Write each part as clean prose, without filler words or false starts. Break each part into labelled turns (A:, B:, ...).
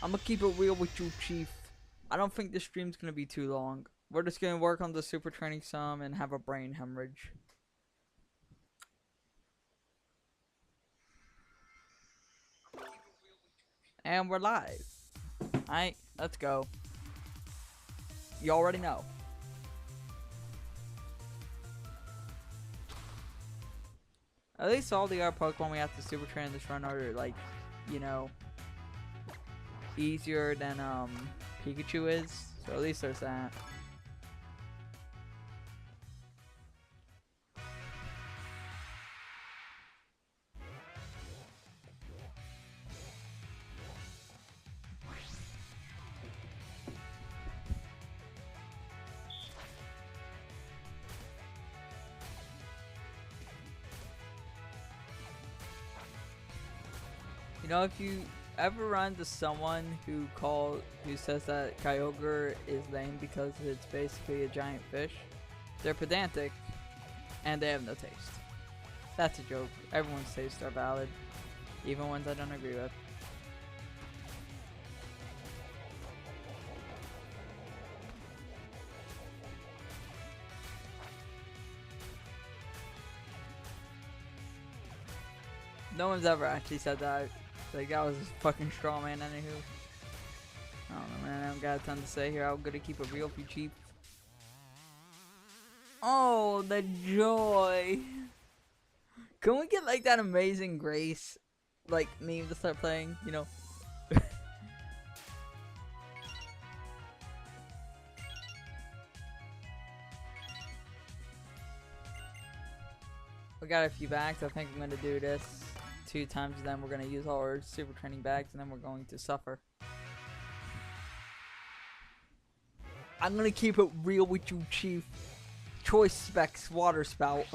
A: I'm gonna keep it real with you, Chief. I don't think this stream's gonna be too long. We're just gonna work on the super training some and have a brain hemorrhage. And we're live. Alright, let's go. You already know. At least all the other Pokemon we have to super train in this run are like, you know, easier than Pikachu is. So at least there's that. You know, if you ever run into someone who says that Kyogre is lame because it's basically a giant fish, they're pedantic and they have no taste. That's a joke. Everyone's tastes are valid, even ones I don't agree with. No one's ever actually said that. Like, that was a fucking straw man, anywho. I don't know, man. I don't got a ton to say here. I'm gonna keep it real for cheap. Oh, the joy. Can we get, like, that Amazing Grace, like, meme to start playing? You know? We got a few bags. I think I'm gonna do this 2 times, and then we're gonna use all our super training bags, and then we're going to suffer. I'm gonna keep it real with you, Chief. Choice Specs Water Spout.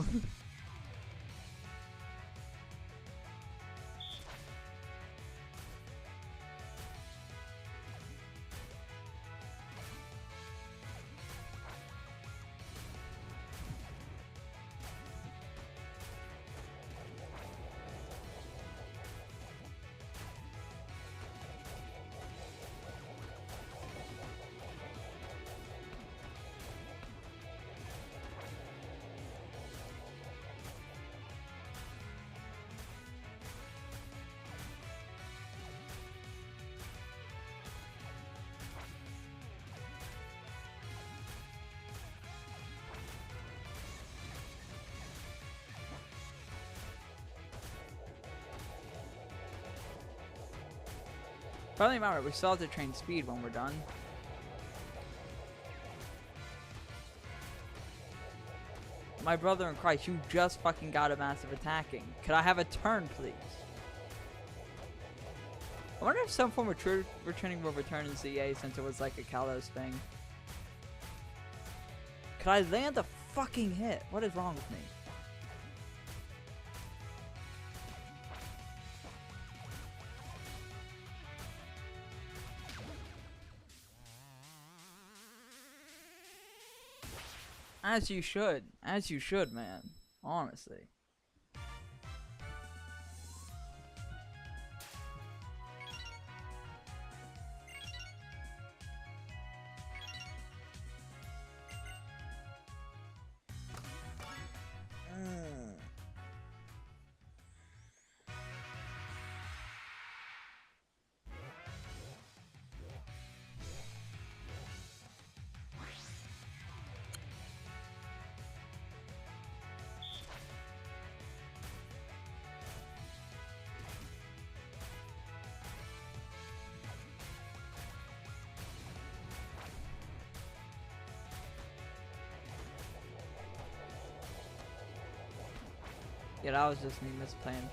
A: Probably matter. We still have to train speed when we're done. My brother in Christ, you just fucking got a massive attacking. Could I have a turn, please? I wonder if some form of returning will return in ZA since it was like a Kalos thing. Could I land a fucking hit? What is wrong with me? As you should, man. Honestly. Yeah, that was just me misplaying.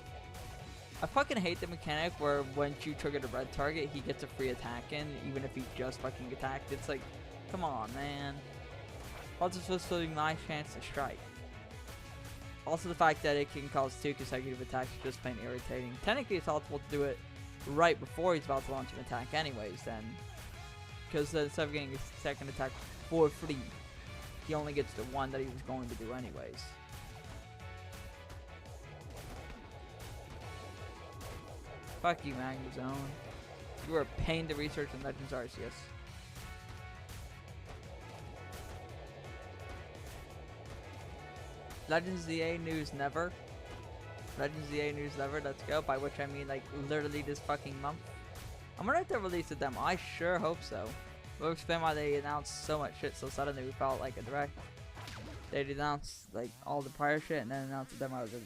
A: I fucking hate the mechanic where once you trigger the red target, he gets a free attack in, even if he just fucking attacked. It's like, come on, man. Also supposed to be my chance to strike. Also the fact that it can cause 2 consecutive attacks is just plain irritating. Technically it's optimal to do it right before he's about to launch an attack anyways then. Because instead of getting a second attack for free, he only gets the one that he was going to do anyways. Fuck you, Magnezone. You are paying to research in Legends Arceus. Legends ZA news never. Legends ZA news never, let's go. By which I mean like literally this fucking month. I'm gonna have to release a demo. I sure hope so. We'll explain why they announced so much shit so suddenly we felt like a direct. They'd announced like all the prior shit and then announced the demo as it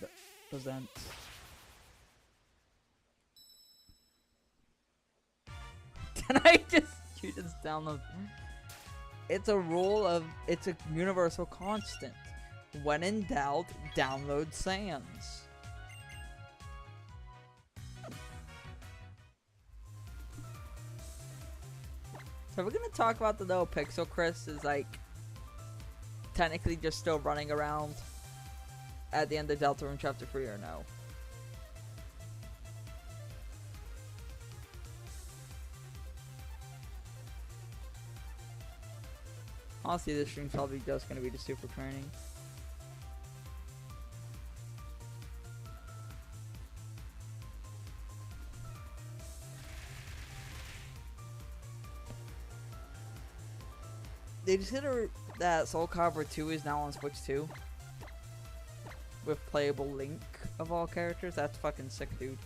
A: presents. Can I you just download? It's a it's a universal constant. When in doubt, download Sans. So we're gonna talk about the little Pixel Chris is like technically just still running around at the end of Deltarune Chapter 3 or no? Honestly, this stream's probably just gonna be the super training. They consider that Soul Calibur 2 is now on Switch 2 with playable Link of all characters. That's fucking sick, dude.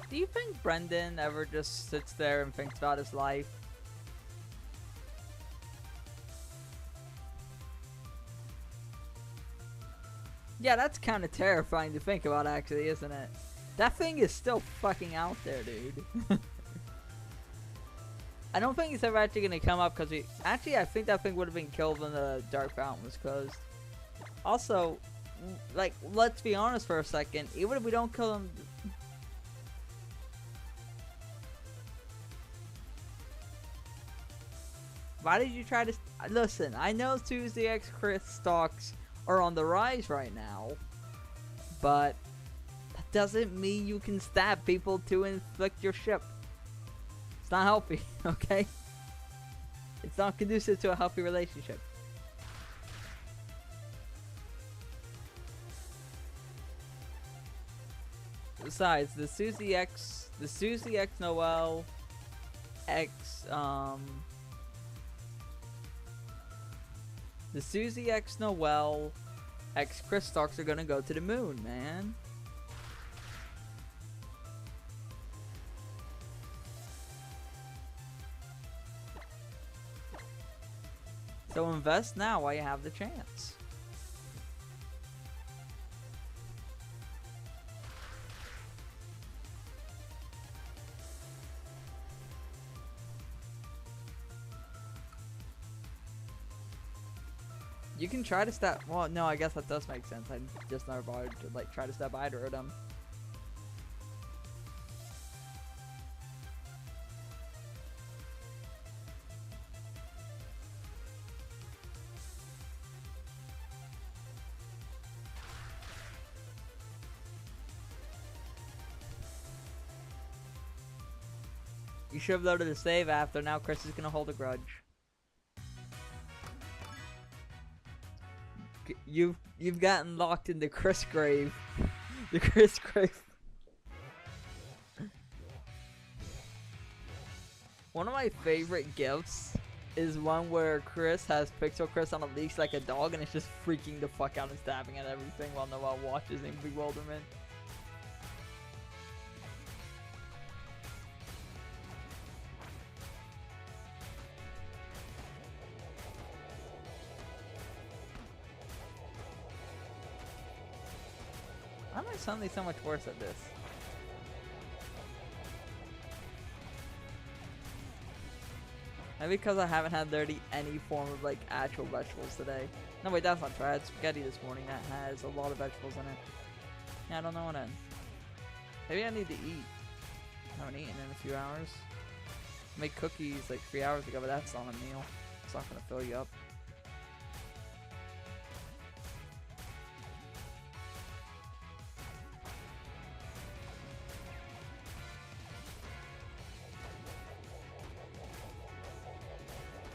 A: Do you think Brendan ever just sits there and thinks about his life? Yeah, that's kind of terrifying to think about, actually, isn't it? That thing is still fucking out there, dude. I don't think it's ever actually going to come up because actually, I think that thing would have been killed when the Dark Fountain was closed. Also, like, let's be honest for a second. Even if we don't kill him... Why did you try to... Listen, I know Tuesday X Chris stocks are on the rise right now, but that doesn't mean you can stab people to inflict your ship. It's not healthy, okay? It's not conducive to a healthy relationship. Besides, the Suzy X Noel X, the Suzy X Noel X Chris stocks are gonna go to the moon, man. So invest now while you have the chance. You can try to stab. Well, no, I guess that does make sense. I just never bothered to like try to stab either of them. You should have loaded the save after. Now Chris is gonna hold a grudge. You've gotten locked in the Chris grave. The Chris grave. One of my favorite gifs is one where Chris has Pixel Chris on a leash like a dog and it's just freaking the fuck out and stabbing at everything while Noel watches in bewilderment. Why am I suddenly so much worse at this? Maybe because I haven't had any form of like actual vegetables today. No wait, that's not true. I had spaghetti this morning that has a lot of vegetables in it. Yeah, I don't know what in. Maybe I need to eat. I haven't eaten in a few hours. Make cookies like 3 hours ago, but that's not a meal. It's not gonna fill you up.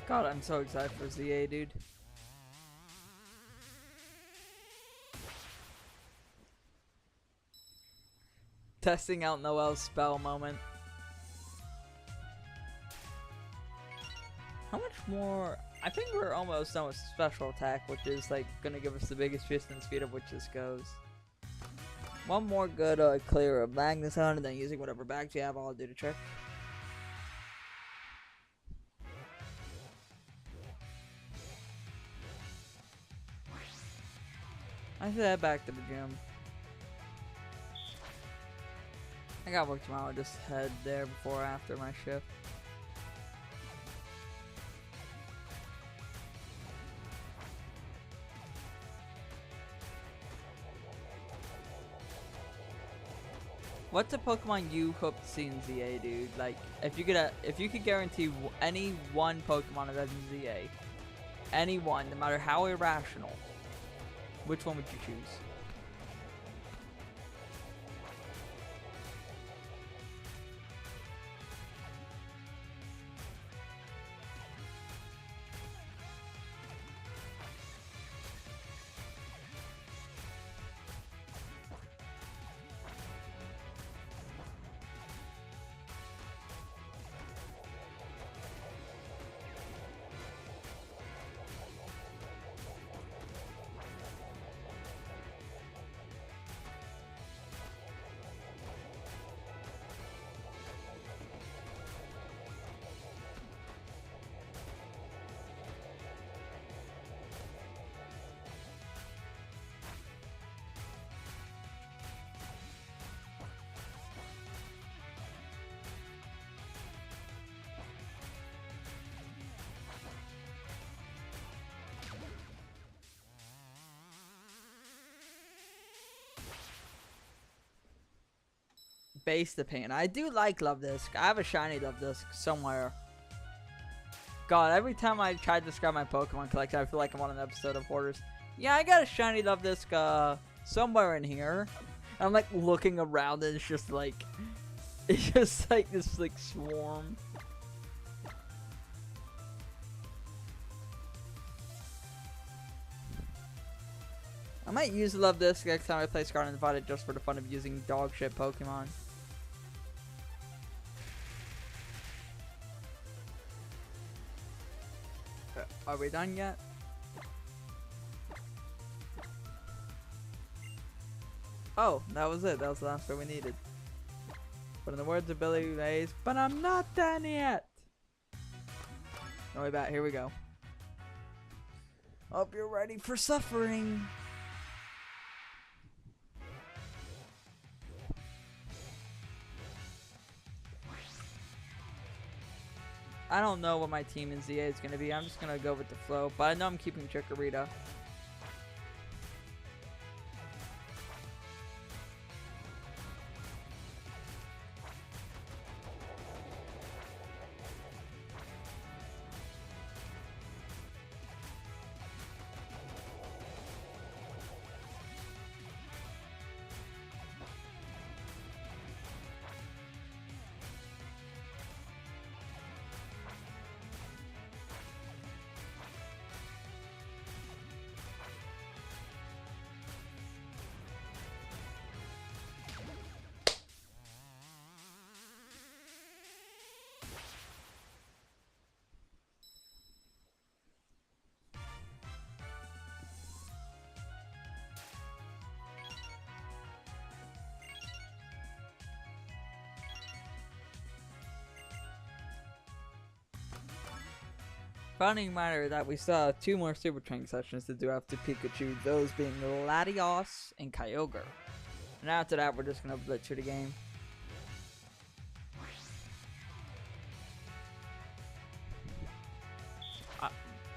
A: God, I'm so excited for ZA, dude. Testing out Noel's spell moment. How much more? I think we're almost done with special attack, which is like gonna give us the biggest distance speed of which this goes. One more good clear of Magnus on, and then using whatever bags you have, I'll do the trick. I should head back to the gym. I got work tomorrow, just head there before or after my shift. What's a Pokemon you hope to see in ZA, dude? Like, if you could guarantee any one Pokemon that's in ZA, any one, no matter how irrational, which one would you choose? Base opinion. I do like Love Disc. I have a shiny Love Disc somewhere. God, every time I try to describe my Pokemon collection, I feel like I'm on an episode of Hoarders. Yeah, I got a shiny Love Disc somewhere in here. I'm like looking around and it's just like this like swarm. I might use the Love Disc next time I play Scarlet and Violet just for the fun of using dog shit Pokemon. Are we done yet? Oh, that was it. That was the last bit we needed. But in the words of Billy Mays, but I'm not done yet. No way back. Here we go. Hope you're ready for suffering. I don't know what my team in ZA is going to be. I'm just going to go with the flow. But I know I'm keeping Chikorita. Funny matter that we saw 2 more Super Training sessions to do after Pikachu, those being Latios and Kyogre. And after that, we're just gonna blitz through the game.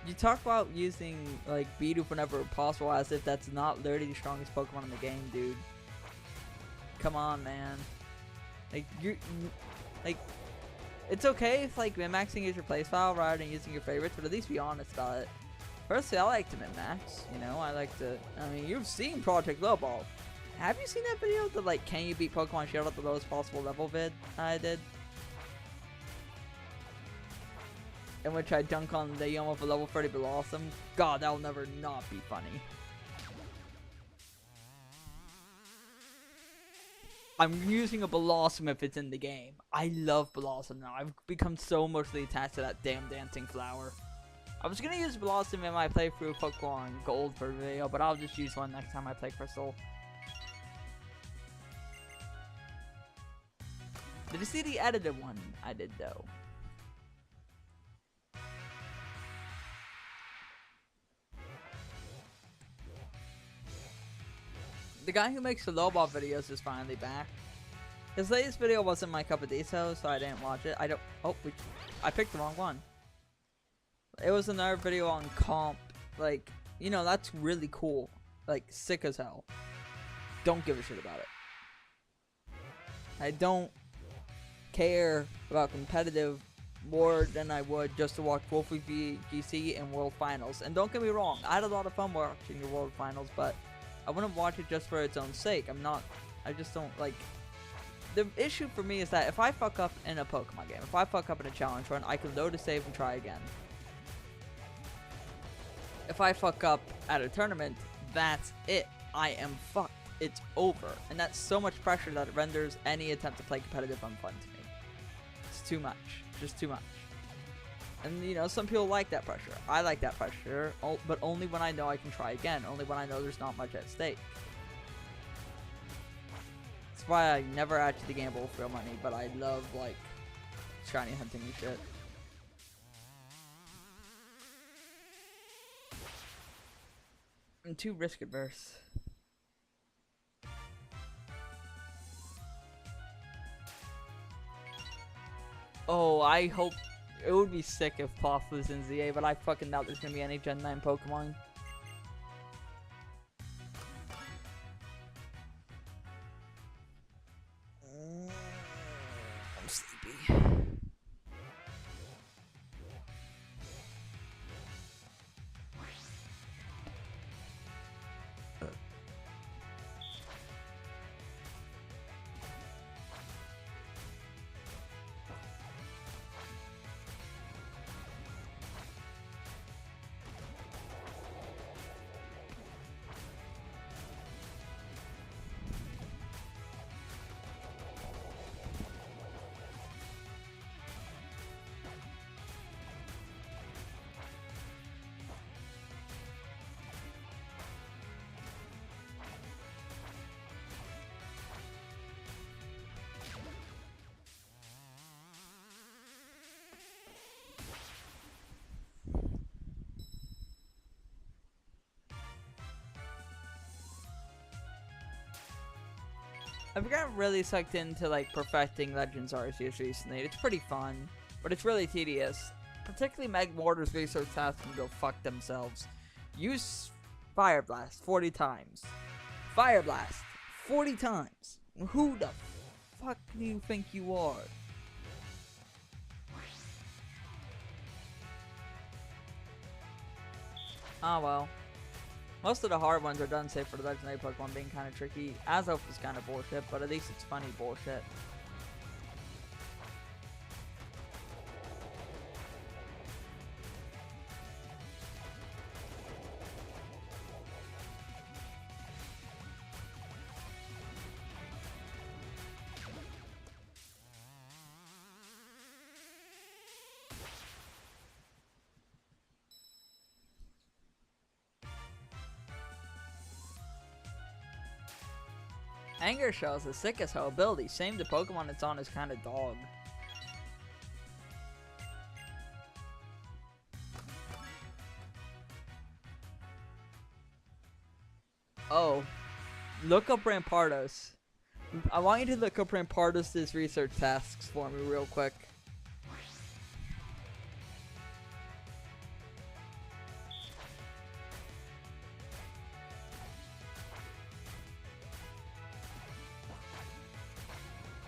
A: You talk about using like Bidoof whenever possible, as if that's not literally the strongest Pokemon in the game, dude. Come on, man. Like It's okay if like min-maxing is your playstyle rather than using your favorites, but at least be honest about it. Personally, I like to min-max. You know, I like to. I mean, you've seen Project Lowball. Have you seen that video? The like, can you beat Pokemon Shield at the lowest possible level vid I did? In which I dunk on the Yoma for level 30 Blossom. God, that'll never not be funny. I'm using a Blossom if it's in the game. I love Blossom now. I've become so emotionally attached to that damn dancing flower. I was gonna use Blossom in my playthrough of Pokemon Gold for a video, but I'll just use one next time I play Crystal. Did you see the edited one I did though? The guy who makes the Lowball videos is finally back. His latest video wasn't my cup of tea, so I didn't watch it. I picked the wrong one. It was another video on comp. Like, you know, that's really cool. Like, sick as hell. Don't give a shit about it. I don't care about competitive more than I would just to watch Wolfie VGC and World Finals. And don't get me wrong, I had a lot of fun watching your World Finals, but I wouldn't watch it just for its own sake. I just don't, like, the issue for me is that if I fuck up in a Pokemon game, if I fuck up in a challenge run, I can load a save and try again. If I fuck up at a tournament, that's it. I am fucked. It's over. And that's so much pressure that it renders any attempt to play competitive unfun to me. It's too much. Just too much. And, you know, some people like that pressure. I like that pressure, but only when I know I can try again. Only when I know there's not much at stake. That's why I never actually gamble with real money, but I love, like, shiny hunting and shit. I'm too risk adverse. Oh, I hope it would be sick if Poff was in ZA, but I fucking doubt there's gonna be any Gen 9 Pokemon. I'm sleepy. I've gotten really sucked into like perfecting Legends Arceus recently. It's pretty fun, but it's really tedious. Particularly Meg Mortar's research tasks can go fuck themselves. Use Fire Blast 40 times. Fire Blast 40 times. Who the fuck do you think you are? Ah well. Most of the hard ones are done, save for the legendary Pokemon being kind of tricky. Azoth is kind of bullshit, but at least it's funny bullshit. Anger Shell is the sick as hell ability. Same the Pokemon it's on is kind of dog. Oh. Look up Rampardos. I want you to look up Rampardos' research tasks for me real quick.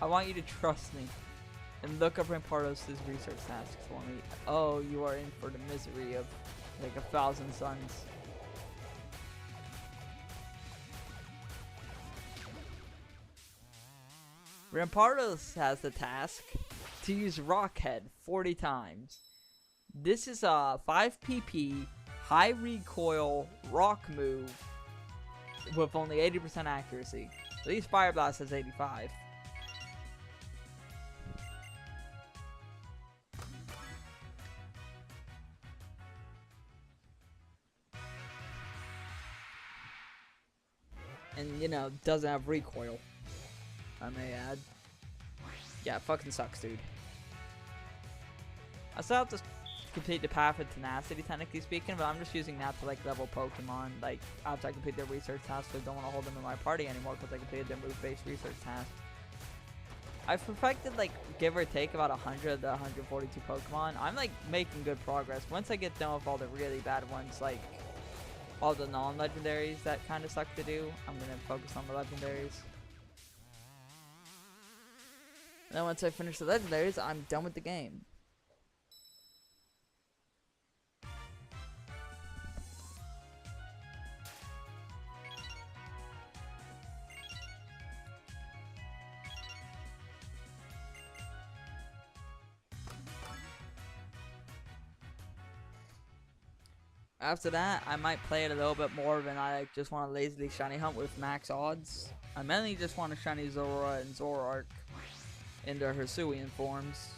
A: I want you to trust me. And look up Rampardos' research tasks for me. Oh, you are in for the misery of like 1,000 suns. Rampardos has the task to use Rockhead 40 times. This is a 5 PP, high recoil rock move with only 80% accuracy. At least Fire Blast has 85. And, you know, doesn't have recoil, I may add. Yeah, it fucking sucks, dude. I still have to complete the Path of Tenacity, technically speaking, but I'm just using that to, like, level Pokemon. Like, after I complete their research task, so I don't want to hold them in my party anymore because I completed their move-based research task. I've perfected, like, give or take about 100 to 142 Pokemon. I'm, like, making good progress. Once I get done with all the really bad ones, like, all the non-legendaries that kind of suck to do, I'm going to focus on the legendaries. And then once I finish the legendaries, I'm done with the game. After that, I might play it a little bit more than I like, just want to lazily shiny hunt with max odds. I mainly just want to shiny Zora and Zoroark in their Hisuian forms.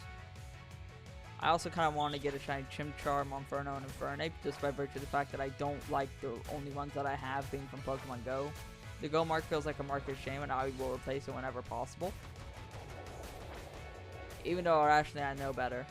A: I also kind of want to get a shiny Chimchar, Monferno, and Infernape just by virtue of the fact that I don't like the only ones that I have being from Pokemon Go. The Go mark feels like a mark of shame and I will replace it whenever possible. Even though rationally I know better.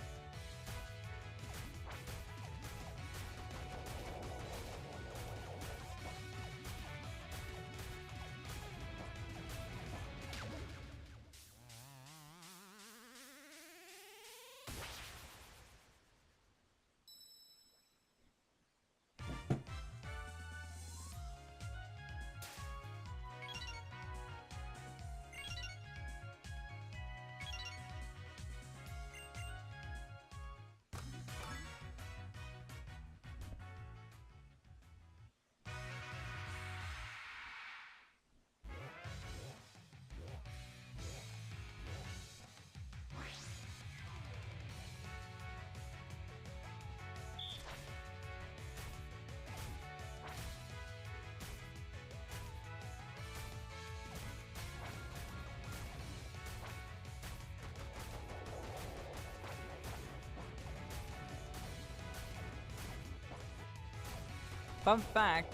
A: Fun fact,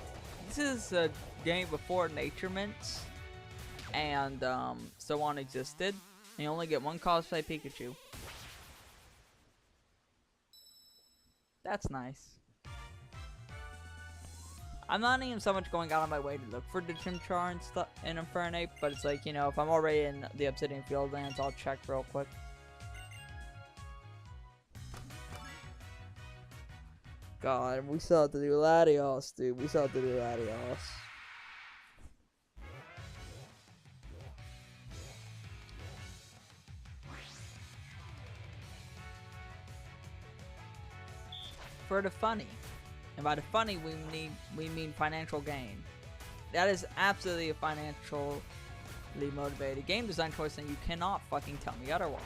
A: this is a game before Nature Mints and so on existed. And you only get one cosplay Pikachu. That's nice. I'm not even so much going out of my way to look for the Chimchar and stuff in Infernape, but it's like, you know, if I'm already in the Obsidian Fieldlands, I'll check real quick. God, we still have to do Latios, dude. We still have to do Latios. For the funny. And by the funny, we mean financial gain. That is absolutely a financially motivated game design choice, and you cannot fucking tell me otherwise.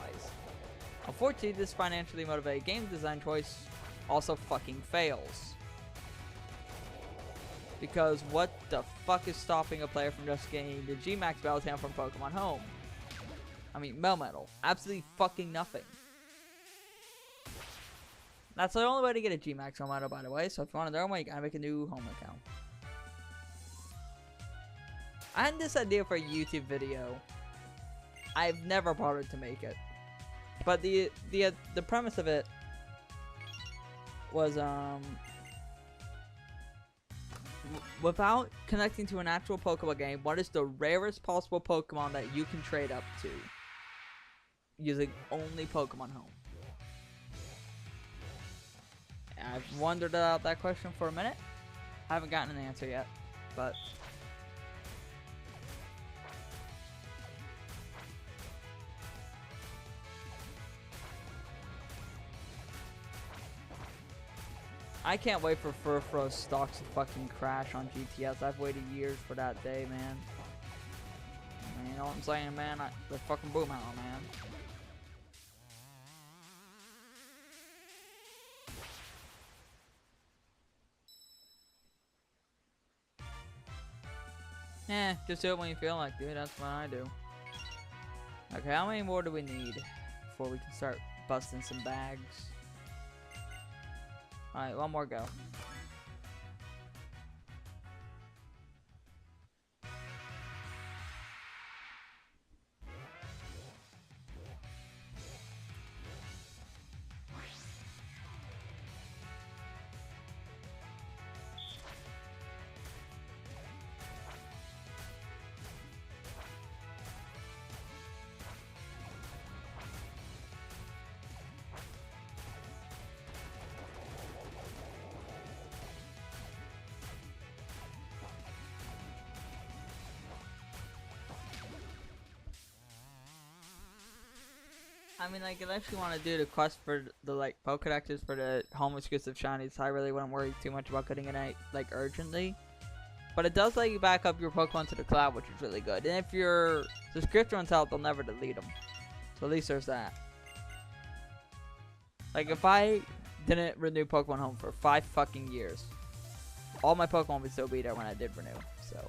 A: Unfortunately, this financially motivated game design choice also fucking fails. Because what the fuck is stopping a player from just getting the G-Max Belltown from Pokemon Home? I mean, Melmetal. Absolutely fucking nothing. That's the only way to get a G-Max Melmetal, by the way, so if you want to learn one, you gotta make a new home account. I had this idea for a YouTube video. I've never bothered to make it. But the premise of it was without connecting to an actual Pokemon game, what is the rarest possible Pokemon that you can trade up to using only Pokemon Home? I've wondered about that question for a minute. I haven't gotten an answer yet, but I can't wait for Furfurose stocks to fucking crash on GTS. I've waited years for that day, man. You know what I'm saying, man? The fucking boom out, man. Just do it when you feel like, dude. That's what I do. Okay, how many more do we need before we can start busting some bags? Alright, one more go. I mean, like, unless you want to do the quest for the, like, Pokedexes for the home exclusive shinies, I really wouldn't worry too much about getting it, like, urgently. But it does let you back up your Pokemon to the cloud, which is really good. And if your subscription runs out, they'll never delete them. So at least there's that. Like, if I didn't renew Pokemon Home for 5 fucking years, all my Pokemon would still be there when I did renew, so...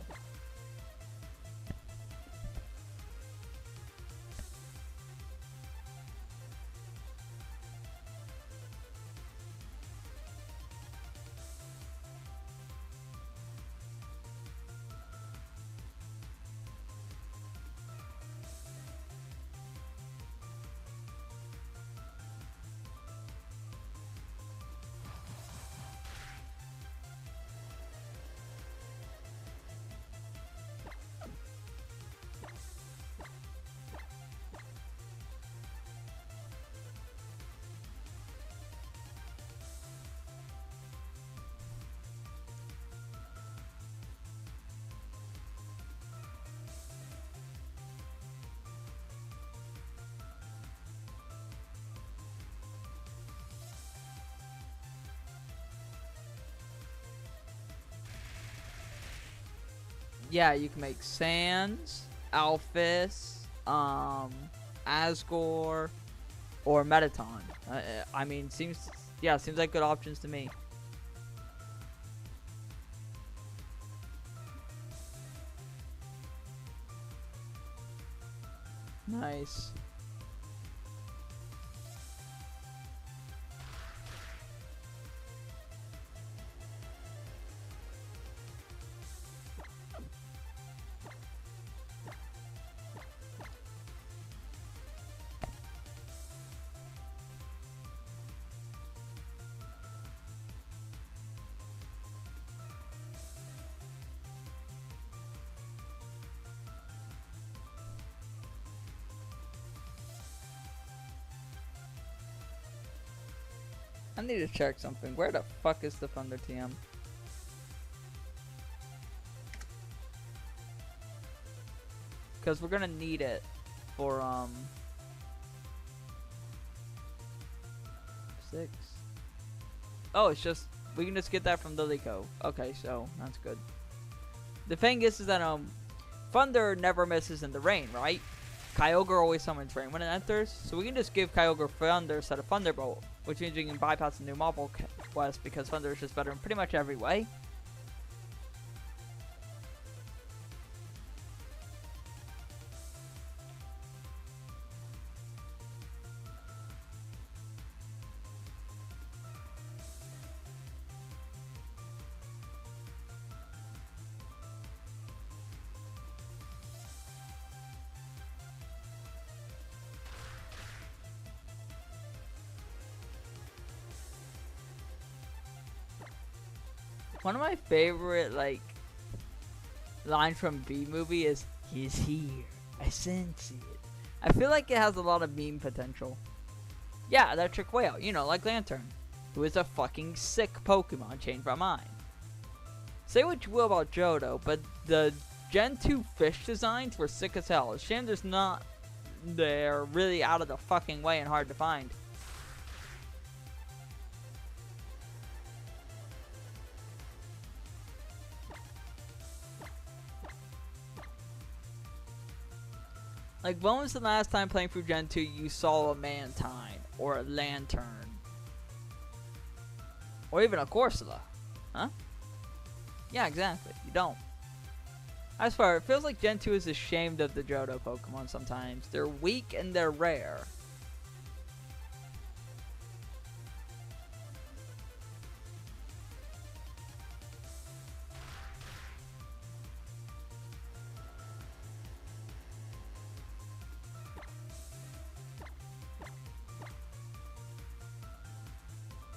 A: Yeah, you can make Sans, Alphys, Asgore, or Metaton. I mean, seems like good options to me. Nice. I need to check something. Where the fuck is the Thunder TM? Because we're gonna need it for 6. Oh, it's just we can just get that from Lilyco. Okay, so that's good. The thing is that Thunder never misses in the rain, right? Kyogre always summons rain when it enters, so we can just give Kyogre Thunder instead of Thunderbolt, which means we can bypass the new Marvel quest because Thunder is just better in pretty much every way. One of my favorite, like, lines from B-Movie is, "He's here. I sense it." I feel like it has a lot of meme potential. Yeah, Electric Whale, you know, like Lantern, who is a fucking sick Pokemon, changed my mind. Say what you will about Johto, but the Gen 2 fish designs were sick as hell. It's a shame there's not, they're really out of the fucking way and hard to find. Like, when was the last time playing through Gen 2 you saw a Mantine or a Lantern? Or even a Corsola? Huh? Yeah, exactly. You don't. I swear, it feels like Gen 2 is ashamed of the Johto Pokemon sometimes. They're weak and they're rare.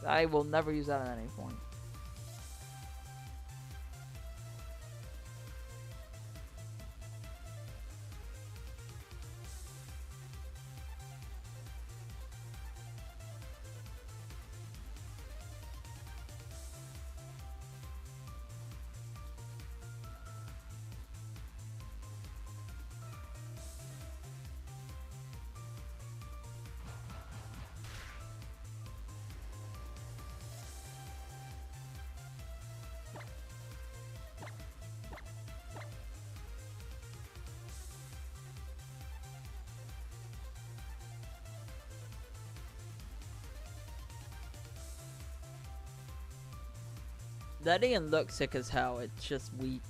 A: I will never use that at any point. Ledian looks sick as hell. It's just weak.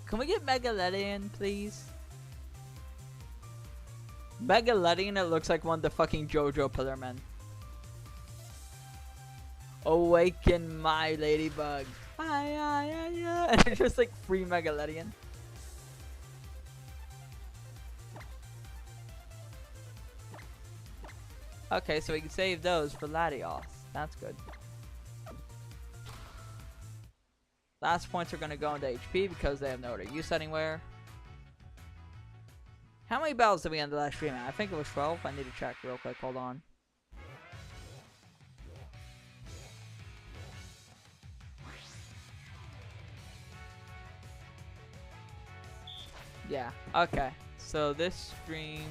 A: Can we get Mega Ledian, please? Mega Ledian, it looks like one of the fucking JoJo Pillarmen. Awaken my ladybug. And it's just like free Mega Ledian. Okay, so we can save those for Latios. That's good. Last points are going to go into HP because they have no other use anywhere. How many battles did we end the last stream at? I think it was 12. I need to check real quick. Hold on. Yeah. Okay. So this stream...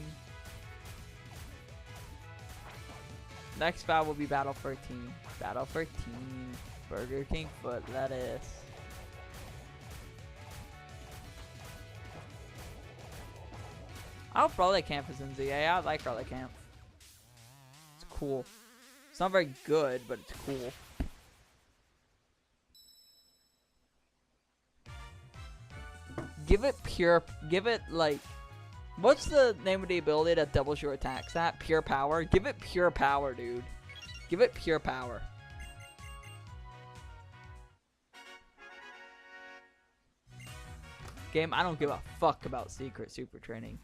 A: Next battle will be Battle 13. Battle 13. Burger King foot lettuce. I hope Raleigh Camp is in ZA. I like Raleigh Camp. It's cool. It's not very good, but it's cool. Give it pure... Give it, like... What's the name of the ability that doubles your attacks? That pure power? Give it pure power, dude. Give it pure power. Game, I don't give a fuck about secret super training.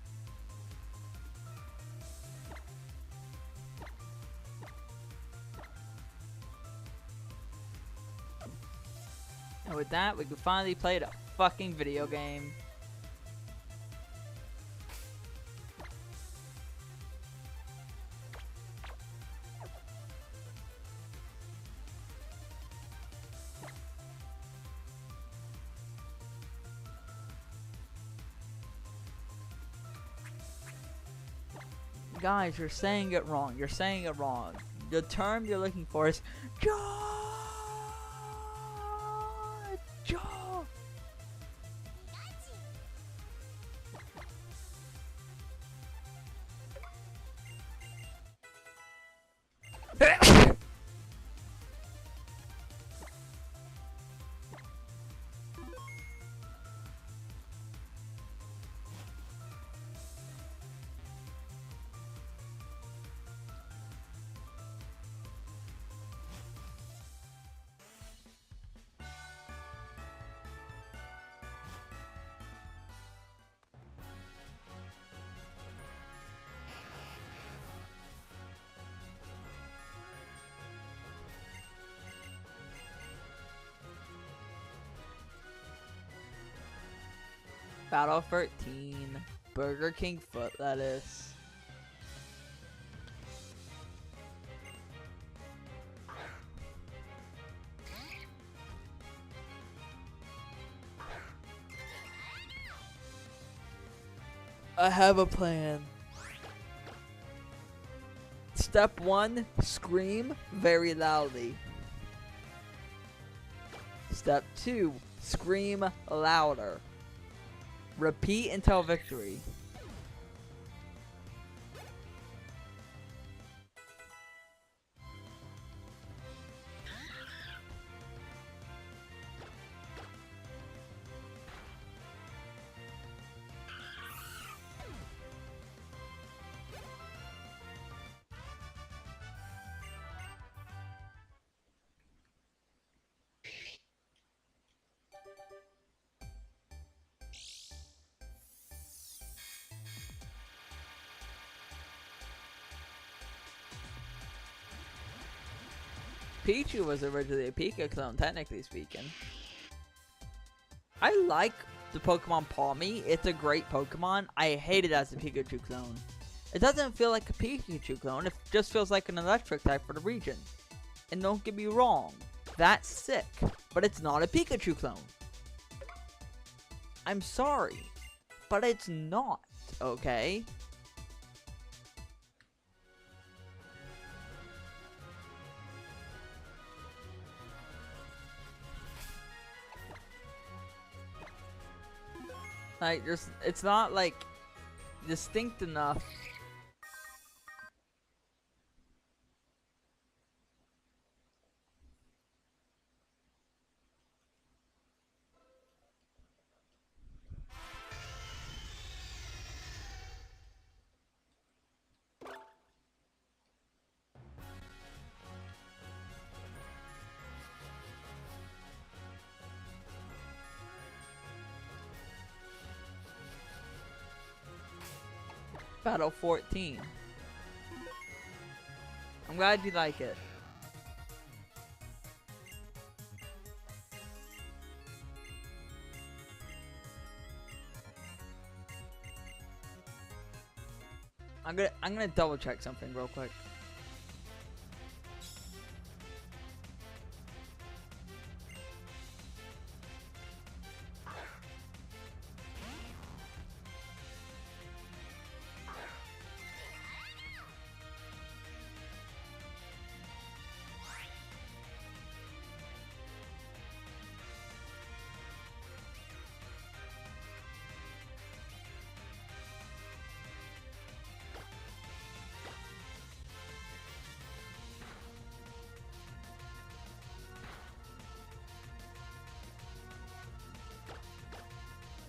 A: And with that, we can finally play the fucking video game. Guys, you're saying it wrong. You're saying it wrong. The term you're looking for is Battle 13, Burger King foot lettuce. I have a plan. Step 1, scream very loudly. Step 2, scream louder. Repeat until victory. Pichu was originally a Pika clone, technically speaking. I like the Pokemon Palmy. It's a great Pokemon. I hate it as a Pikachu clone. It doesn't feel like a Pikachu clone. It just feels like an electric type for the region. And don't get me wrong, that's sick. But it's not a Pikachu clone. I'm sorry, but it's not, okay? Like, it's not like distinct enough. Battle 14. I'm glad you like it. I'm gonna double check something real quick.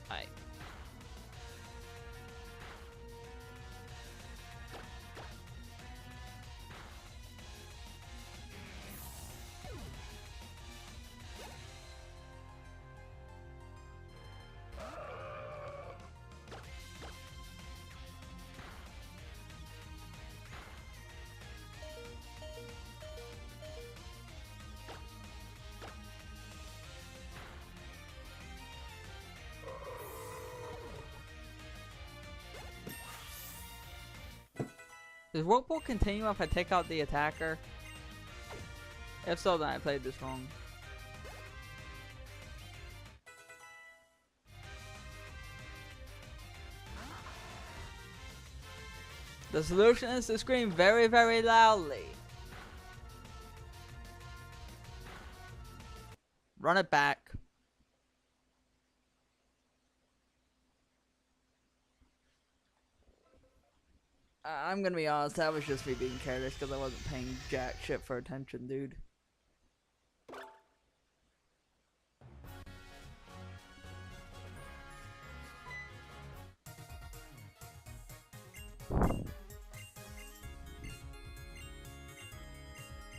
A: Alright. Does Whirlpool continue if I take out the attacker? If so, then I played this wrong. The solution is to scream very, very loudly. Run it back. I'm gonna be honest, that was just me being careless because I wasn't paying jack shit for attention, dude.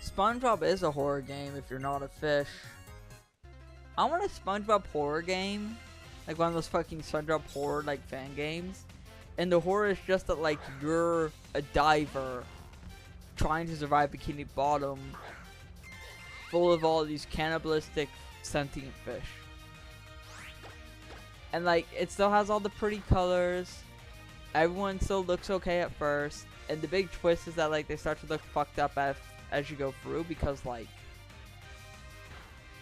A: SpongeBob is a horror game if you're not a fish. I want a SpongeBob horror game. Like one of those fucking SpongeBob horror like fan games. And the horror is just that like you're a diver trying to survive Bikini Bottom full of all these cannibalistic sentient fish. And like it still has all the pretty colors. Everyone still looks okay at first. And the big twist is that like they start to look fucked up as you go through because like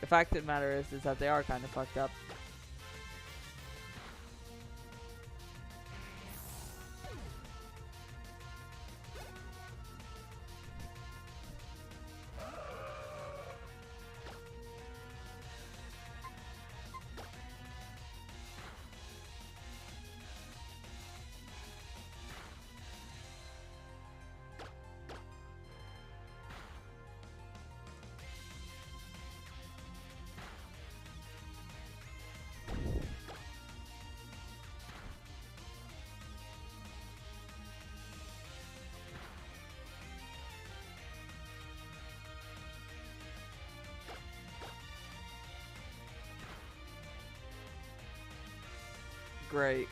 A: the fact of the matter is that they are kind of fucked up. Great.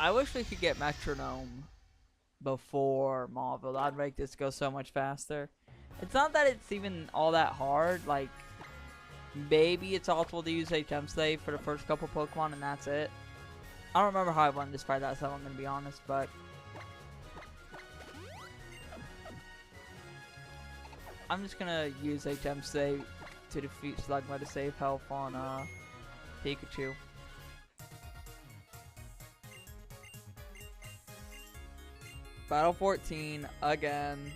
A: I wish we could get Metronome before Mauville. That'd make this go so much faster. It's not that it's even all that hard. Like, maybe it's optimal to use HM Slave for the first couple Pokemon and that's it. I don't remember how I won this fight that time, I'm gonna be honest, but I'm just gonna use HM Slave to defeat Slugma to save health on Pikachu. Battle 14 again.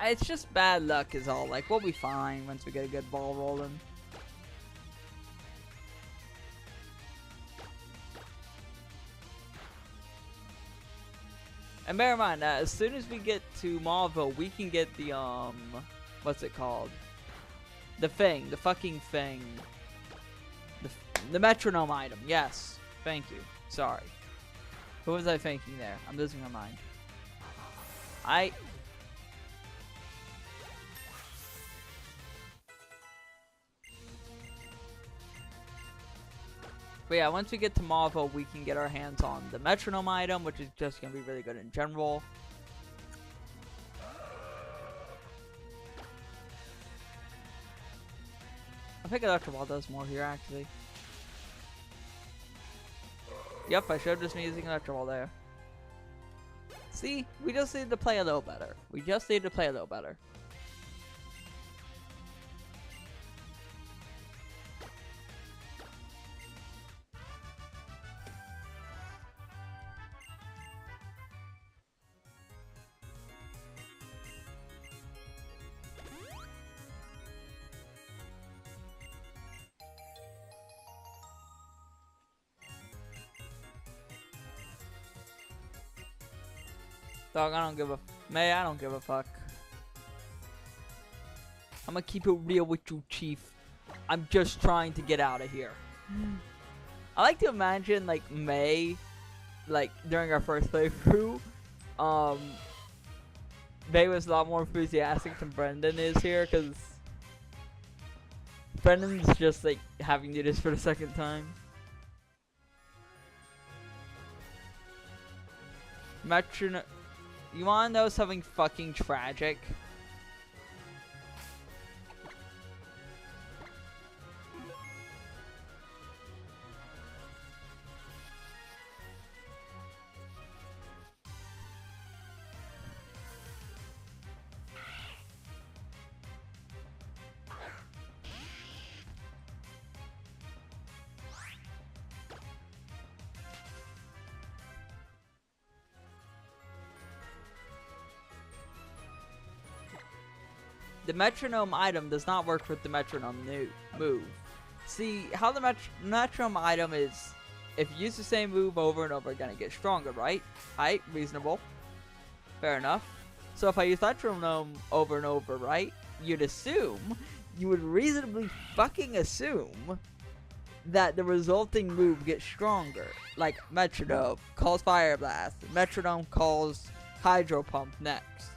A: It's just bad luck is all. Like, we'll be fine once we get a good ball rolling. And bear in mind that as soon as we get to Mauville, we can get the, what's it called? The thing. The fucking thing. The metronome item. Yes. Thank you. Sorry. What was I thinking there? I'm losing my mind. But yeah, once we get to Mauville, we can get our hands on the metronome item, which is just going to be really good in general. I think Electro Ball does more here, actually. Yep, I showed just me using Electro Ball there. See, we just need to play a little better. We just need to play a little better. Dog, I don't give a fuck. I'm gonna keep it real with you, Chief. I'm just trying to get out of here. I like to imagine, like, May, like, during our first playthrough, May was a lot more enthusiastic than Brendan is here, because Brendan's just, like, having to do this for the second time. Metronome. You wanna know something fucking tragic? The metronome item does not work with the metronome move. See, how the metronome item is, if you use the same move over and over again, it gets stronger, right? Right? Reasonable. Fair enough. So if I use metronome over and over, right? You would reasonably fucking assume that the resulting move gets stronger. Like, metronome calls Fire Blast. Metronome calls Hydro Pump next.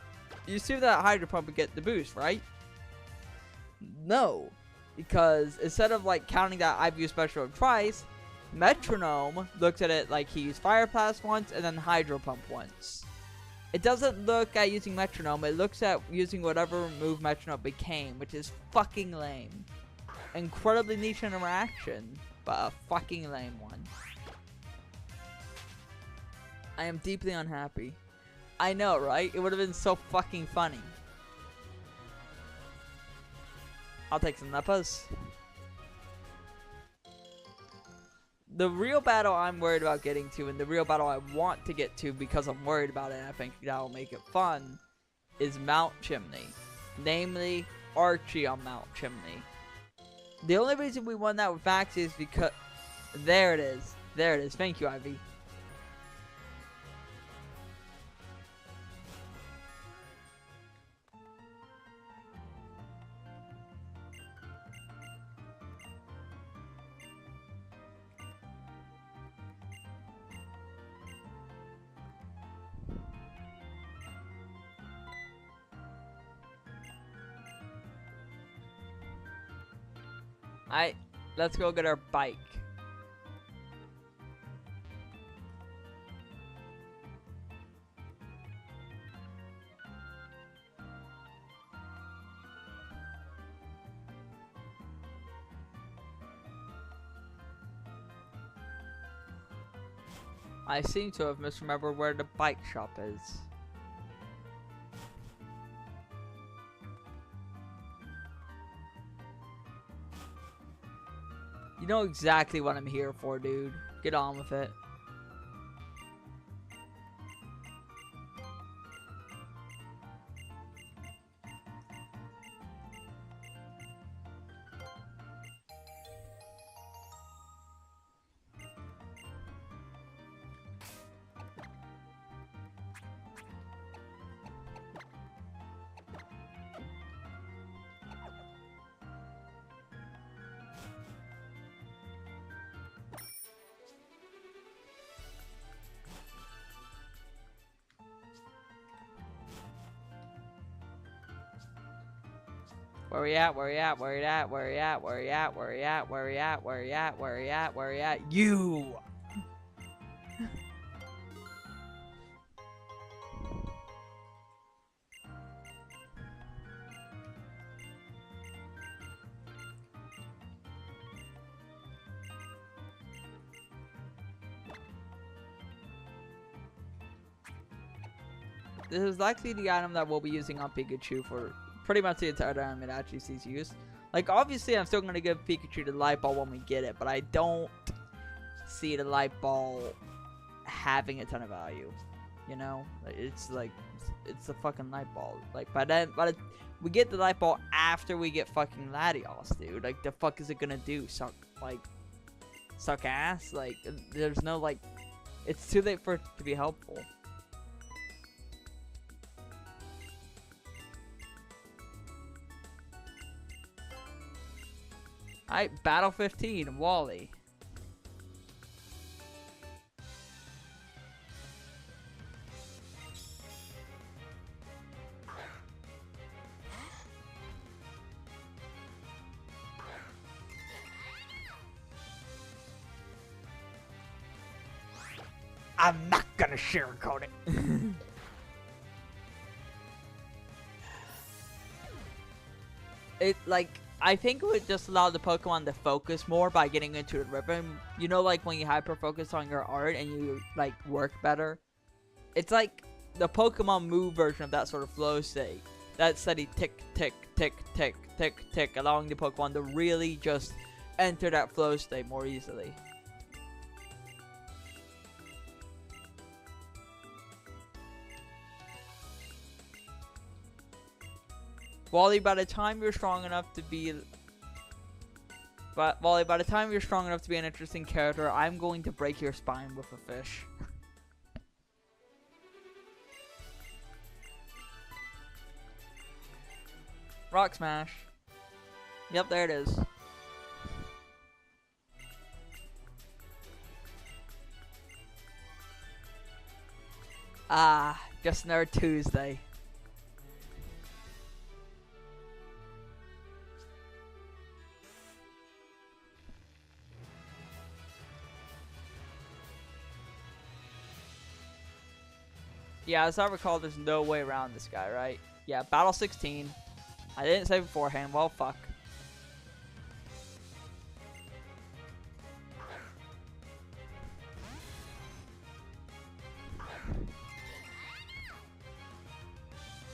A: You assume that Hydro Pump would get the boost, right? No. Because instead of, like, counting that I've used Metronome twice, Metronome looks at it like he used Fire Blast once and then Hydro Pump once. It doesn't look at using Metronome, it looks at using whatever move Metronome became, which is fucking lame. Incredibly niche interaction, but a fucking lame one. I am deeply unhappy. I know, right? It would have been so fucking funny. I'll take some Leppas. The real battle I'm worried about getting to, and the real battle I want to get to because I'm worried about it and I think that'll make it fun, is Mount Chimney. Namely, Archie on Mount Chimney. The only reason we won that with Max is because... There it is. There it is. Thank you, Ivy. Alright, let's go get our bike. I seem to have misremembered where the bike shop is. You know exactly what I'm here for, dude. Get on with it. Where we at? Where we at? Where we at? Where we at? Where we at? Where we at? Where we at? Where we at? Where we at? Where we at? You! This is likely the item that we'll be using on Pikachu for pretty much the entire time it actually sees use. Like, obviously, I'm still going to give Pikachu the Light Ball when we get it, but I don't see the Light Ball having a ton of value. You know? It's like, it's a fucking Light Ball. Like, we get the Light Ball after we get fucking Latios, dude. Like, the fuck is it going to do? Suck ass? Like, there's no, like, it's too late for it to be helpful. Alright, Battle 15, Wally. I'm not gonna sugarcoat it. It, like... I think it would just allow the Pokemon to focus more by getting into the rhythm. You know, like when you hyper focus on your art and you like work better. It's like the Pokemon move version of that sort of flow state. That steady tick, tick, tick, tick, tick, tick, allowing the Pokemon to really just enter that flow state more easily. Wally, by the time you're strong enough to be... Wally, by the time you're strong enough to be an interesting character, I'm going to break your spine with a fish. Rock Smash. Yep, there it is. Ah, just another Tuesday. Yeah, as I recall, there's no way around this guy, right? Yeah, Battle 16. I didn't say beforehand. Well, fuck.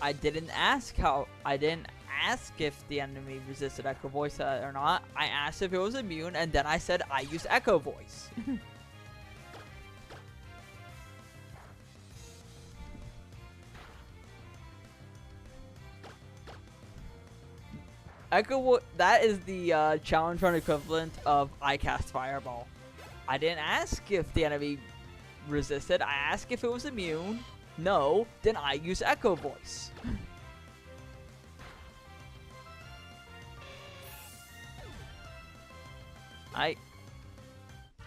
A: I didn't ask if the enemy resisted Echo Voice or not. I asked if it was immune, and then I said I use Echo Voice. That is the challenge run equivalent of I cast Fireball. I didn't ask if the enemy resisted. I asked if it was immune. No, then I use Echo Voice.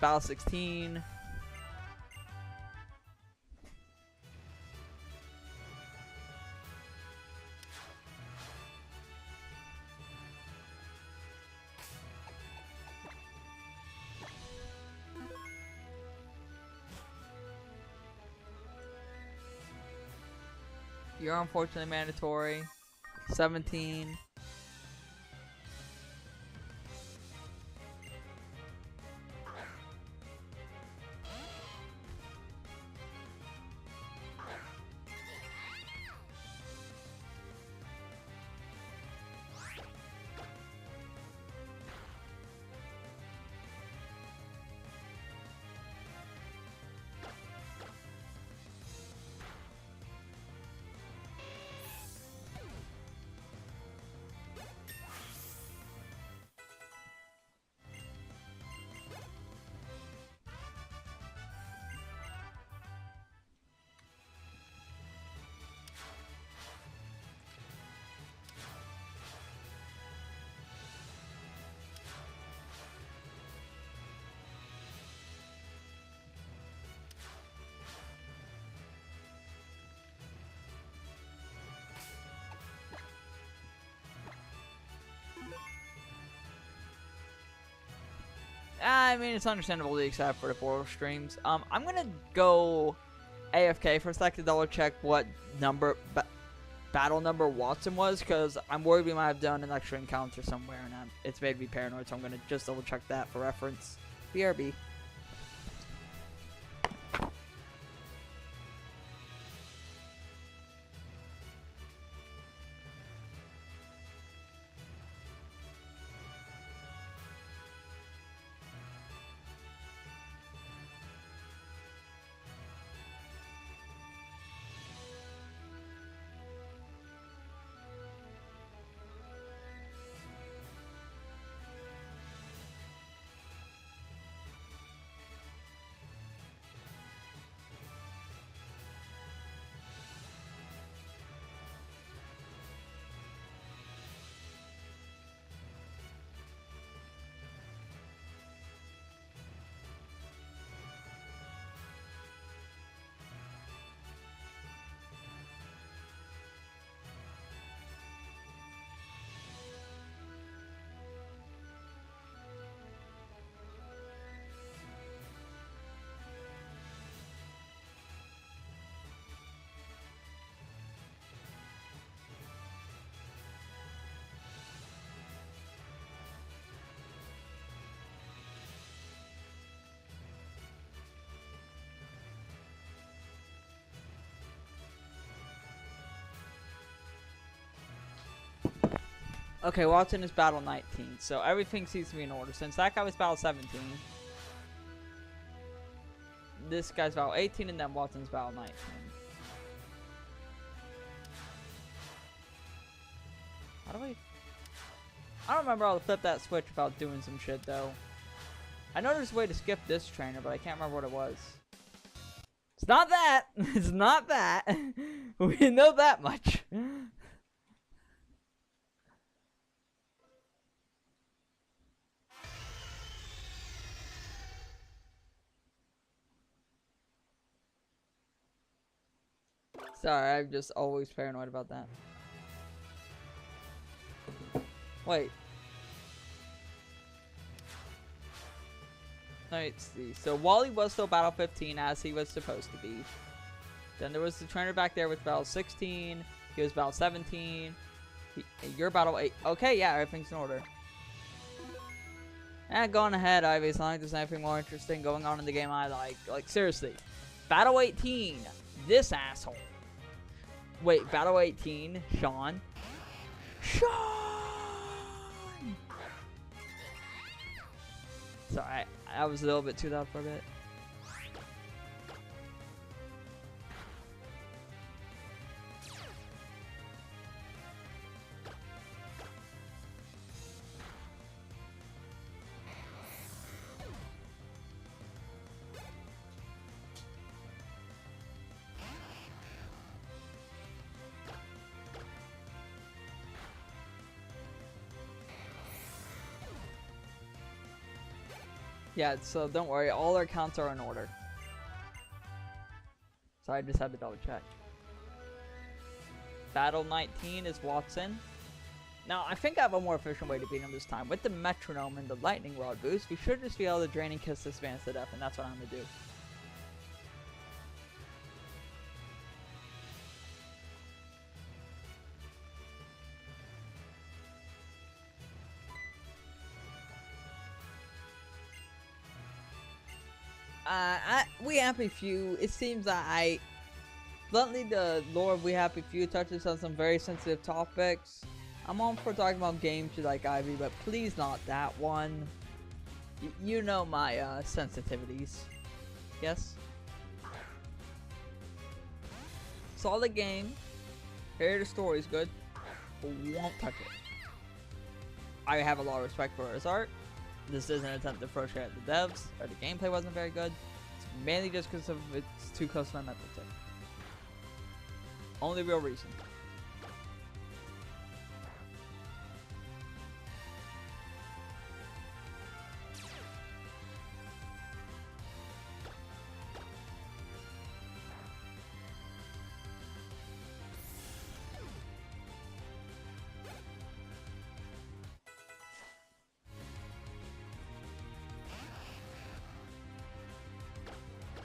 A: Battle 16. You're unfortunately mandatory. 17. I mean, it's understandable to accept for the portal streams. I'm gonna go AFK for a second to double check what number battle number Watson was, because I'm worried we might have done an extra encounter somewhere, and it's made me paranoid. So I'm gonna just double check that for reference. BRB. Okay, Watson is battle 19, so everything seems to be in order. Since that guy was battle 17, this guy's battle 18, and then Watson's battle 19. How do I don't remember how to flip that switch without doing some shit, though. I know there's a way to skip this trainer, but I can't remember what it was. It's not that! It's not that! We know that much. Sorry, I'm just always paranoid about that. Wait. Let's see. So Wally was still battle 15 as he was supposed to be. Then there was the trainer back there with battle 16. He was battle 17. You're battle 8. Okay, yeah, everything's in order. And going ahead, Ivy, as long as there's anything more interesting going on in the game I like. Like, seriously. Battle 18. This asshole. Wait, Battle 18, Sean. Sean! Sorry, I was a little bit too loud for a bit. Yeah, so don't worry, all our counts are in order. So I just had to double check. Battle 19 is Watson. Now, I think I have a more efficient way to beat him this time. With the metronome and the lightning rod boost, we should just be able to drain and kiss this man to death, and that's what I'm going to do. We Happy Few, it seems that bluntly, the lore of We Happy Few touches on some very sensitive topics. I'm on for talking about games you like Ivy, but please not that one. You know my sensitivities. Yes? Solid game. Hear the story's good. But won't touch it. I have a lot of respect for his art. This isn't an attempt to frustrate the devs, or the gameplay wasn't very good. It's mainly just because of it's too close to my mental tick. Only real reason.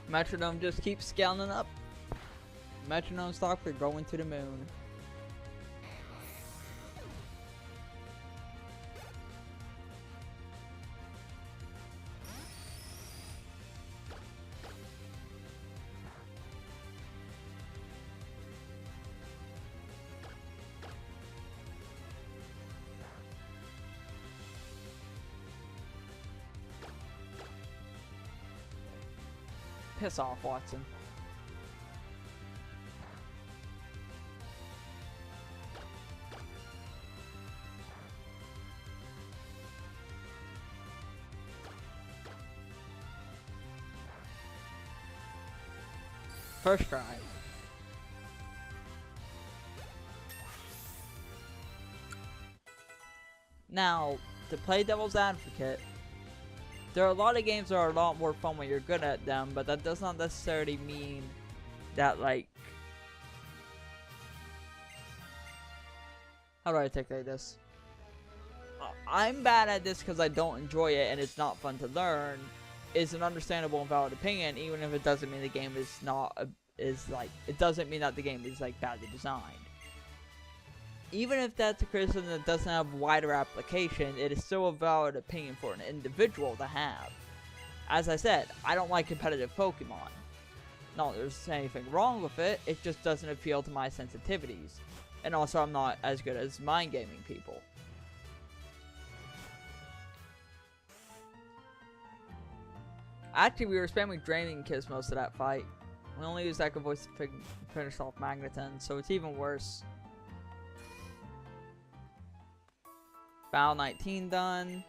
A: Metronome just keeps scaling up. Metronome stock for going to the moon. Piss off, Watson. First try. Now, to play devil's advocate, there are a lot of games that are a lot more fun when you're good at them, but that does not necessarily mean that, like... How do I articulate this? I'm bad at this because I don't enjoy it and it's not fun to learn. Is an understandable and valid opinion, even if it doesn't mean the game is not it doesn't mean that the game is like badly designed. Even if that's a criticism that doesn't have wider application, it is still a valid opinion for an individual to have. As I said, I don't like competitive Pokemon. Not that there's anything wrong with it, it just doesn't appeal to my sensitivities. And also I'm not as good as mind gaming people. Actually, we were spamming Draining Kiss most of that fight. We only used Echo Voice to finish off Magneton, so it's even worse. Battle 19 done.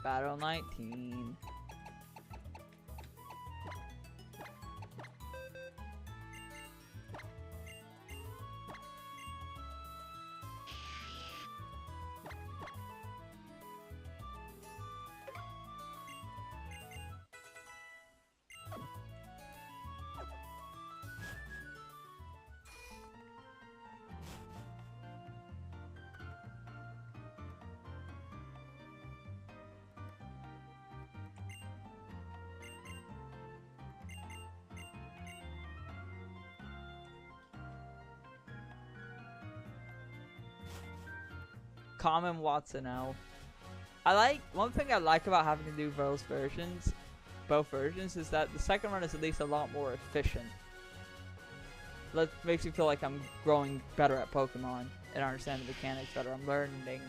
A: Battle 19. Common Watson L. One thing I like about having to do both versions, is that the second run is at least a lot more efficient. That makes me feel like I'm growing better at Pokemon and understand the mechanics better. I'm learning.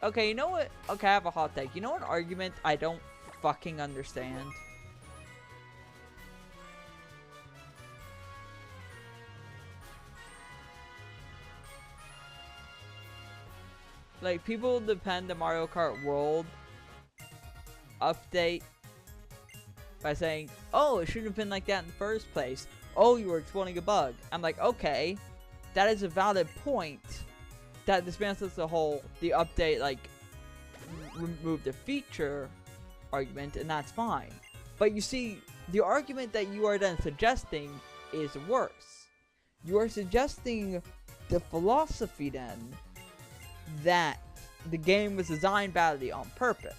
A: Okay, you know what? Okay, I have a hot take. You know an argument I don't fucking understand? Like, people depend the Mario Kart World update by saying, oh, it shouldn't have been like that in the first place. Oh, you were exploiting a bug. I'm like, okay, that is a valid point. That dismantles the update, like, remove the feature argument, and that's fine. But you see, the argument that you are then suggesting is worse. You are suggesting the philosophy then that the game was designed badly on purpose.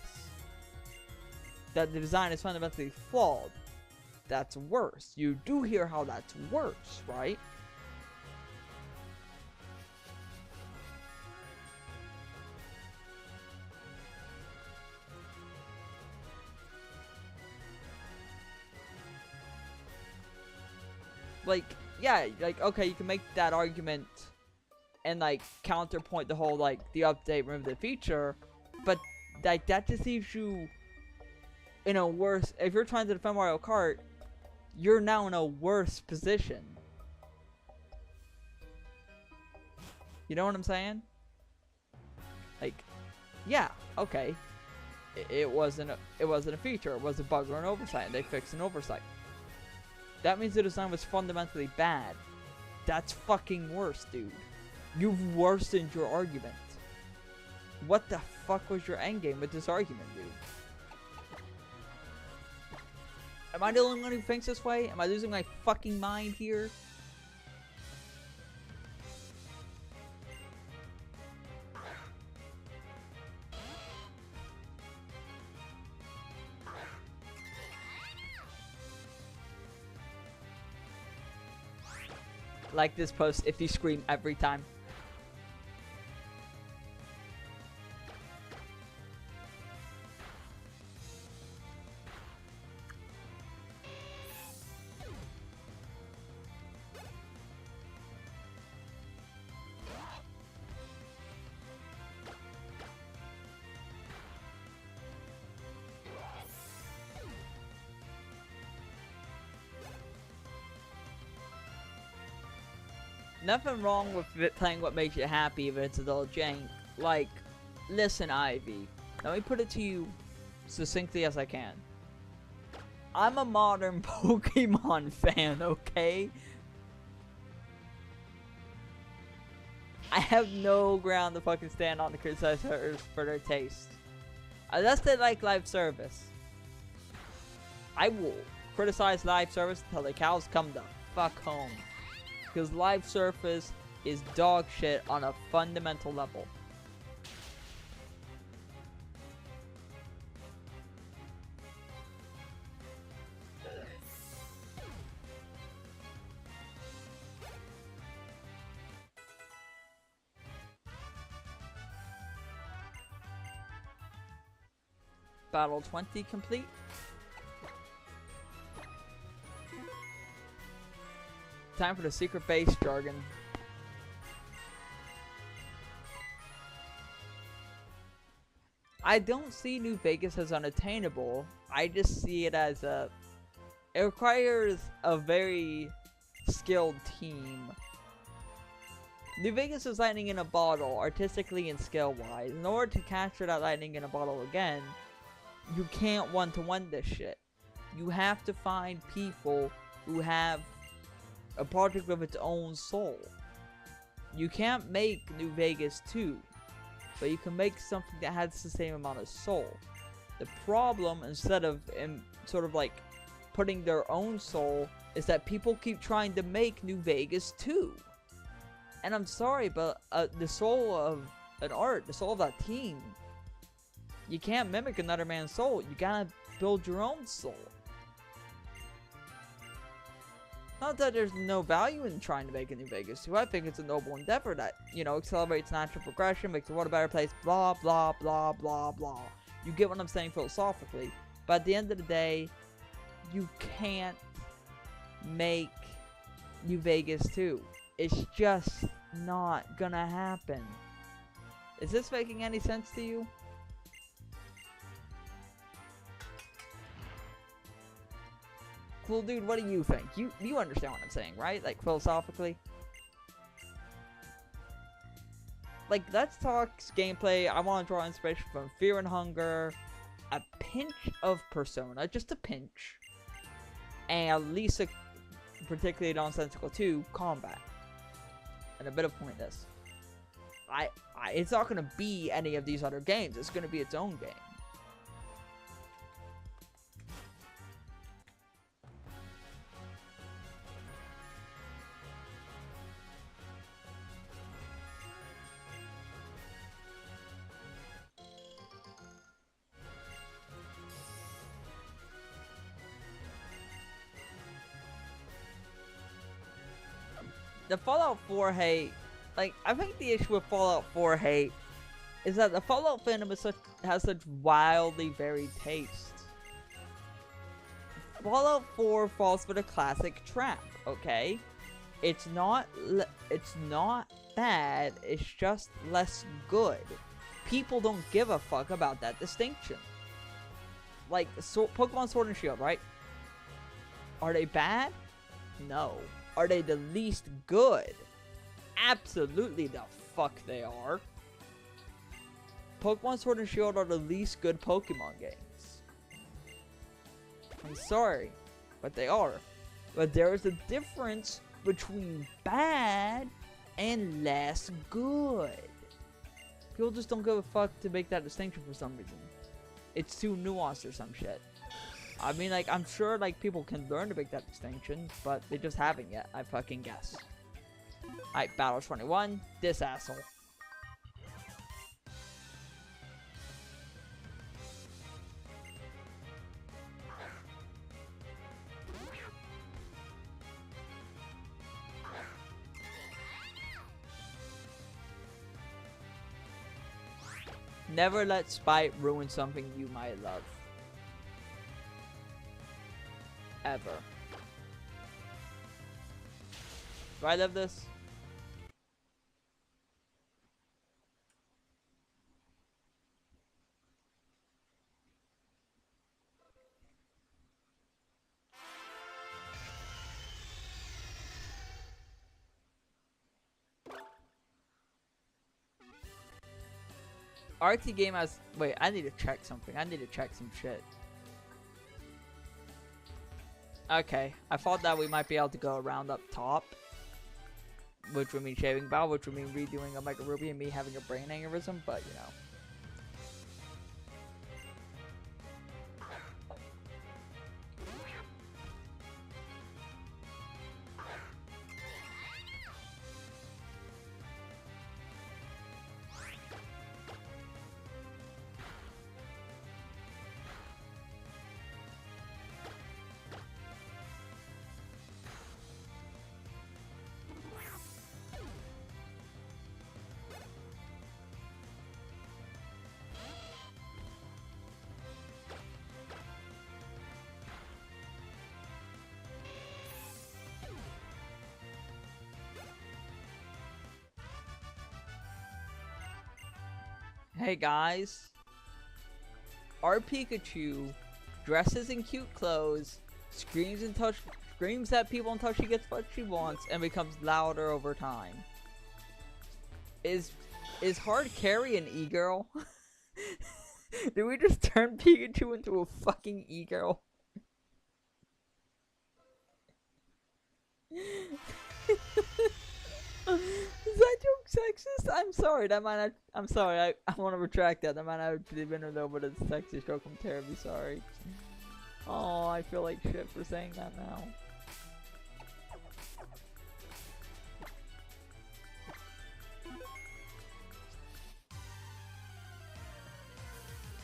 A: That the design is fundamentally flawed. That's worse. You do hear how that's worse, right? Like, yeah, like, okay, you can make that argument and, like, counterpoint the whole, like, the update, remove the feature, but, like, that just leaves you in a worse, if you're trying to defend Mario Kart, you're now in a worse position. You know what I'm saying? Like, yeah, okay, it wasn't a feature, it was a bug or an oversight, and they fixed an oversight. That means the design was fundamentally bad. That's fucking worse, dude. You've worsened your argument. What the fuck was your endgame with this argument, dude? Am I the only one who thinks this way? Am I losing my fucking mind here? Like this post if you scream every time. Nothing wrong with it playing what makes you happy if it's a little jank. Like, listen, Ivy. Let me put it to you succinctly as I can. I'm a modern Pokemon fan, okay? I have no ground to fucking stand on to criticize her for their taste. Unless they like live service. I will criticize live service until the cows come the fuck home. Because live surface is dog shit on a fundamental level. Battle 20 complete. Time for the secret base jargon. I don't see New Vegas as unattainable. I just see it as it requires a very skilled team. New Vegas is lightning in a bottle, artistically and skill-wise. In order to capture that lightning in a bottle again, you can't one-to-one this shit. You have to find people who have a project with its own soul. You can't make New Vegas 2, but you can make something that has the same amount of soul. The problem, instead of sort of like putting their own soul, is that people keep trying to make New Vegas 2. And I'm sorry, but the soul of an art, the soul of that team, you can't mimic another man's soul. You gotta build your own soul. Not that there's no value in trying to make a New Vegas 2. I think it's a noble endeavor that, you know, accelerates natural progression, makes the world a better place, blah, blah, blah, blah, blah. You get what I'm saying philosophically. But at the end of the day, you can't make New Vegas 2. It's just not gonna happen. Is this making any sense to you? Well, dude, what do you think? You understand what I'm saying, right? Like, philosophically? Like, let's talk gameplay. I want to draw inspiration from Fear and Hunger, a pinch of Persona, just a pinch, and at least a particularly nonsensical 2, combat, and a bit of Pointless. It's not going to be any of these other games. It's going to be its own game. The Fallout 4 hate, like, I think the issue with Fallout 4 hate is that the Fallout fandom is has such wildly varied tastes. Fallout 4 falls for the classic trap, okay? It's not bad, it's just less good. People don't give a fuck about that distinction. Like, Pokemon Sword and Shield, right? Are they bad? No. Are they the least good? Absolutely the fuck they are. Pokemon Sword and Shield are the least good Pokemon games. I'm sorry, but they are. But there is a difference between bad and less good. People just don't give a fuck to make that distinction for some reason. It's too nuanced or some shit. I mean, like, I'm sure, like, people can learn to make that distinction, but they just haven't yet, I fucking guess. Alright, Battle 21, this asshole. Never let spite ruin something you might love. Ever. Do I love this? RT game has... Wait, I need to check something. I need to check some shit. Okay, I thought that we might be able to go around up top, which would mean shaving Bow, which would mean redoing a Mega Ruby and me having a brain aneurysm, but you know. Hey guys, our Pikachu dresses in cute clothes, screams at people until she gets what she wants, and becomes louder over time. Is hard carry an e-girl? Did we just turn Pikachu into a fucking e-girl? Is that joke sexist? I'm sorry, that might not, I'm sorry, I want to retract that. That might not have been a little bit of sexist joke. I'm terribly sorry. Oh, I feel like shit for saying that now.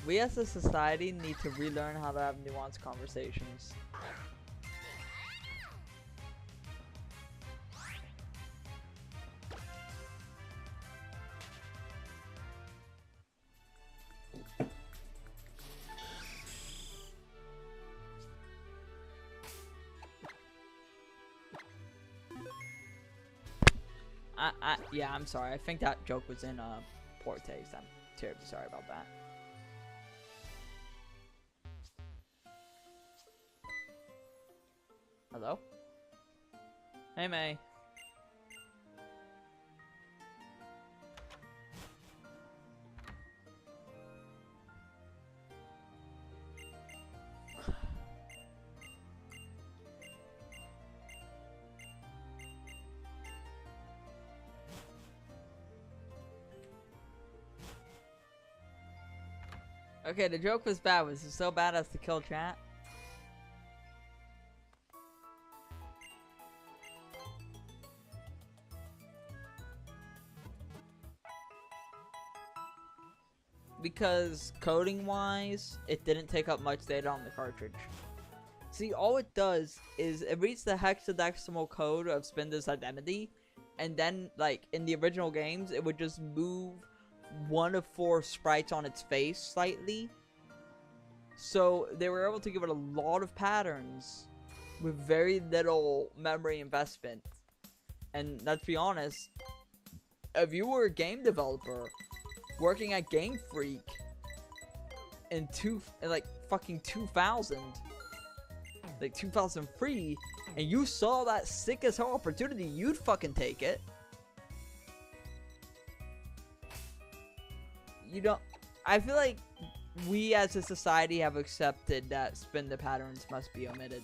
A: We as a society need to relearn how to have nuanced conversations. Yeah, I'm sorry. I think that joke was in poor taste. I'm terribly sorry about that. Hello? Hey, May. Okay, the joke was bad. Was it so bad as to kill chat? Because coding wise, it didn't take up much data on the cartridge. See, all it does is it reads the hexadecimal code of Spinda's identity, and then, like, in the original games, it would just move one of 4 sprites on its face slightly. So they were able to give it a lot of patterns with very little memory investment. And let's be honest, if you were a game developer working at Game Freak in like fucking 2000, like 2003, and you saw that sick as hell opportunity, you'd fucking take it. You don't. I feel like we as a society have accepted that spin the patterns must be omitted.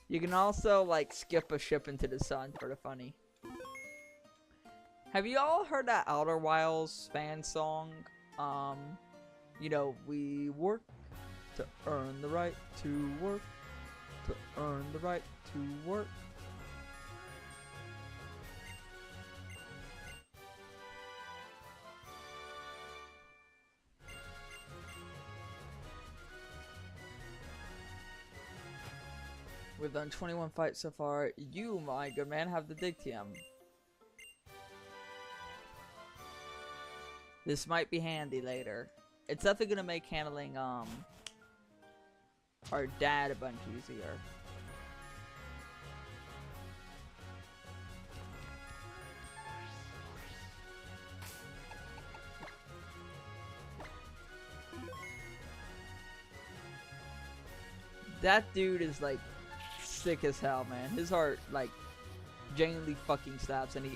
A: You can also, like, skip a ship into the sun for the funny. Have you all heard that Outer Wilds fan song? You know, we work to earn the right to work, to earn the right to work. We've done 21 fights so far. You, my good man, have the Dictium. This might be handy later. It's definitely gonna make handling our dad a bunch easier. That dude is like sick as hell, man. His heart like genuinely fucking slaps, and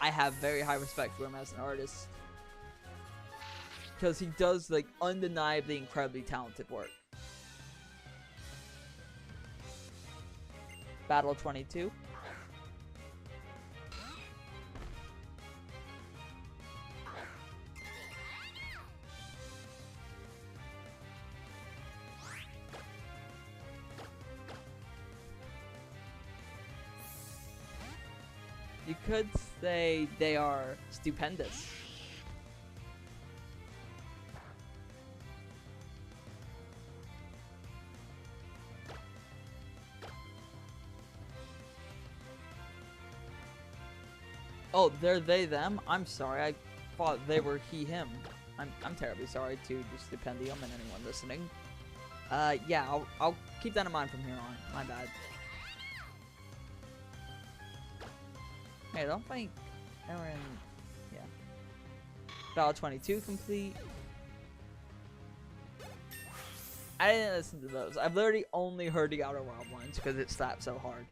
A: I have very high respect for him as an artist. Because he does, like, undeniably incredibly talented work. Battle 22. You could say they are stupendous. Oh, they're they, them? I'm sorry, I thought they were he, him. I'm terribly sorry to just Stupendium and anyone listening. Yeah, I'll keep that in mind from here on. My bad. Hey, I don't think they were in... Yeah. Battle 22 complete. I didn't listen to those. I've literally only heard the Outer Wild ones because it slaps so hard.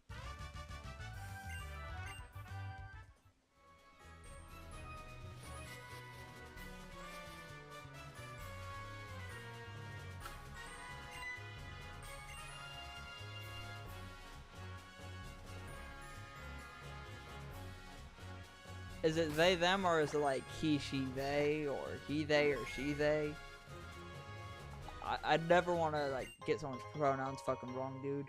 A: Is it they, them, or is it like he, she, they, or he, they, or she, they? I'd never want to, like, get someone's pronouns fucking wrong, dude.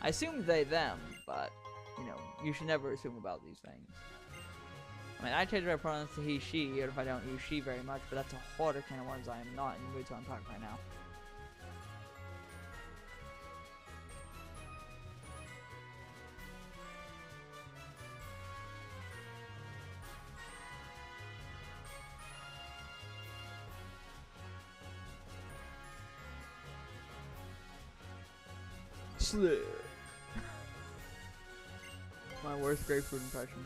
A: I assume they, them, but, you know, you should never assume about these things. I mean, I change my pronouns to he, she, even if I don't use she very much, but that's a whole other can of worms I am not in the mood to unpack right now. Slip. My worst grapefruit impression.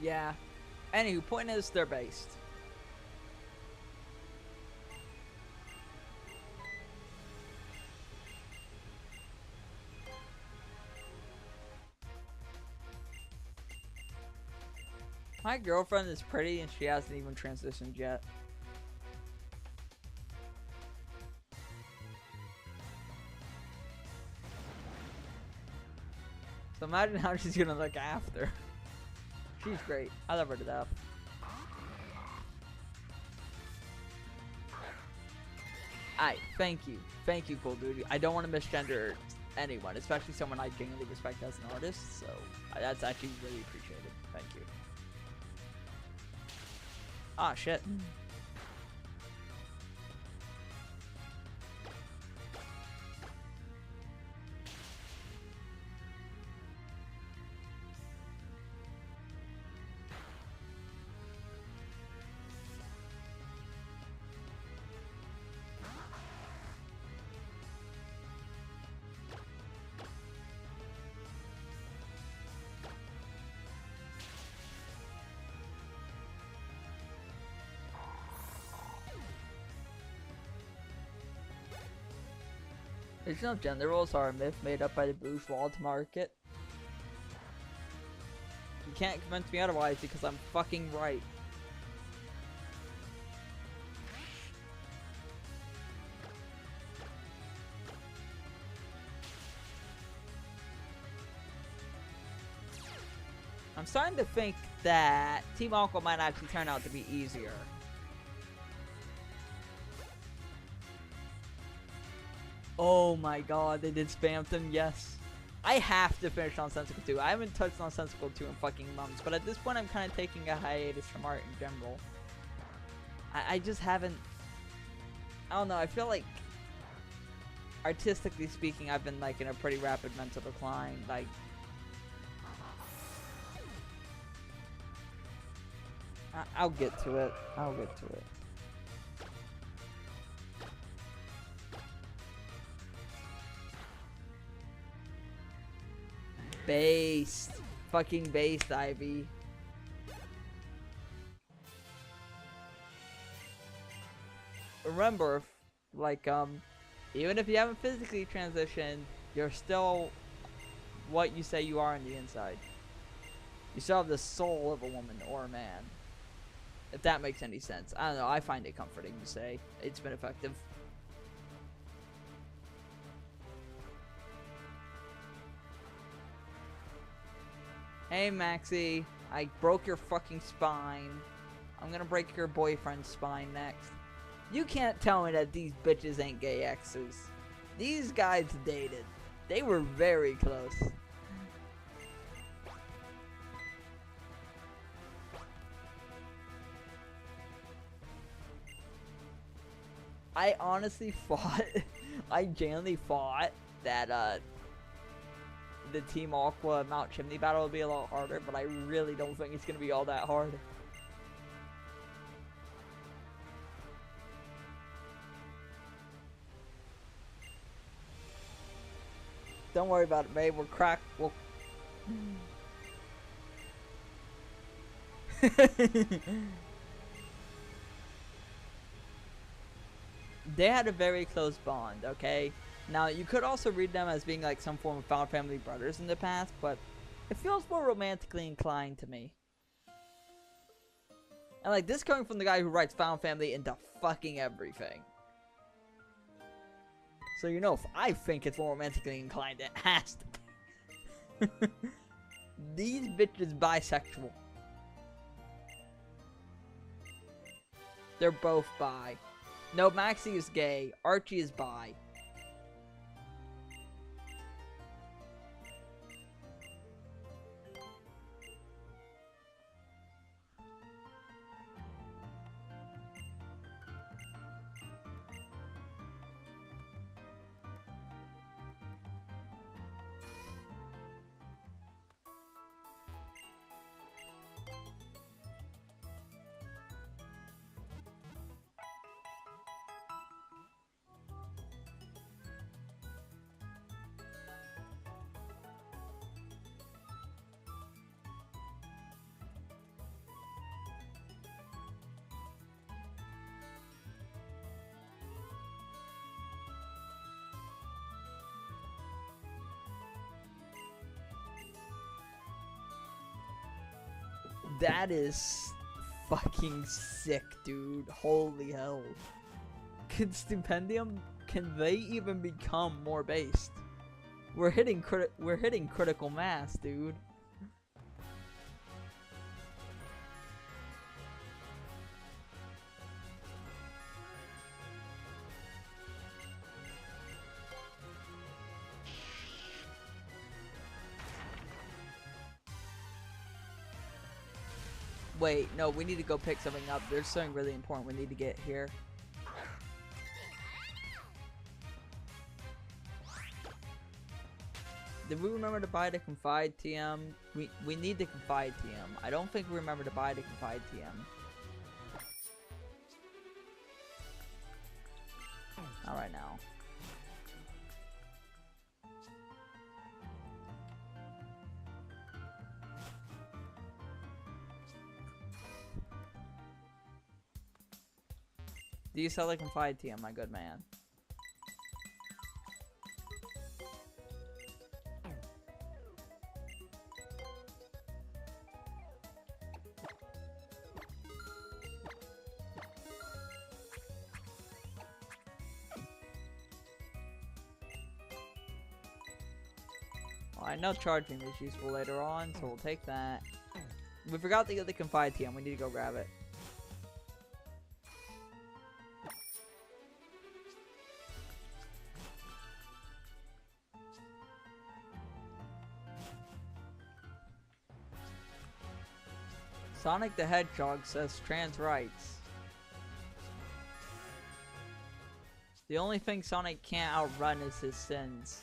A: Yeah. Anywho, point is, they're based. My girlfriend is pretty and she hasn't even transitioned yet. So imagine how she's gonna look after. She's great. I love her to death. Alright, thank you. Thank you, Cool Duty. I don't want to misgender anyone, especially someone I genuinely respect as an artist, so that's actually really appreciated. Thank you. Ah, shit. Original gender roles are a myth made up by the bourgeois to market. You can't convince me otherwise because I'm fucking right. I'm starting to think that Team Aqua might actually turn out to be easier. Oh my god, they did spam them, yes. I have to finish Nonsensical 2. I haven't touched Nonsensical 2 in fucking months, but at this point I'm kind of taking a hiatus from art in general. I just haven't... I don't know, I feel like... Artistically speaking, I've been like in a pretty rapid mental decline, like... I'll get to it. I'll get to it. Based. Fucking based, Ivy. Remember, like, even if you haven't physically transitioned, you're still what you say you are on the inside. You still have the soul of a woman or a man. If that makes any sense. I don't know, I find it comforting to say. It's been effective. Hey Maxie, I broke your fucking spine. I'm gonna break your boyfriend's spine next. You can't tell me that these bitches ain't gay exes. These guys dated. They were very close. I honestly thought, I genuinely thought that the Team Aqua Mount Chimney battle would be a lot harder, but I really don't think it's gonna be all that hard. Don't worry about it, babe. We're cracked. We'll... They had a very close bond, okay? Now, you could also read them as being like some form of found family brothers in the past, but it feels more romantically inclined to me. And like, this coming from the guy who writes found family into fucking everything. So you know, if I think it's more romantically inclined, it has to be. These bitches bisexual. They're both bi. No, Maxie is gay. Archie is bi. That is fucking sick, dude. Holy hell. Can Stipendium, can they even become more based? We're hitting critical mass, dude. Wait, no, we need to go pick something up. There's something really important we need to get here. Did we remember to buy the Confide TM? We need the Confide TM. I don't think we remember to buy the Confide TM. Not right now. Do you sell the Confide TM, my good man? Well, I know charging is useful later on, so we'll take that. We forgot to get the Confide TM. We need to go grab it. Sonic the Hedgehog says trans rights. The only thing Sonic can't outrun is his sins.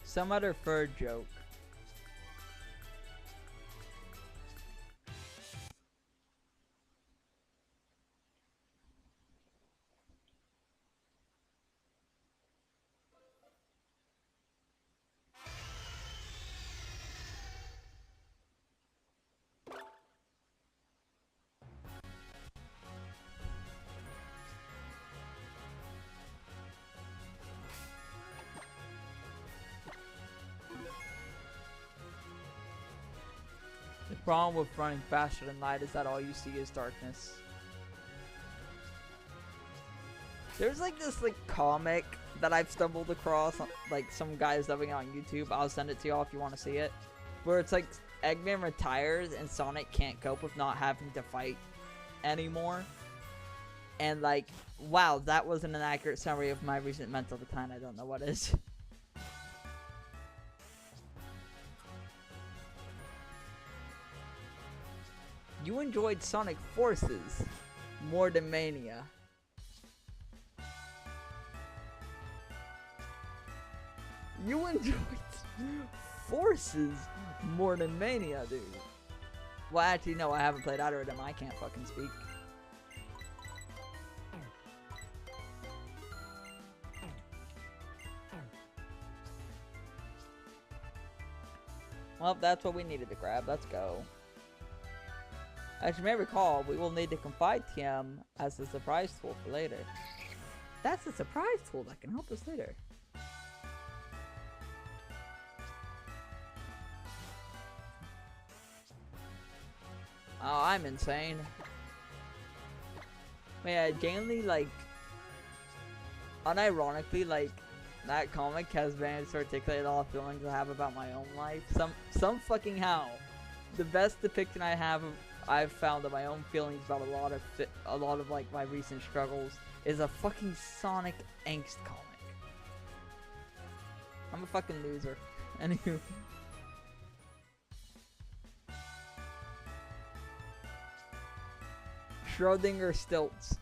A: Some other fur joke. The problem with running faster than light is that all you see is darkness. There's like this comic that I've stumbled across, like some guys dubbing it on YouTube. I'll send it to y'all if you want to see it. Where it's like Eggman retires and Sonic can't cope with not having to fight anymore. And like, wow, that wasn't an accurate summary of my recent mental decline. I don't know what is. You enjoyed Sonic Forces more than Mania. You enjoyed Forces more than Mania, dude. Well, actually, no, I haven't played either of them. I can't fucking speak. Well, that's what we needed to grab. Let's go. As you may recall, we will need the Confide TM as a surprise tool for later. That's a surprise tool that can help us later. Oh, I'm insane. But yeah, genuinely, like, unironically, like, that comic has managed to articulate all the feelings I have about my own life. Some fucking how. The best depiction I've found of my own feelings about a lot of like my recent struggles is a fucking Sonic angst comic. I'm a fucking loser. Anywho. Schrodinger stilts.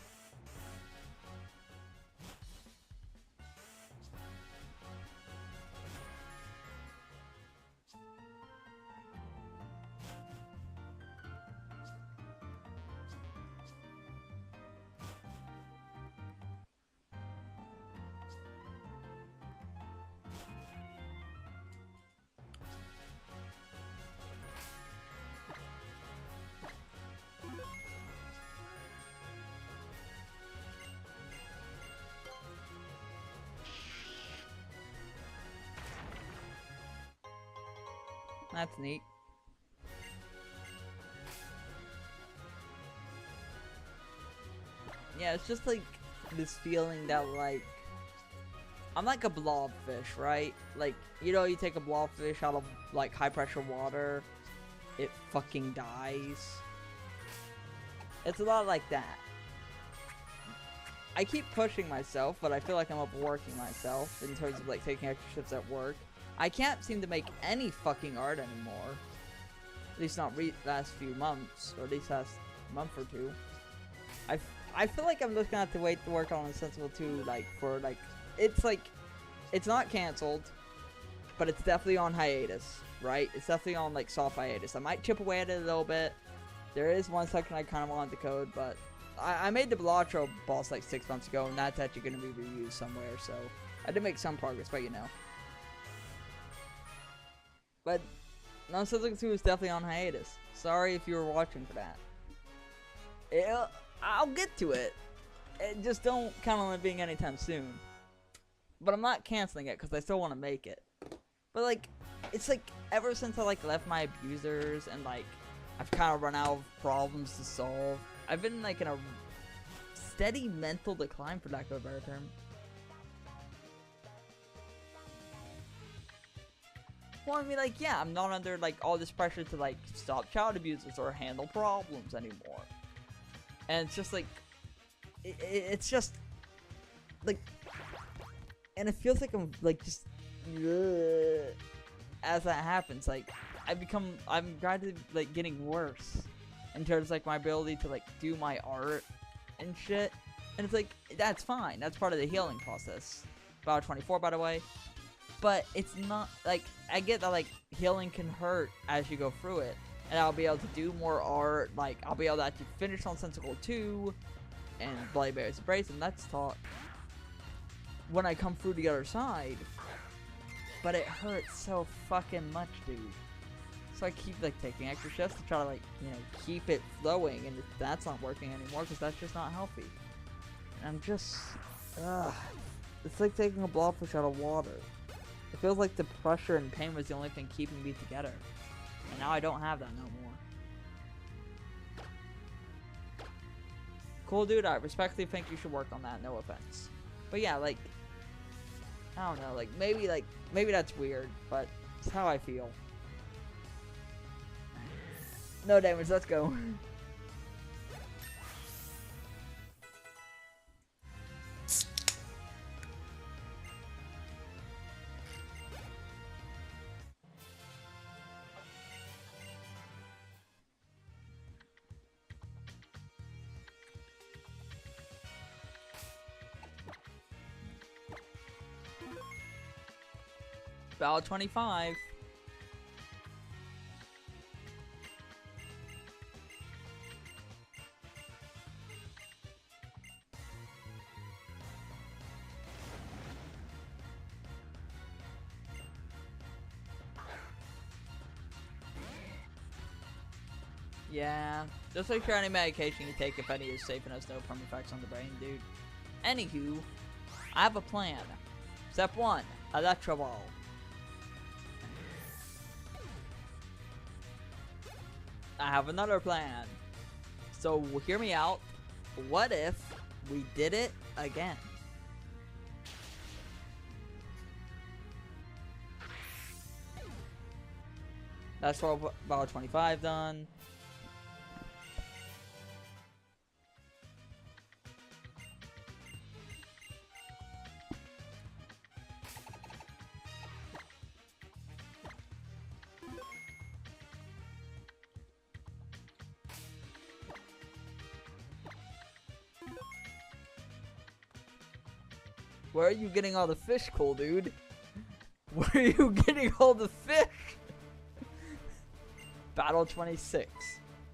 A: That's neat. Yeah, it's just like this feeling that like I'm like a blobfish, right? Like, you know, you take a blobfish out of like high pressure water, it fucking dies. It's a lot like that. I keep pushing myself, but I feel like I'm overworking myself in terms of like taking extra shifts at work. I can't seem to make any fucking art anymore. At least not last few months, or at least last month or two. I feel like I'm just gonna have to wait to work on Insensible 2, like, for, like, it's not canceled, but it's definitely on hiatus, right? It's definitely on, like, soft hiatus. I might chip away at it a little bit. There is one section I kind of wanted to code, but I made the Belatro boss, like, 6 months ago, and that's actually gonna be reused somewhere, so I did make some progress, but you know. But Non-Sensical 2 is definitely on hiatus. Sorry if you were watching for that. I'll get to it. Just don't count on it being anytime soon. But I'm not canceling it because I still want to make it. But like, it's like ever since I like left my abusers and like I've kind of run out of problems to solve, I've been like in a steady mental decline, for lack of a better term. Well, I mean, like, yeah, I'm not under like all this pressure to like stop child abusers or handle problems anymore. And it's just like, it's just like, and it feels like I'm like just as that happens, like I'm gradually like getting worse in terms of like my ability to like do my art and shit. And it's like, that's fine, that's part of the healing process. About 24, by the way. But it's not like, I get that like healing can hurt as you go through it. And I'll be able to do more art, like, I'll be able to actually finish on Sensical 2 and Bloody Bear's Embrace, and that's taught when I come through the other side. But it hurts so fucking much, dude. So I keep, like, taking extra shifts to try to, like, you know, keep it flowing, and that's not working anymore, because that's just not healthy. And I'm just, it's like taking a blobfish out of water. It feels like the pressure and pain was the only thing keeping me together. And now I don't have that no more. Cool, dude. I respectfully think you should work on that. No offense. But yeah, like, I don't know. Like, maybe that's weird, but it's how I feel. No damage. Let's go. About 25. Yeah, just make sure any medication you take, if any, is safe and has no perm effects on the brain, dude. Anywho, I have a plan. Step 1, Electro Ball. I have another plan. So hear me out. What if we did it again? That's about 25 done. Where are you getting all the fish, cool dude? Where are you getting all the fish? Battle 26.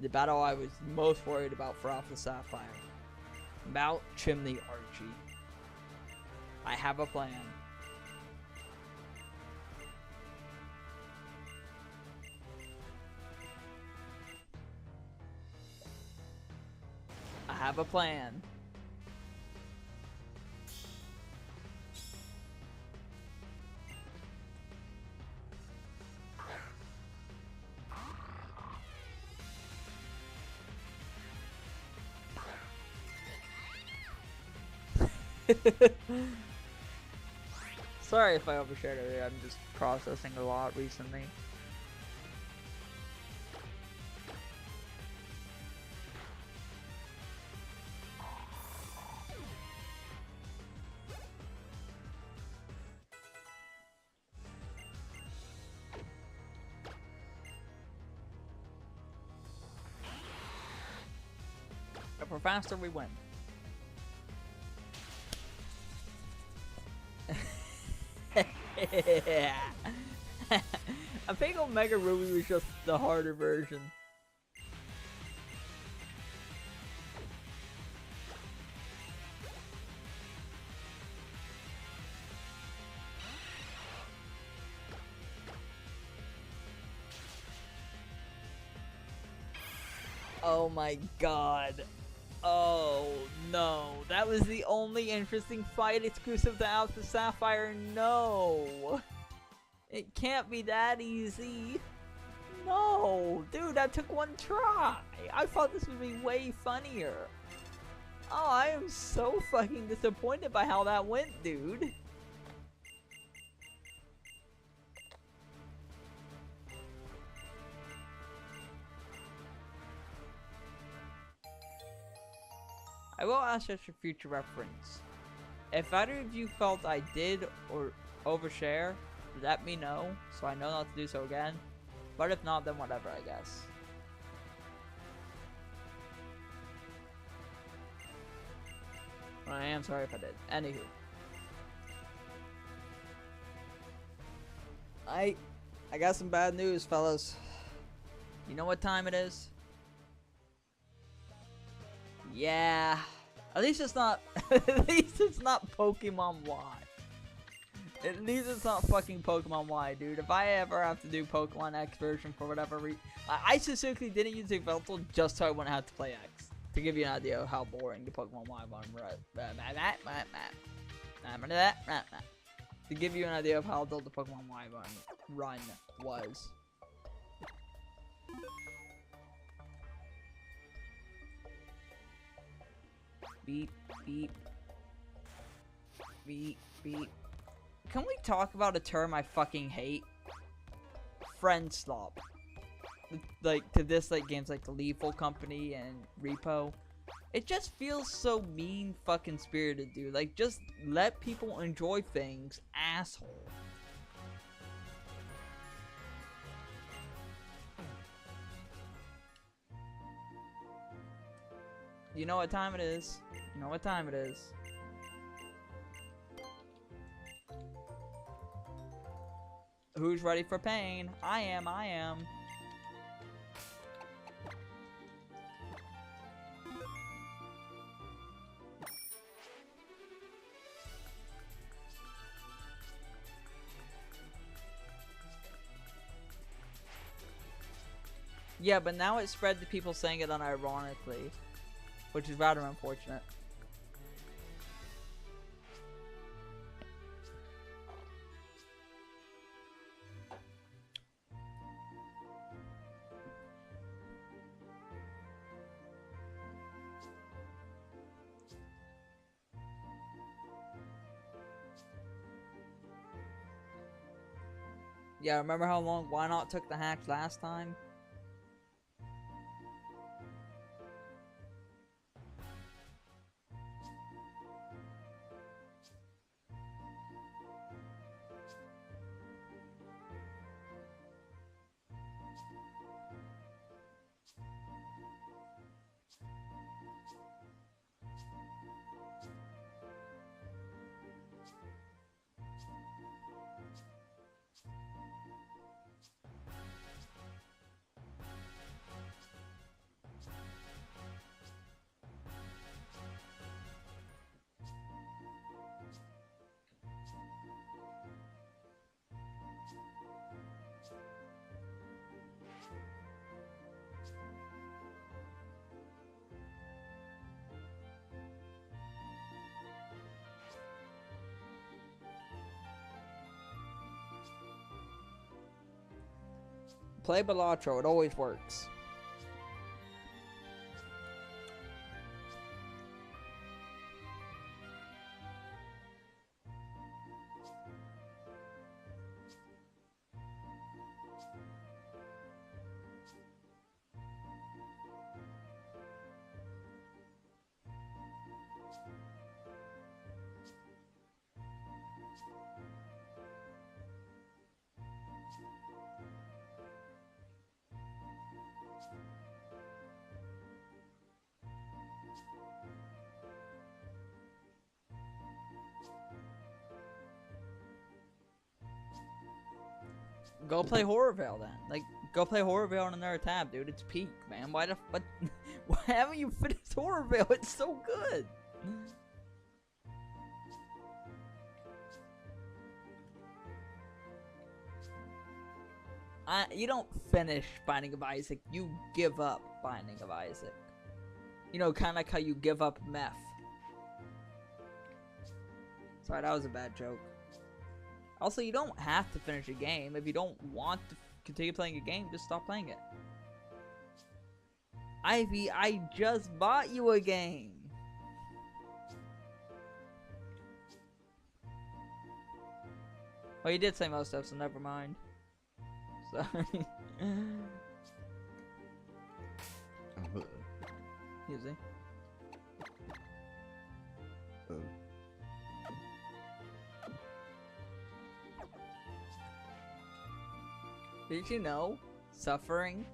A: The battle I was most worried about for Alpha Sapphire. Mount Chimney Archie. I have a plan. I have a plan. Sorry if I overshared it. I'm just processing a lot recently. If we're faster, we win. I think Omega Ruby was just the harder version. Oh my god. Oh no. That was the only interesting fight exclusive to Alpha Sapphire. No. It can't be that easy. No. Dude, that took one try. I thought this would be way funnier. Oh, I am so fucking disappointed by how that went, dude. I will ask just for future reference. If either of you felt I did or overshare, let me know so I know not to do so again. But if not, then whatever, I guess. Well, I am sorry if I did. Anywho. I got some bad news, fellas. You know what time it is? Yeah. At least it's not at least it's not Pokemon Y. At least it's not fucking Pokemon Y, dude. If I ever have to do Pokemon X version for whatever reason, I specifically didn't use Yveltal just so I wouldn't have to play X. To give you an idea of how boring the Pokemon Y one to give you an idea of how dull the Pokemon Y one run was. Beep, beep. Beep, beep. Can we talk about a term I fucking hate? Friend slop. Like, to dislike games like the Lethal Company and Repo. It just feels so mean fucking spirited, dude. Like, just let people enjoy things, asshole. You know what time it is. You know what time it is. Who's ready for pain? I am, I am. Yeah, but now it's spread to people saying it unironically, which is rather unfortunate. Yeah, remember how long Why Not took the hack last time? Play Balatro, it always works. Go play Horrorvale then. Like, go play Horrorvale on another tab, dude. It's peak, man. Why why haven't you finished Horrorvale? It's so good. You don't finish Binding of Isaac. You give up Binding of Isaac. You know, kind of like how you give up meth. Sorry, that was a bad joke. Also, you don't have to finish a game. If you don't want to continue playing a game, just stop playing it. Ivy, I just bought you a game. Well, you did say most stuff, so never mind. Sorry. Easy. Did you know? Suffering.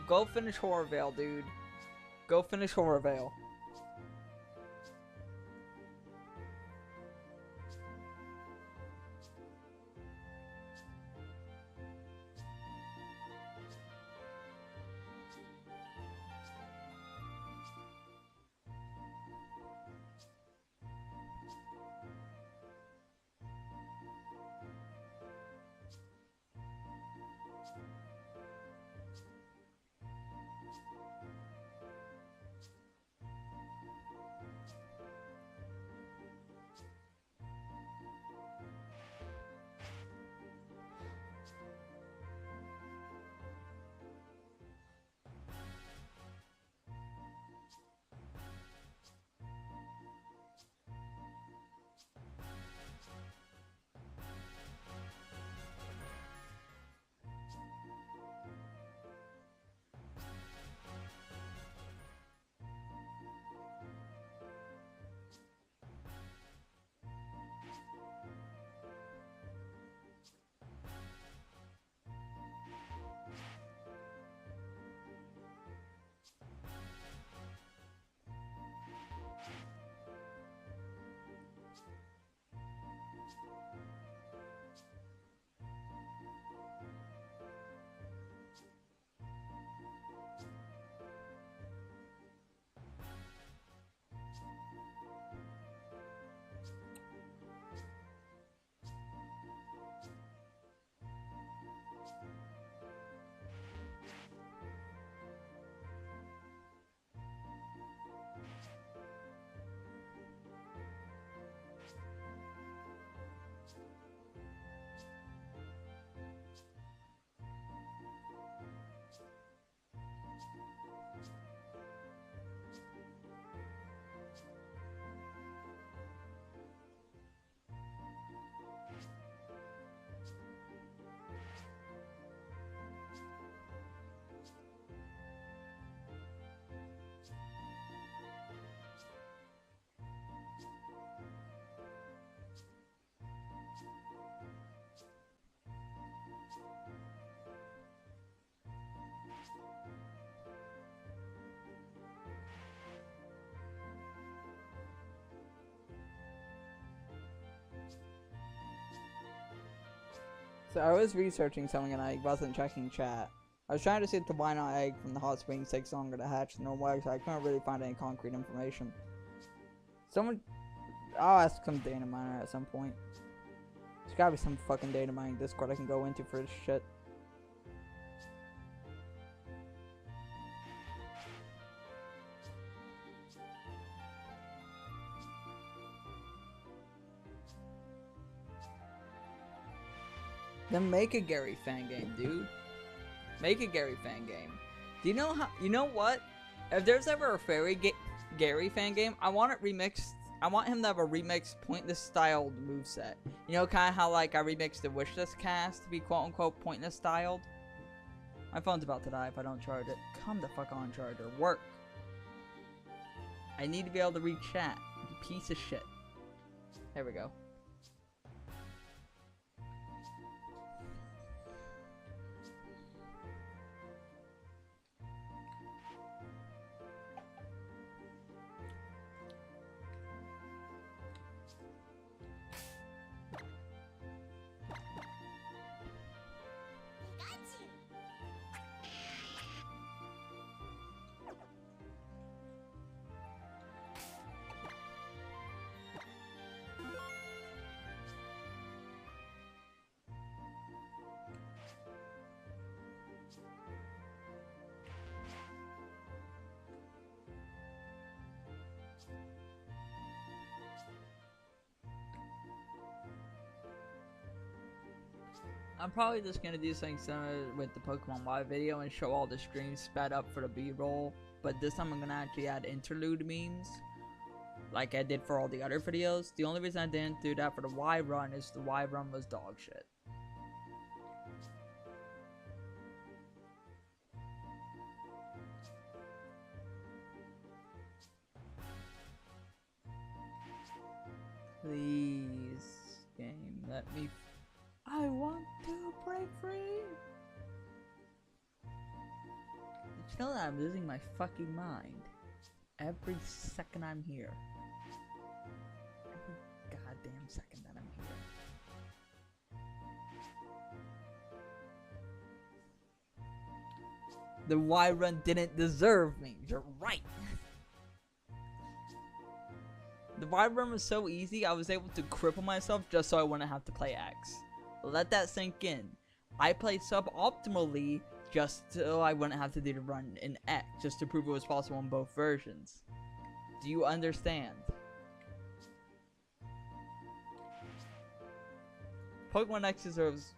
A: Go finish Horrorvale, dude. Go finish Horrorvale. So I was researching something and I wasn't checking chat. I was trying to see if the why not egg from the hot springs takes longer to hatch than normal eggs, so I couldn't really find any concrete information. I'll ask some data miner at some point. There's gotta be some fucking data mining Discord I can go into for this shit. Then make a Gary fan game, dude. Make a Gary fan game. Do you know how? You know what? If there's ever a Gary fan game, I want it remixed. I want him to have a remixed pointless styled moveset. You know, kind of how like I remixed the Wishlist cast to be quote unquote pointless styled. My phone's about to die if I don't charge it. Come the fuck on, charger. Work. I need to be able to read chat. You piece of shit. There we go. I'm probably just gonna do something similar with the Pokemon Live video and show all the streams sped up for the B-roll. But this time I'm gonna actually add interlude memes, like I did for all the other videos. The only reason I didn't do that for the Y run is the Y run was dog shit. Please, game, let me. I want to break free. Did you know that I'm losing my fucking mind every second I'm here? Every goddamn second that I'm here. The Y run didn't deserve me. You're right. The Y run was so easy, I was able to cripple myself just so I wouldn't have to play X. Let that sink in. I played suboptimally just so I wouldn't have to do the run in X, just to prove it was possible in both versions. Do you understand? Pokemon X deserves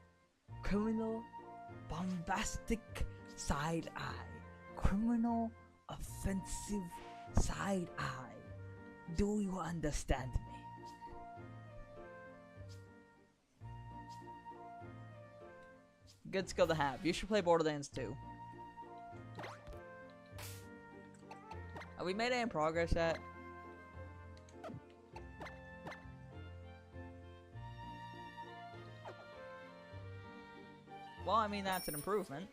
A: criminal, bombastic side eye. Criminal, offensive side eye. Do you understand me? Good skill to have. You should play Borderlands 2. Have we made any progress yet? Well, I mean, that's an improvement.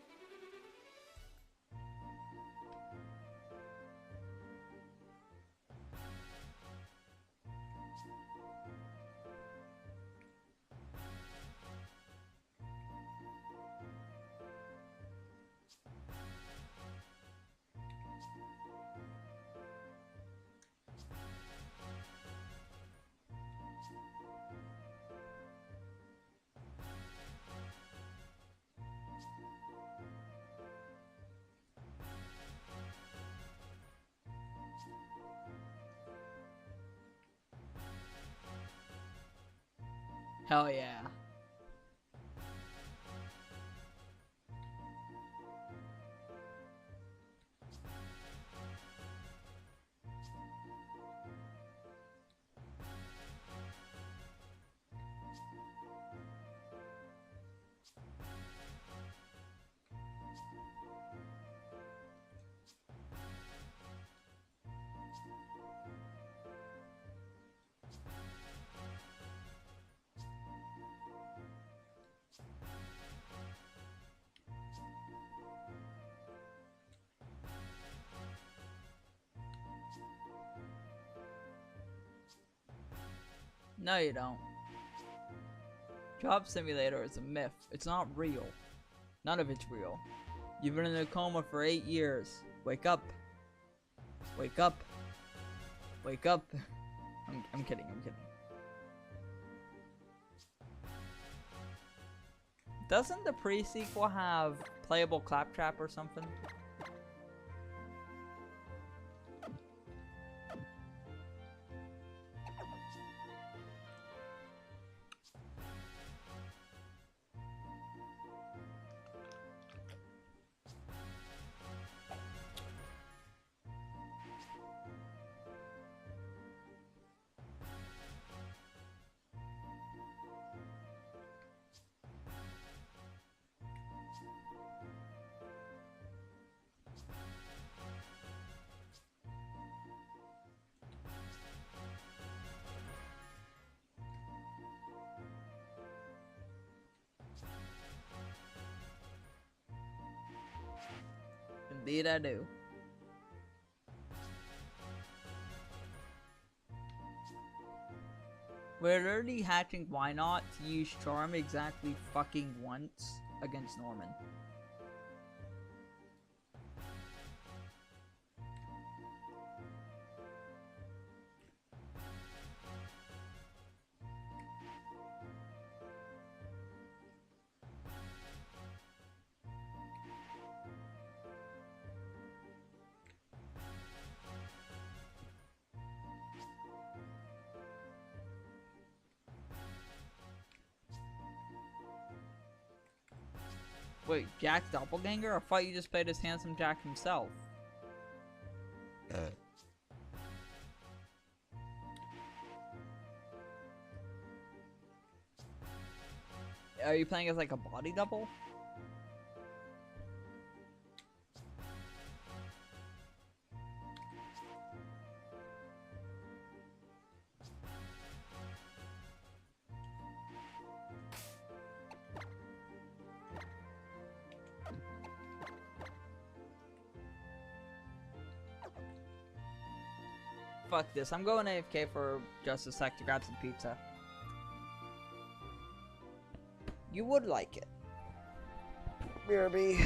A: Hell yeah. No, you don't. Job Simulator is a myth. It's not real. None of it's real. You've been in a coma for 8 years. Wake up. Wake up. Wake up. I'm kidding, I'm kidding. Doesn't the pre-sequel have playable Claptrap or something? Indeed I do. We're already hatching why not to use Charm exactly fucking once against Norman. Wait, Jack Doppelganger? I thought you just played as Handsome Jack himself. Are you playing as like a body double? Fuck this. I'm going AFK for just a sec to grab some pizza. You would like it. BRB.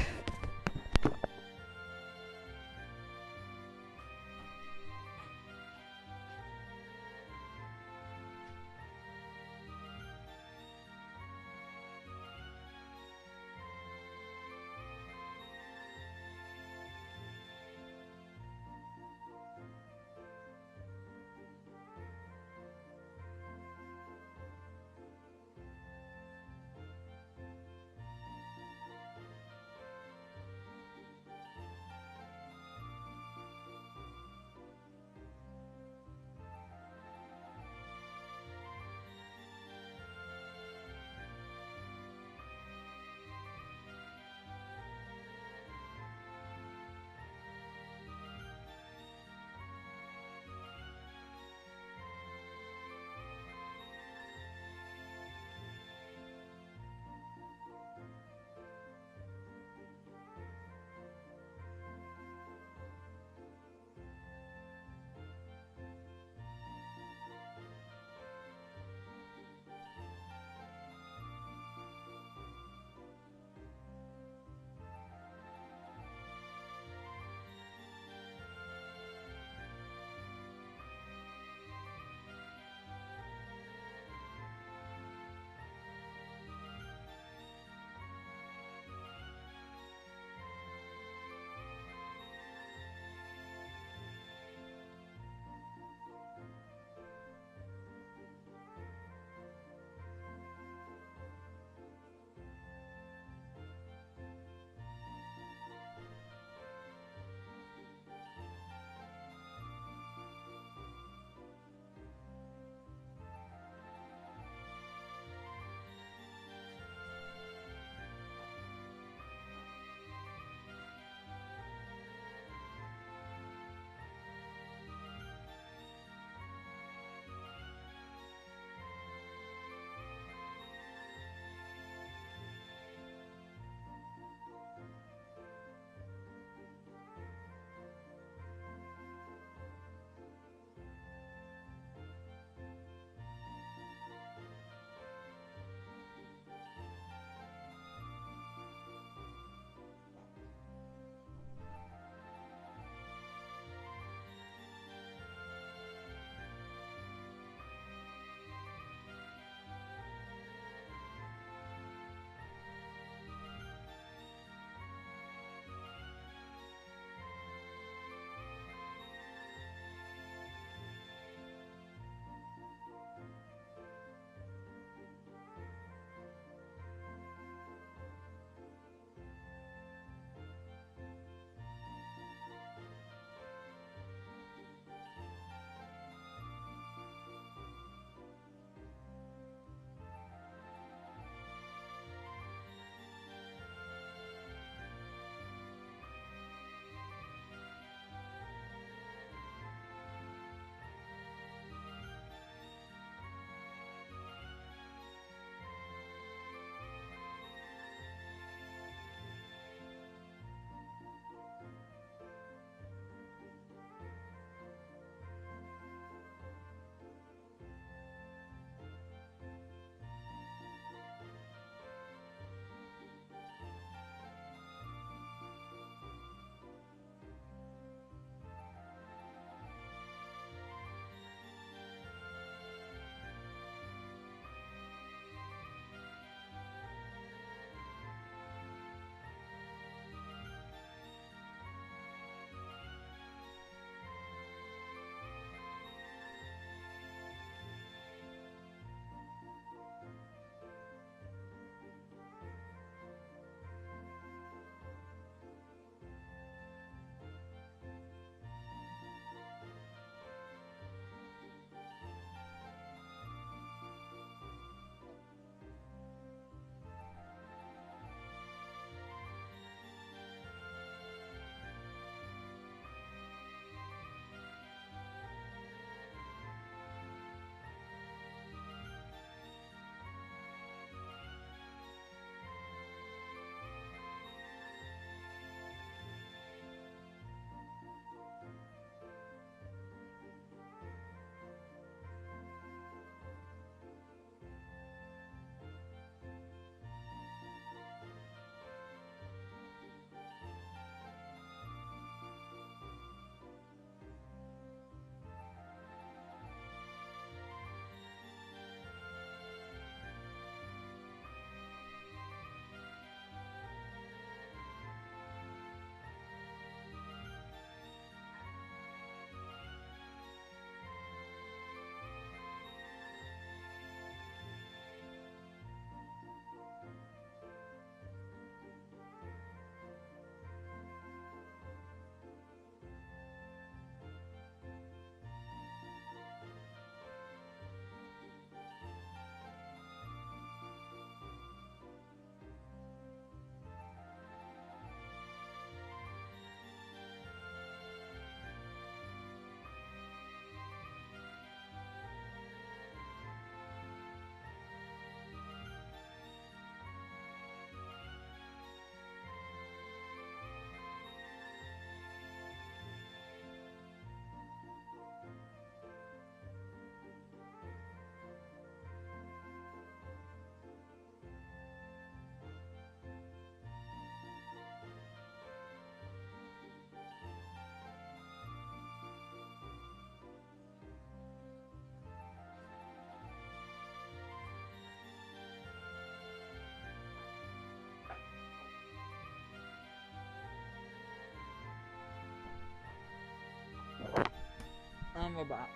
A: And we're back.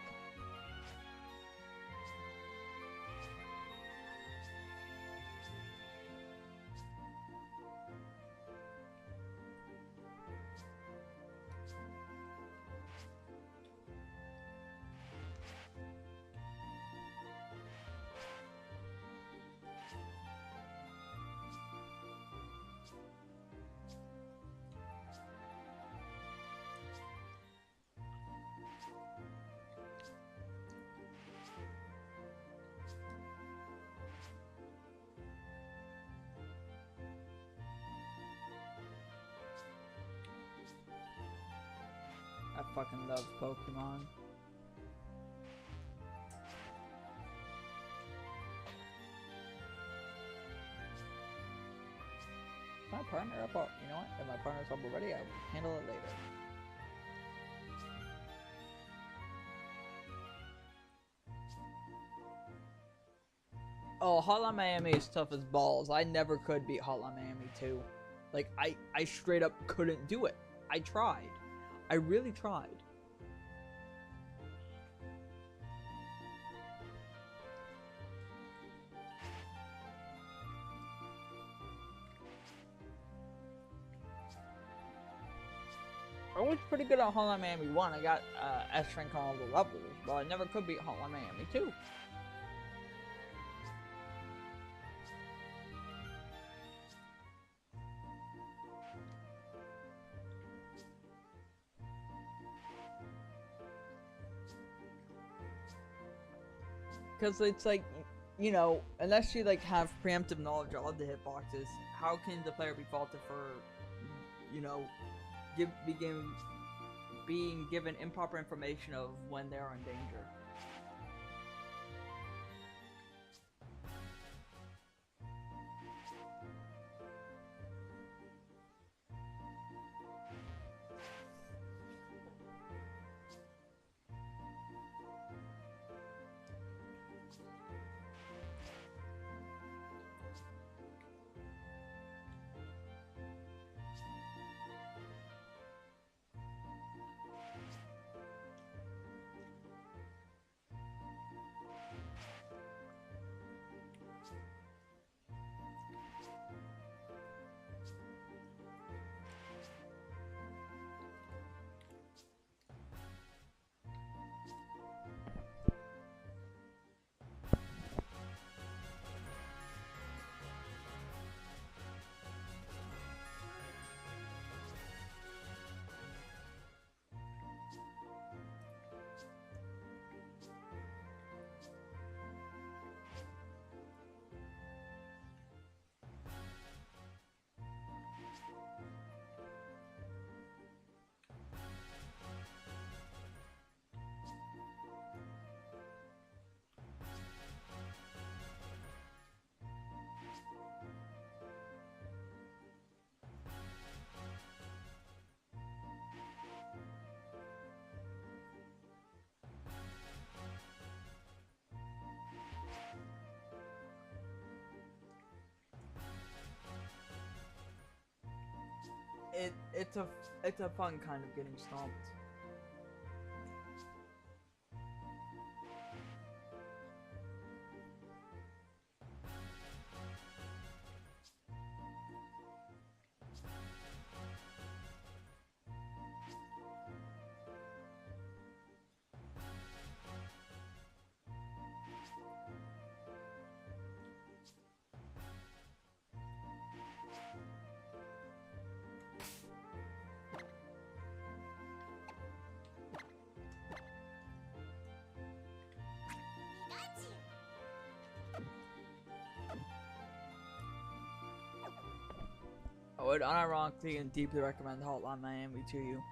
A: I fucking love Pokemon. My partner up, you know what? If my partner's up already, I will handle it later. Oh, Hotline Miami is tough as balls. I never could beat Hotline Miami 2. Like, I straight up couldn't do it. I tried. I really tried. I was pretty good at Hotline Miami 1. I got S rank on all the levels, but I never could beat Hotline Miami 2. Because it's like, you know, unless you like have preemptive knowledge of the hitboxes, how can the player be faulted for, you know, being given improper information of when they are in danger? It's a fun kind of getting stomped. I would unironically and deeply recommend Hotline Miami to you.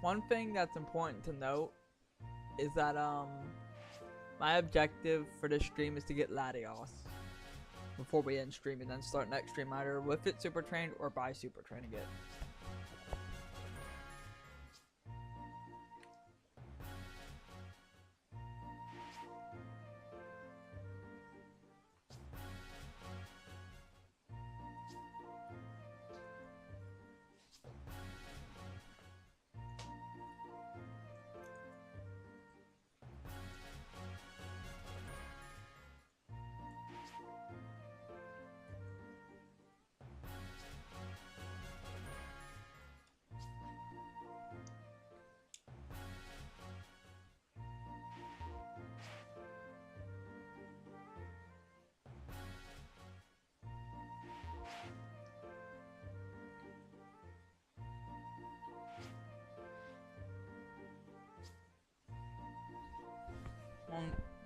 A: One thing that's important to note is that my objective for this stream is to get Latios before we end stream, and then start next stream either with it super trained or by super training it.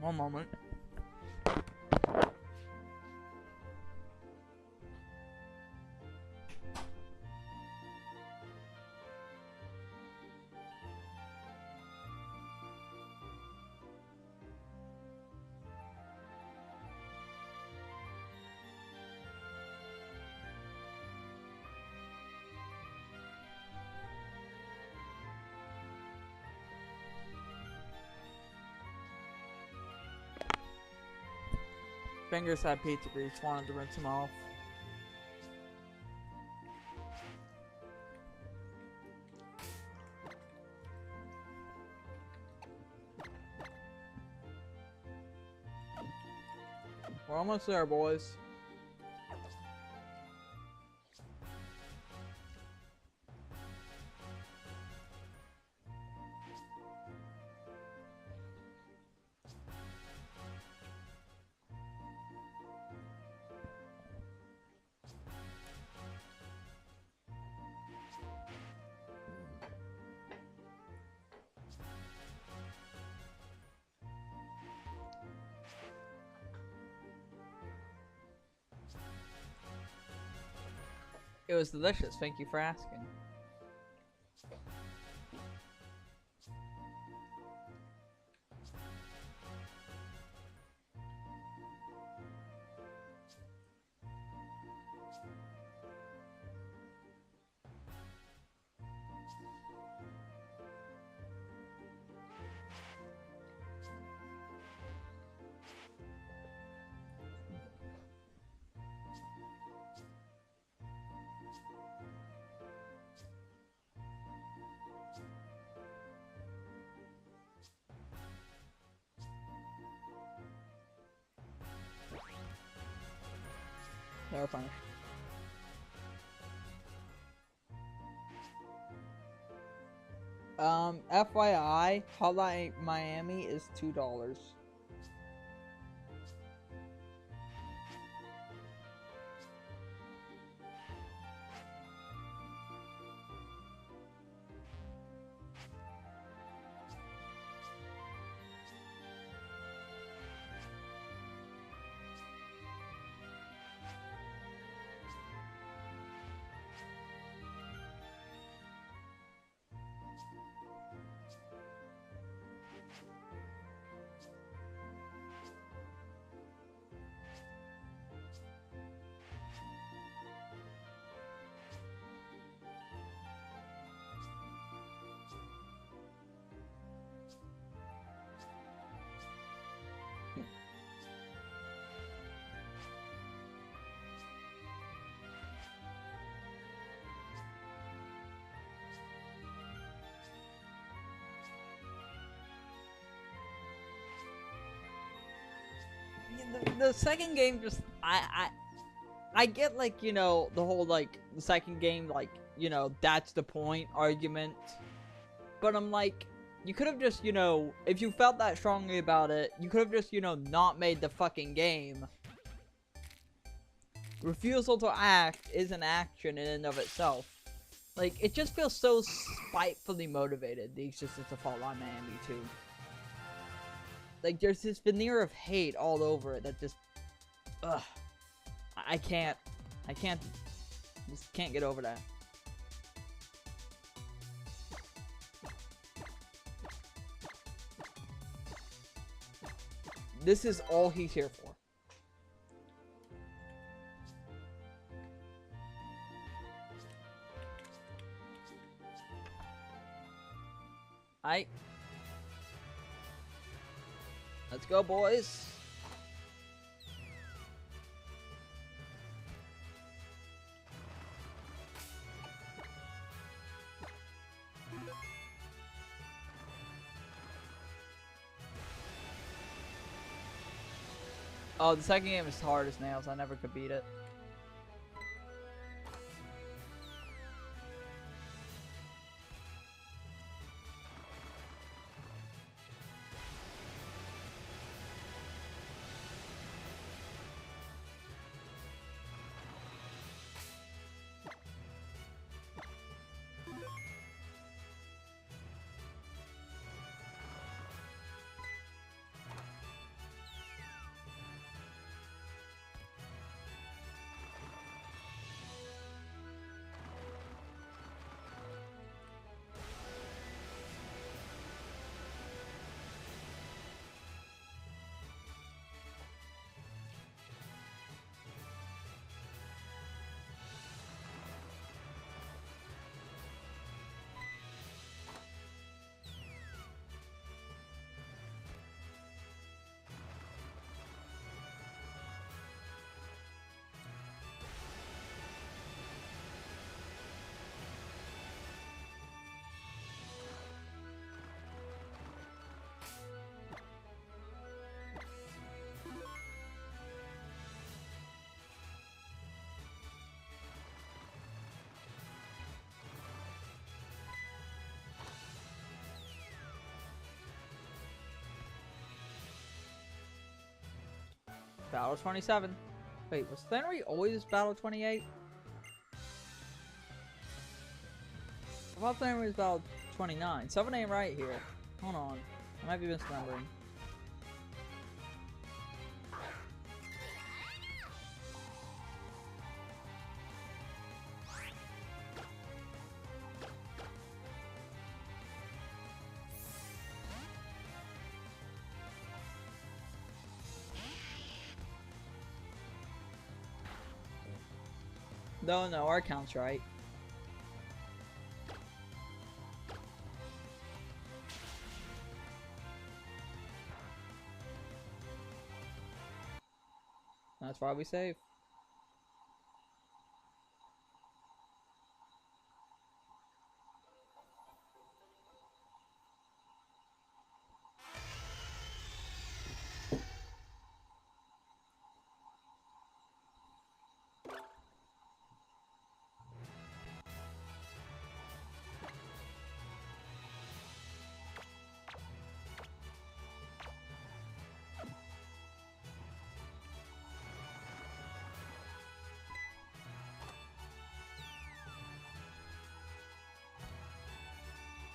A: One moment. Fingers had pizza grease, wanted to rinse them off. We're almost there, boys. It was delicious, thank you for asking. Terrifying. FYI, Hotline Miami is $2. The second game just I get, like, you know, the whole, like, the second game, like, you know, that's the point argument, but I'm like, you could have just, you know, if you felt that strongly about it, you could have just, you know, not made the fucking game. Refusal to act is an action in and of itself. Like, it just feels so spitefully motivated, the existence of Hotline Miami 2. Like, there's this veneer of hate all over it that just, ugh. I just can't get over that. This is all he's here for. Let's go, boys. Oh, the second game is hard as nails. I never could beat it. Battle 27. Wait, was Flannery always Battle 28? I thought Flannery was Battle 29. Something ain't right here. Hold on. I might be misremembering. No, our count's right. That's why we save.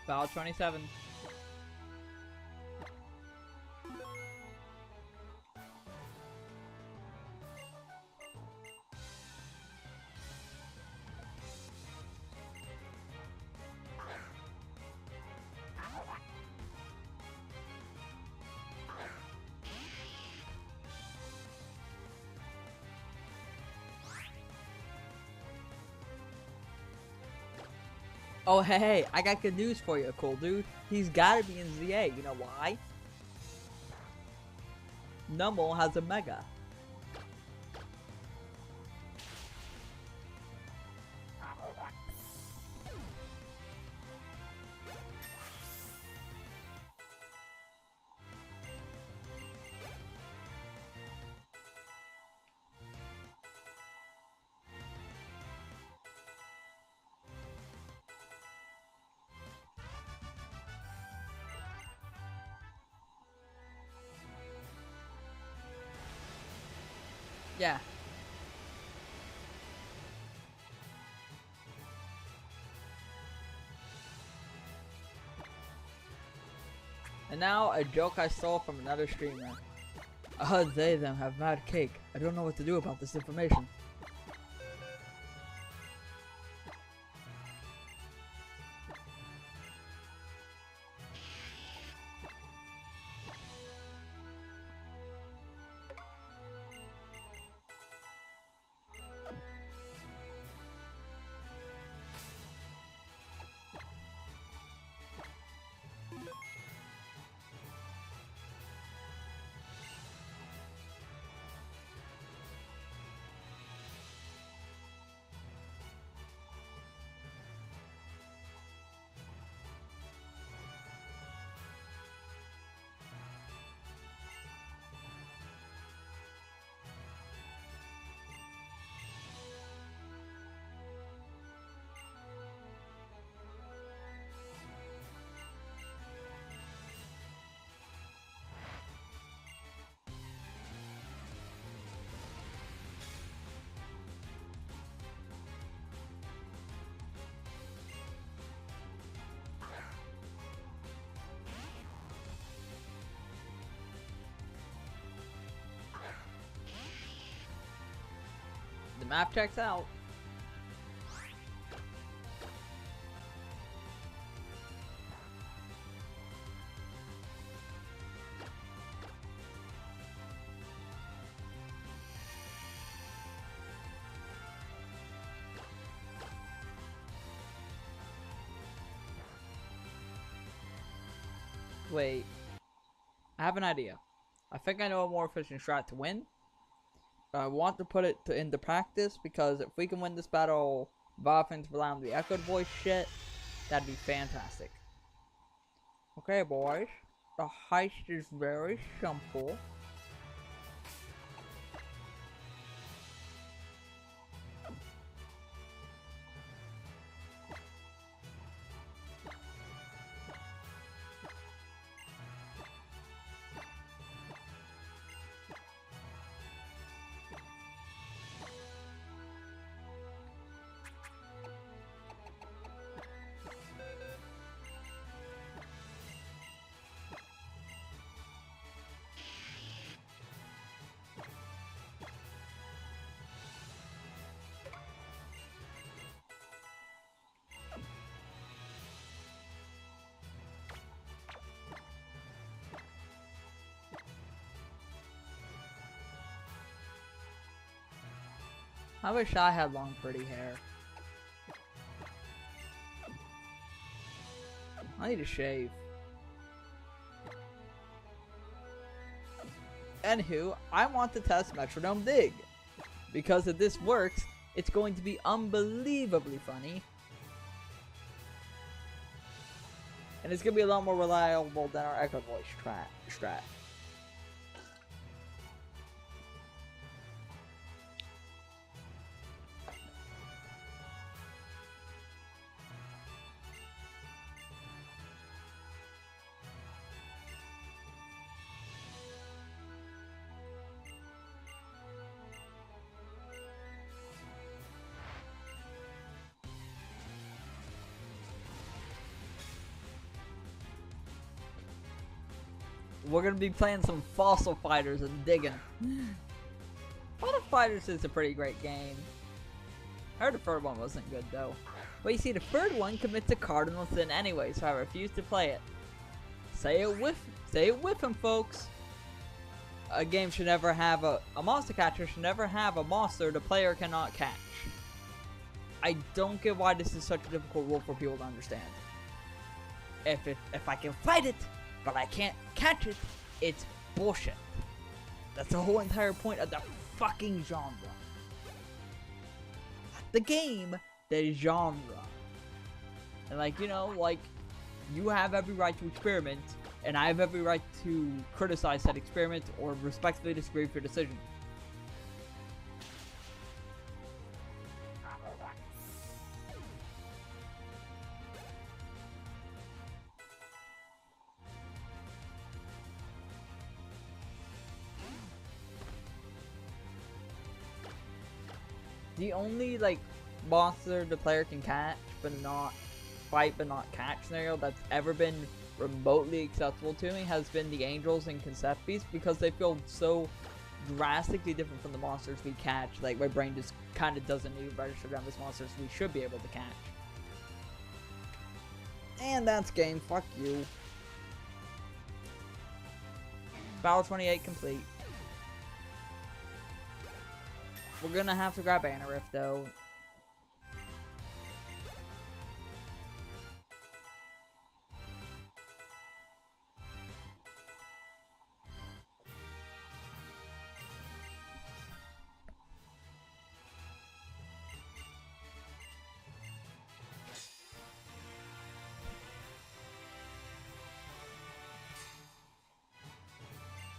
A: Battle 27. Oh, hey, I got good news for you, cool dude. He's gotta be in ZA. You know why? Numble has a Mega. Yeah. And now a joke I stole from another streamer. They them have mad cake. I don't know what to do about this information. Map checks out. Wait, I have an idea. I think I know a more efficient strat to win. I want to put it into practice because if we can win this battle without having to rely on the echoed voice shit, that'd be fantastic. Okay, boys. The heist is very simple. I wish I had long, pretty hair. I need to shave. Anywho, I want to test Metronome Dig. Because if this works, it's going to be unbelievably funny. And it's going to be a lot more reliable than our Echo Voice strat. We're gonna be playing some Fossil Fighters and digging. Fossil Fighters is a pretty great game. I heard the third one wasn't good though. But you see, the third one commits a cardinal sin anyway, so I refuse to play it. Say it with him, folks. A game should never have a monster catcher should never have a monster the player cannot catch. I don't get why this is such a difficult rule for people to understand. If I can fight it, but I can't catch it, it's bullshit. That's the whole entire point of the fucking genre. The game, the genre. And like, you know, like, you have every right to experiment, and I have every right to criticize that experiment or respectfully disagree with your decision. The only, like, monster the player can catch, but not fight, but not catch scenario that's ever been remotely acceptable to me has been the Angels and Concept Beasts, because they feel so drastically different from the monsters we catch. Like, my brain just kind of doesn't even register them as monsters we should be able to catch. And that's game. Fuck you. Battle 28 complete. We're gonna have to grab Anna Rift though.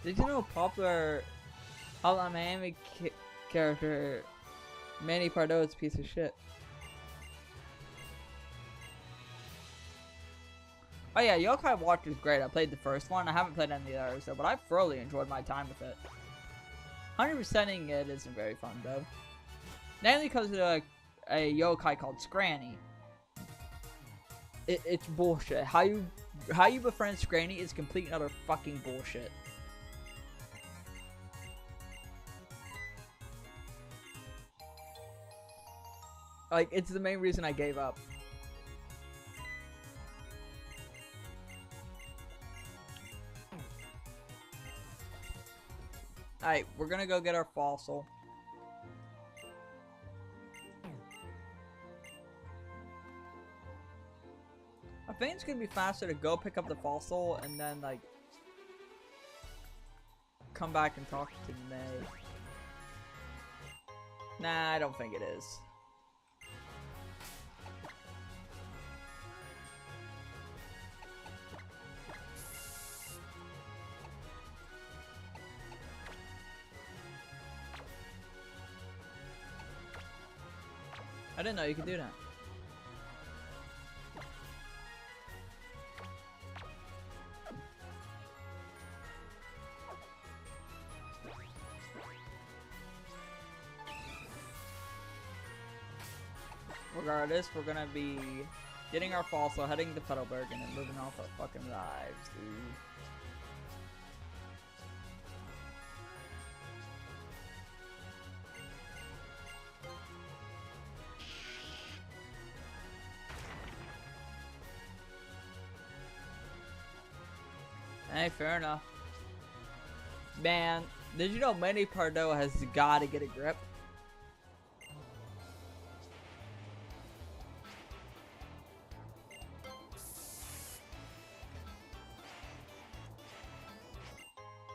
A: Did you know a popular Hotline Miami character, Manny Pardo, is a piece of shit? Oh yeah, Yokai Watch is great. I played the first one. I haven't played any of the others though, but I've thoroughly enjoyed my time with it. 100%ing it isn't very fun though. Mainly because of a yokai called Scranny. It's bullshit. How you befriend Scranny is complete and utter fucking bullshit. Like, it's the main reason I gave up. Alright, we're gonna go get our fossil. I think it's gonna be faster to go pick up the fossil and then, like, come back and talk to May. Nah, I don't think it is. I didn't know you could do that. Regardless, we're gonna be getting our fossil, heading to Petalburg, and then moving off our fucking lives, dude. Hey, fair enough. Man, did you know Manny Pardo has gotta get a grip?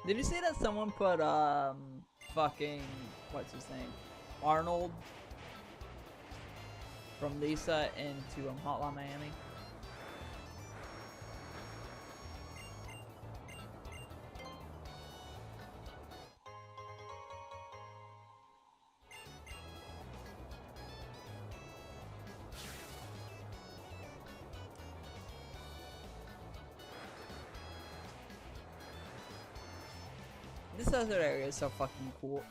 A: Did you see that someone put, fucking, what's his name? Arnold from Lisa into Hotline Miami? This other area is so fucking cool.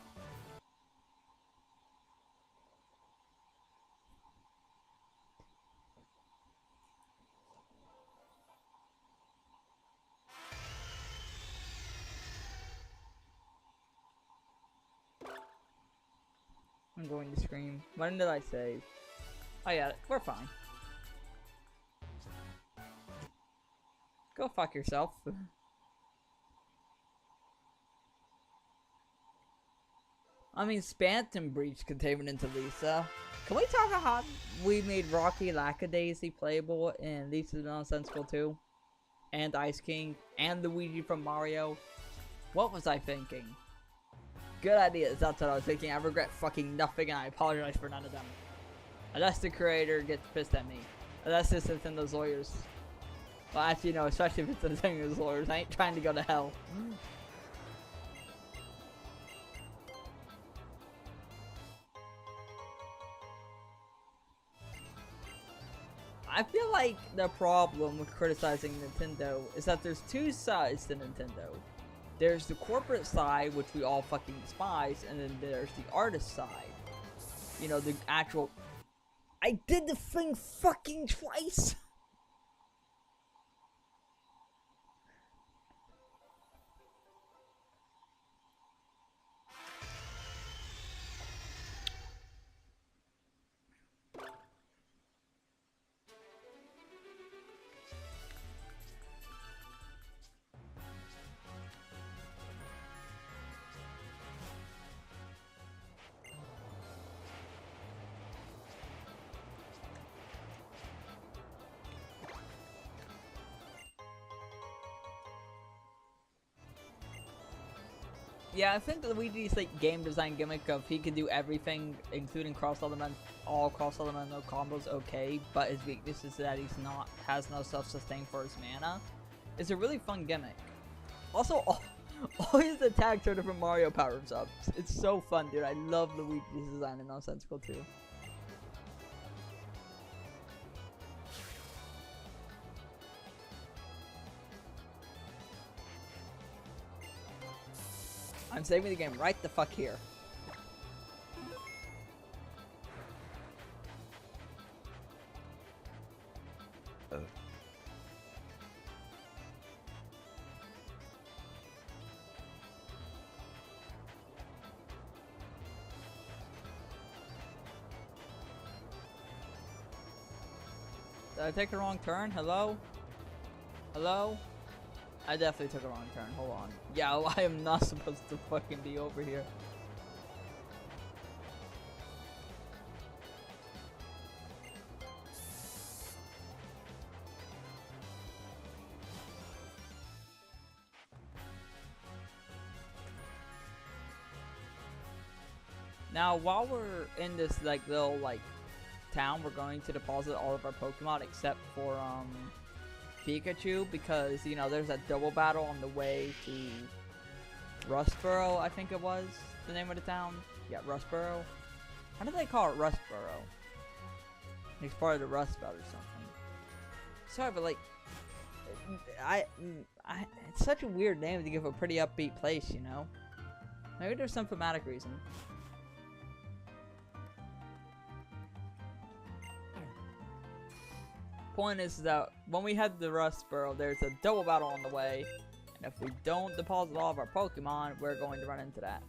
A: I'm going to scream. When did I save? Oh yeah, we're fine. Go fuck yourself. I mean, Spanton breached containment into Lisa. Can we talk about how we made Rocky Lackadaisy playable in Lisa's Nonsensical 2? And Ice King? And Luigi from Mario? What was I thinking? Good ideas, that's what I was thinking. I regret fucking nothing and I apologize for none of them. Unless the creator gets pissed at me. Unless it's Nintendo's lawyers. Well, actually, no, especially if it's Nintendo's lawyers. I ain't trying to go to hell. I feel like the problem with criticizing Nintendo is that there's two sides to Nintendo. There's the corporate side, which we all fucking despise, and then there's the artist side. You know, the actual... I did the thing fucking twice! Yeah, I think Luigi's like game design gimmick of he can do everything, including all cross-elemental combos, okay, but his weakness is that has no self-sustain for his mana. It's a really fun gimmick. Also, all his attacks are different Mario powers ups. It's so fun, dude. I love Luigi's design in Nonsensical too. I'm saving the game right the fuck here. Did I take a wrong turn? Hello? Hello? I definitely took a wrong turn. Hold on. Yeah, I am not supposed to fucking be over here. Now, while we're in this like little like town, we're going to deposit all of our Pokemon except for Pikachu, because you know there's a double battle on the way to Rustboro. I think it was the name of the town. Yeah, Rustboro. How do they call it Rustboro? It's part of the Rust Belt or something. Sorry, but like, it's such a weird name to give a pretty upbeat place, you know? Maybe there's some thematic reason. Point is that when we head to Rustboro, there's a double battle on the way, and if we don't deposit all of our Pokemon, we're going to run into that.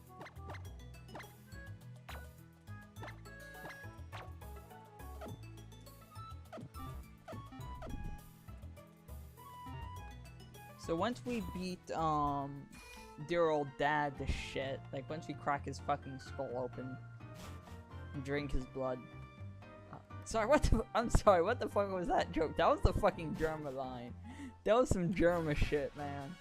A: So once we beat dear old dad to shit, like once we crack his fucking skull open and drink his blood. Sorry, I'm sorry, what the fuck was that joke? That was the fucking German line. That was some German shit, man.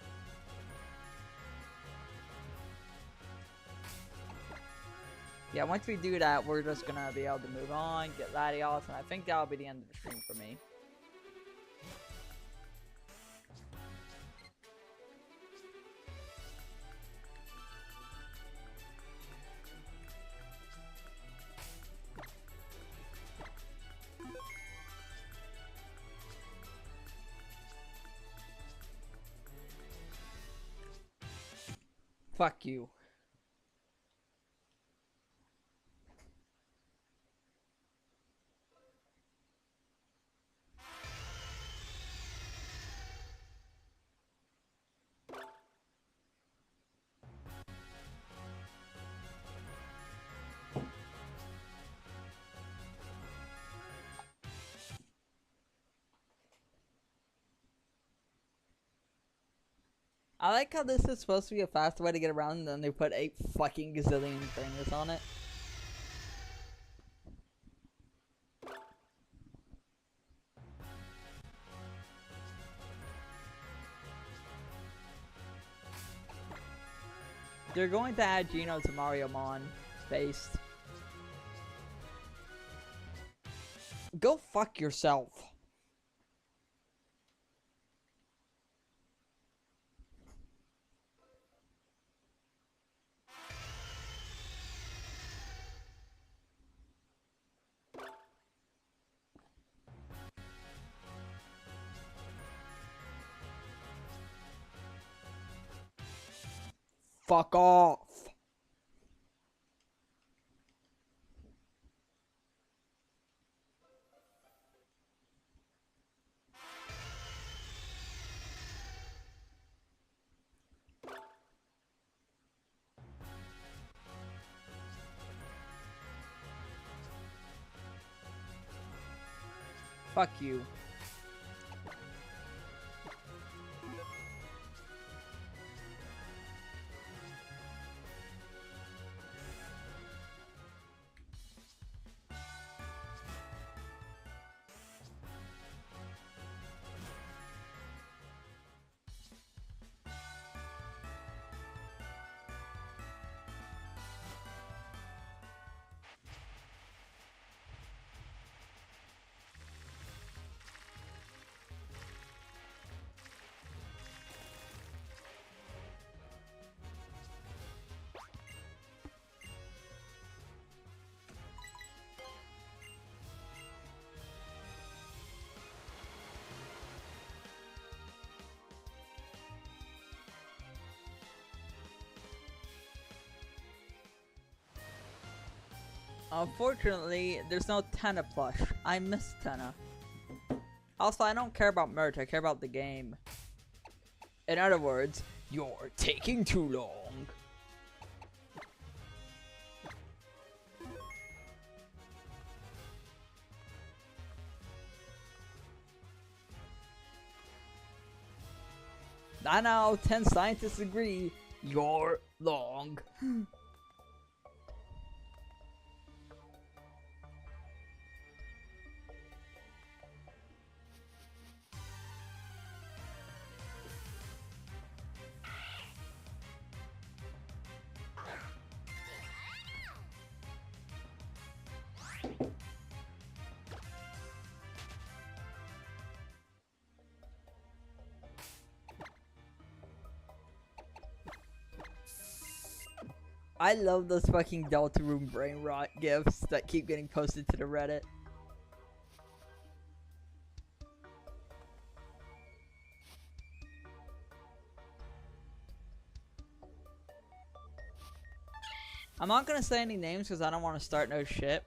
A: Yeah, once we do that, we're just gonna be able to move on, get Latios, and I think that'll be the end of the stream for me. Fuck you. I like how this is supposed to be a fast way to get around, and then they put 8 fucking gazillion things on it. They're going to add Geno to Mario Mon. Based. Go fuck yourself. Fuck off. Fuck you. Unfortunately, there's no Tenna plush. I miss Tenna. Also, I don't care about merch, I care about the game. In other words, you're taking too long. 9 out of 10 scientists agree you're wrong. I love those fucking Deltarune brain rot gifs that keep getting posted to the Reddit. I'm not gonna say any names because I don't want to start no shit.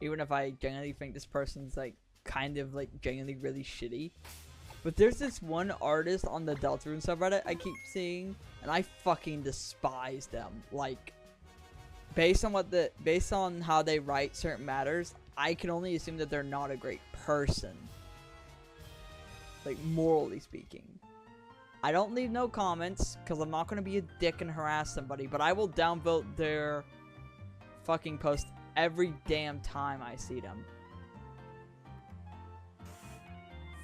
A: Even if I genuinely think this person's like kind of like genuinely really shitty. But there's this one artist on the Deltarune subreddit I keep seeing, and I fucking despise them. Like, based on how they write certain matters, I can only assume that they're not a great person. Like, morally speaking. I don't leave no comments, because I'm not going to be a dick and harass somebody, but I will downvote their fucking post every damn time I see them.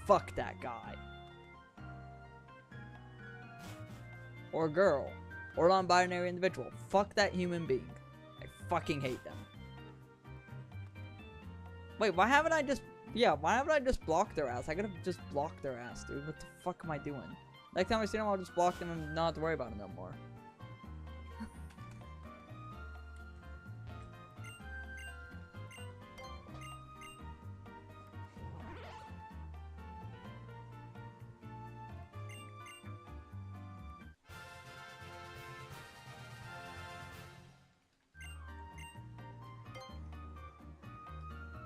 A: Fuck that guy. Or girl. Or non-binary individual. Fuck that human being. I fucking hate them. Wait, why haven't I just... Yeah, why haven't I just blocked their ass? I could have just blocked their ass, dude. What the fuck am I doing? Next time I see them, I'll just block them and not have to worry about them no more.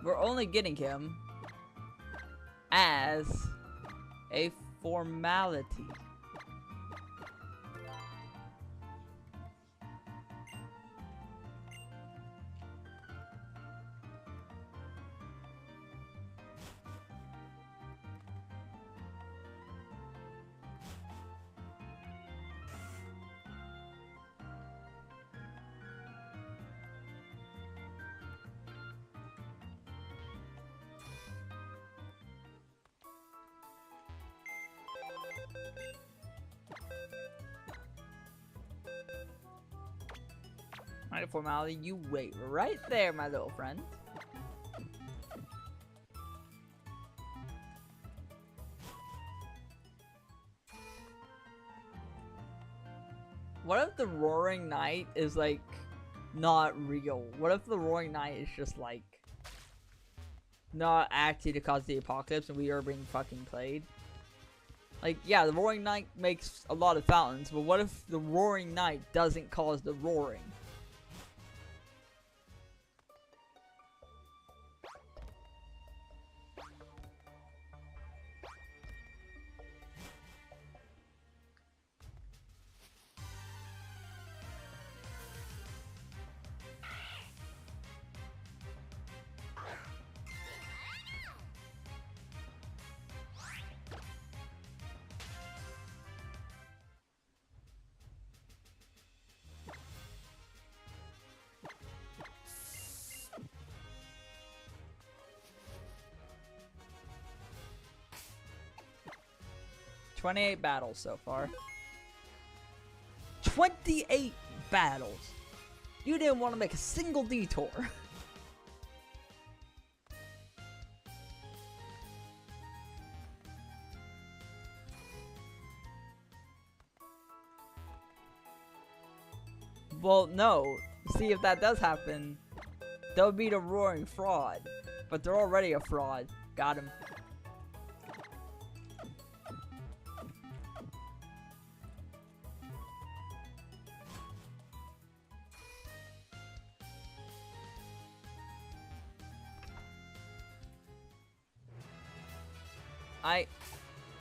A: We're only getting him as a formality. Alright, formality, you wait right there, my little friend. What if the Roaring Night is like not real? What if the Roaring Night is just like not actually to cause the apocalypse and we are being fucking played? Like, yeah, the Roaring Night makes a lot of fountains, but what if the Roaring Night doesn't cause the roaring? $28 battles so far. 28 battles! You didn't want to make a single detour. Well, no. See, if that does happen, they'll be the roaring fraud. But they're already a fraud. Got him.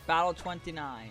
A: Battle 29.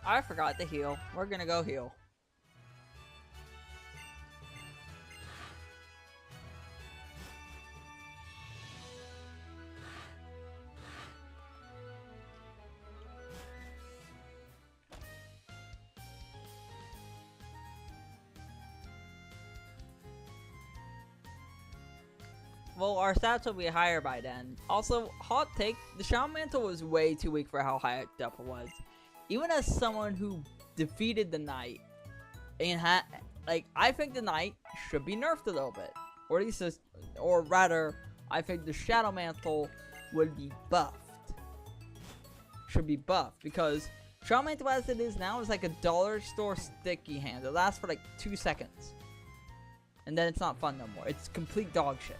A: I forgot to heal. We're gonna go heal. Well, our stats will be higher by then. Also, hot take, the Shadow Mantle was way too weak for how high up it was. Even as someone who defeated the Knight, and I think the Knight should be nerfed a little bit. Or at least, or rather, I think the Shadow Mantle would be buffed. Should be buffed, because Shadow Mantle as it is now is like a dollar store sticky hand. It lasts for like 2 seconds. And then it's not fun no more. It's complete dog shit.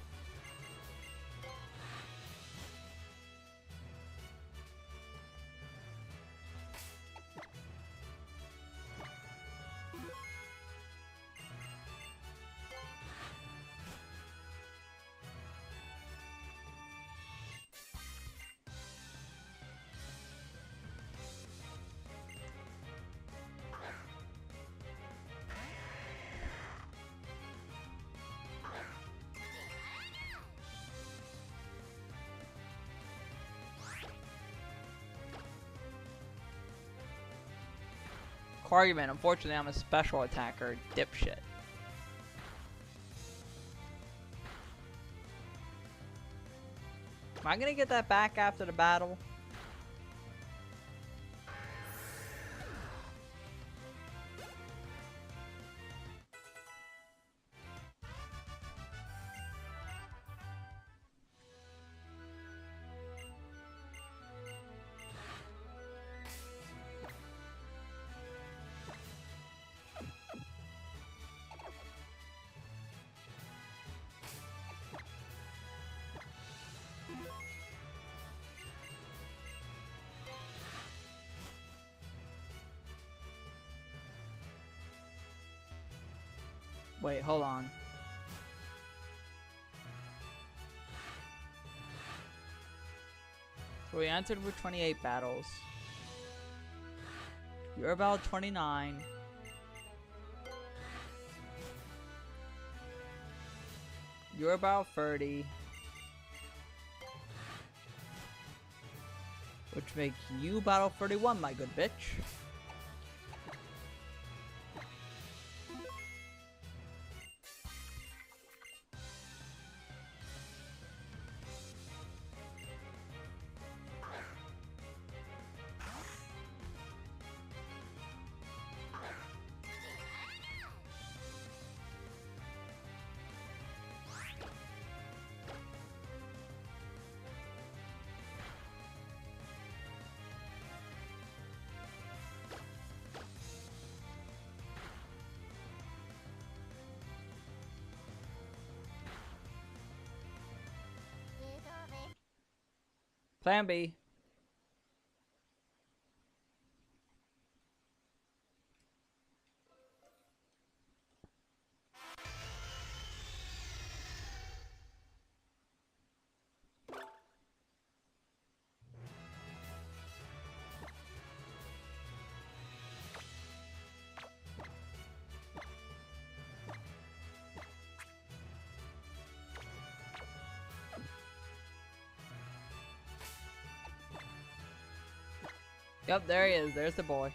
A: Argument. Unfortunately, I'm a special attacker, dipshit. Am I gonna get that back after the battle? Wait, hold on. So we entered with 28 battles. You're about 29. You're about 30. Which makes you battle 31, my good bitch. Plan B. Yep, there he is. There's the boy.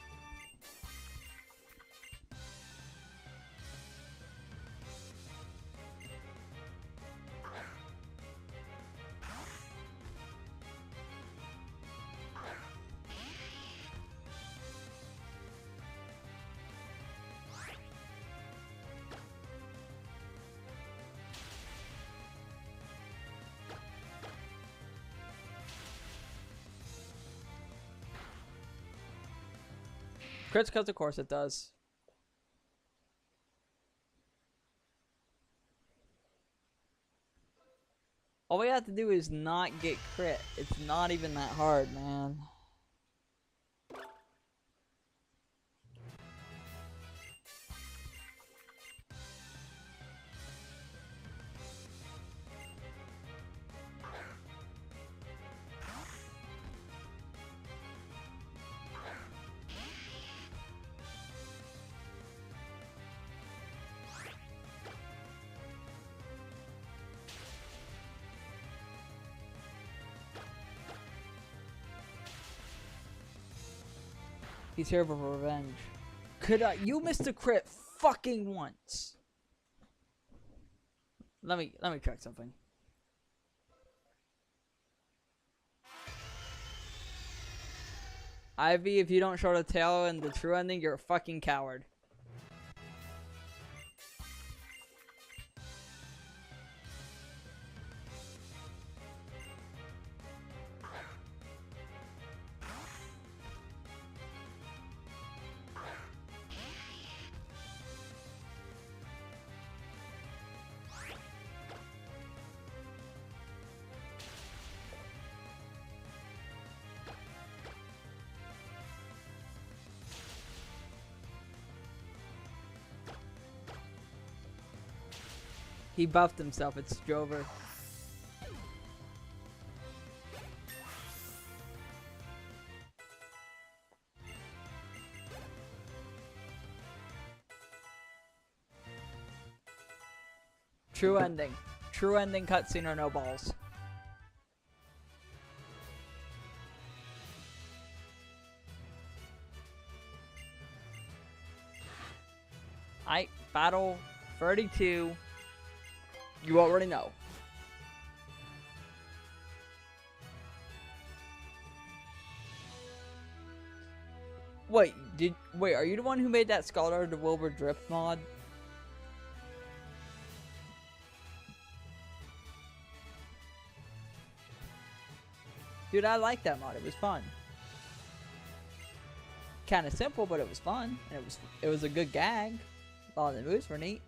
A: Crits because of course it does. All we have to do is not get crit. It's not even that hard, man. He's here for revenge. Could you missed a crit fucking once? Let me check something. Ivy, if you don't show the tail in the true ending, you're a fucking coward. He buffed himself, it's Jover. True ending. True ending cutscene or no balls. Battle 32. You already know. Wait, are you the one who made that Scholar the Wilbur Drift mod? Dude, I like that mod. It was fun. Kind of simple, but it was fun. And it was a good gag. All the moves were neat.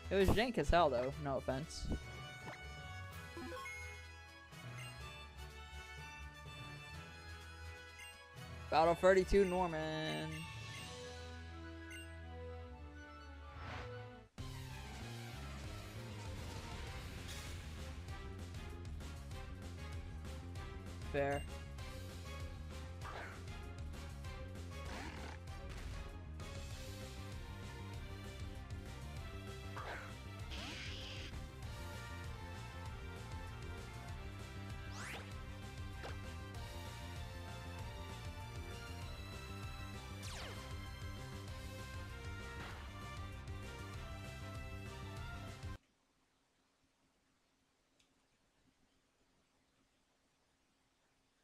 A: It was jank as hell, though. No offense. Battle 32, Norman. Fair.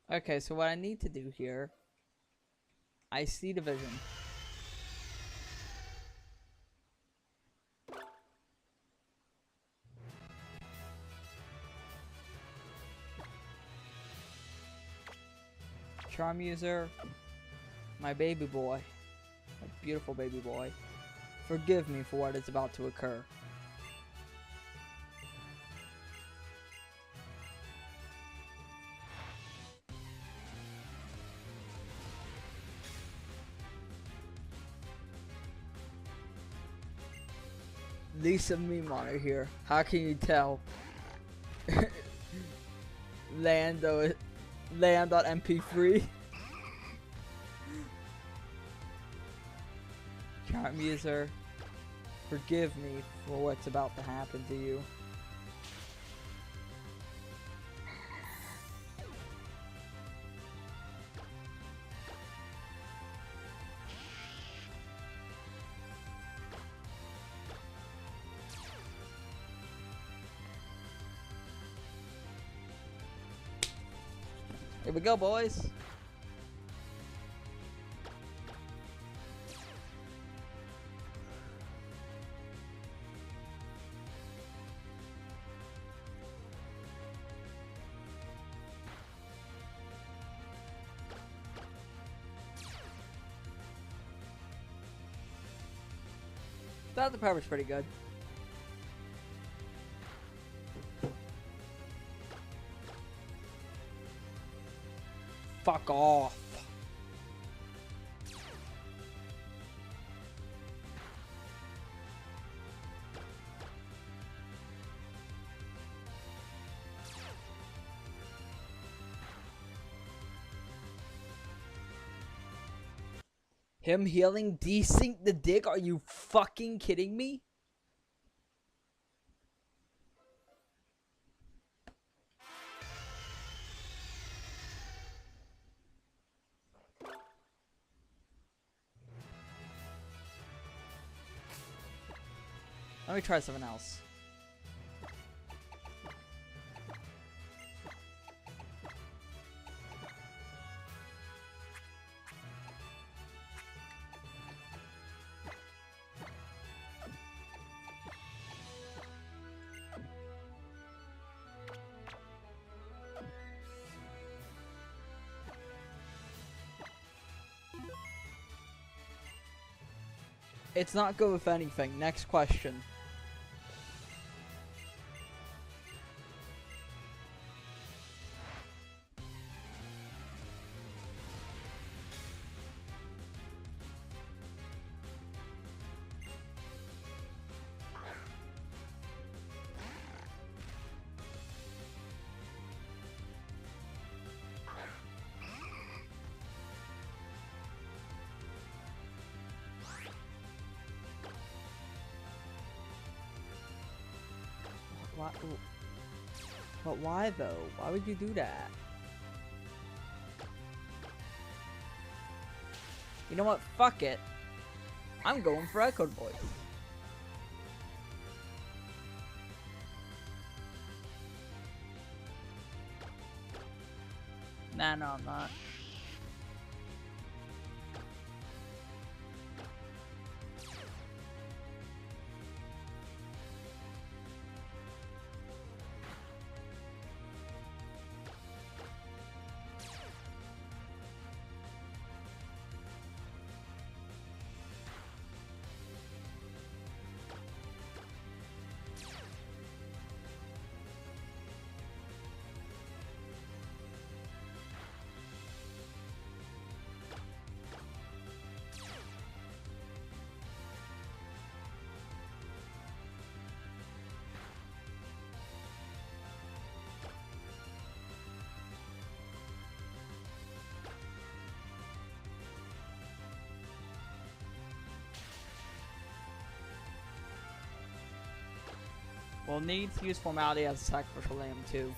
A: Okay, so what I need to do here, I see the vision. Charm user, my baby boy, my beautiful baby boy, forgive me for what is about to occur. Lisa meme on her here. How can you tell? Land on MP3. Charm user, forgive me for what's about to happen to you. Here we go, boys. That the power's pretty good. Fuck off. Him healing desync the dick? Are you fucking kidding me? Let me try something else. It's not good with anything. Next question. Why, but why though? Why would you do that? You know what? Fuck it. I'm going for Echo Voice. Nah, no, I'm not. We'll need to use Formality as a sacrificial lamb too.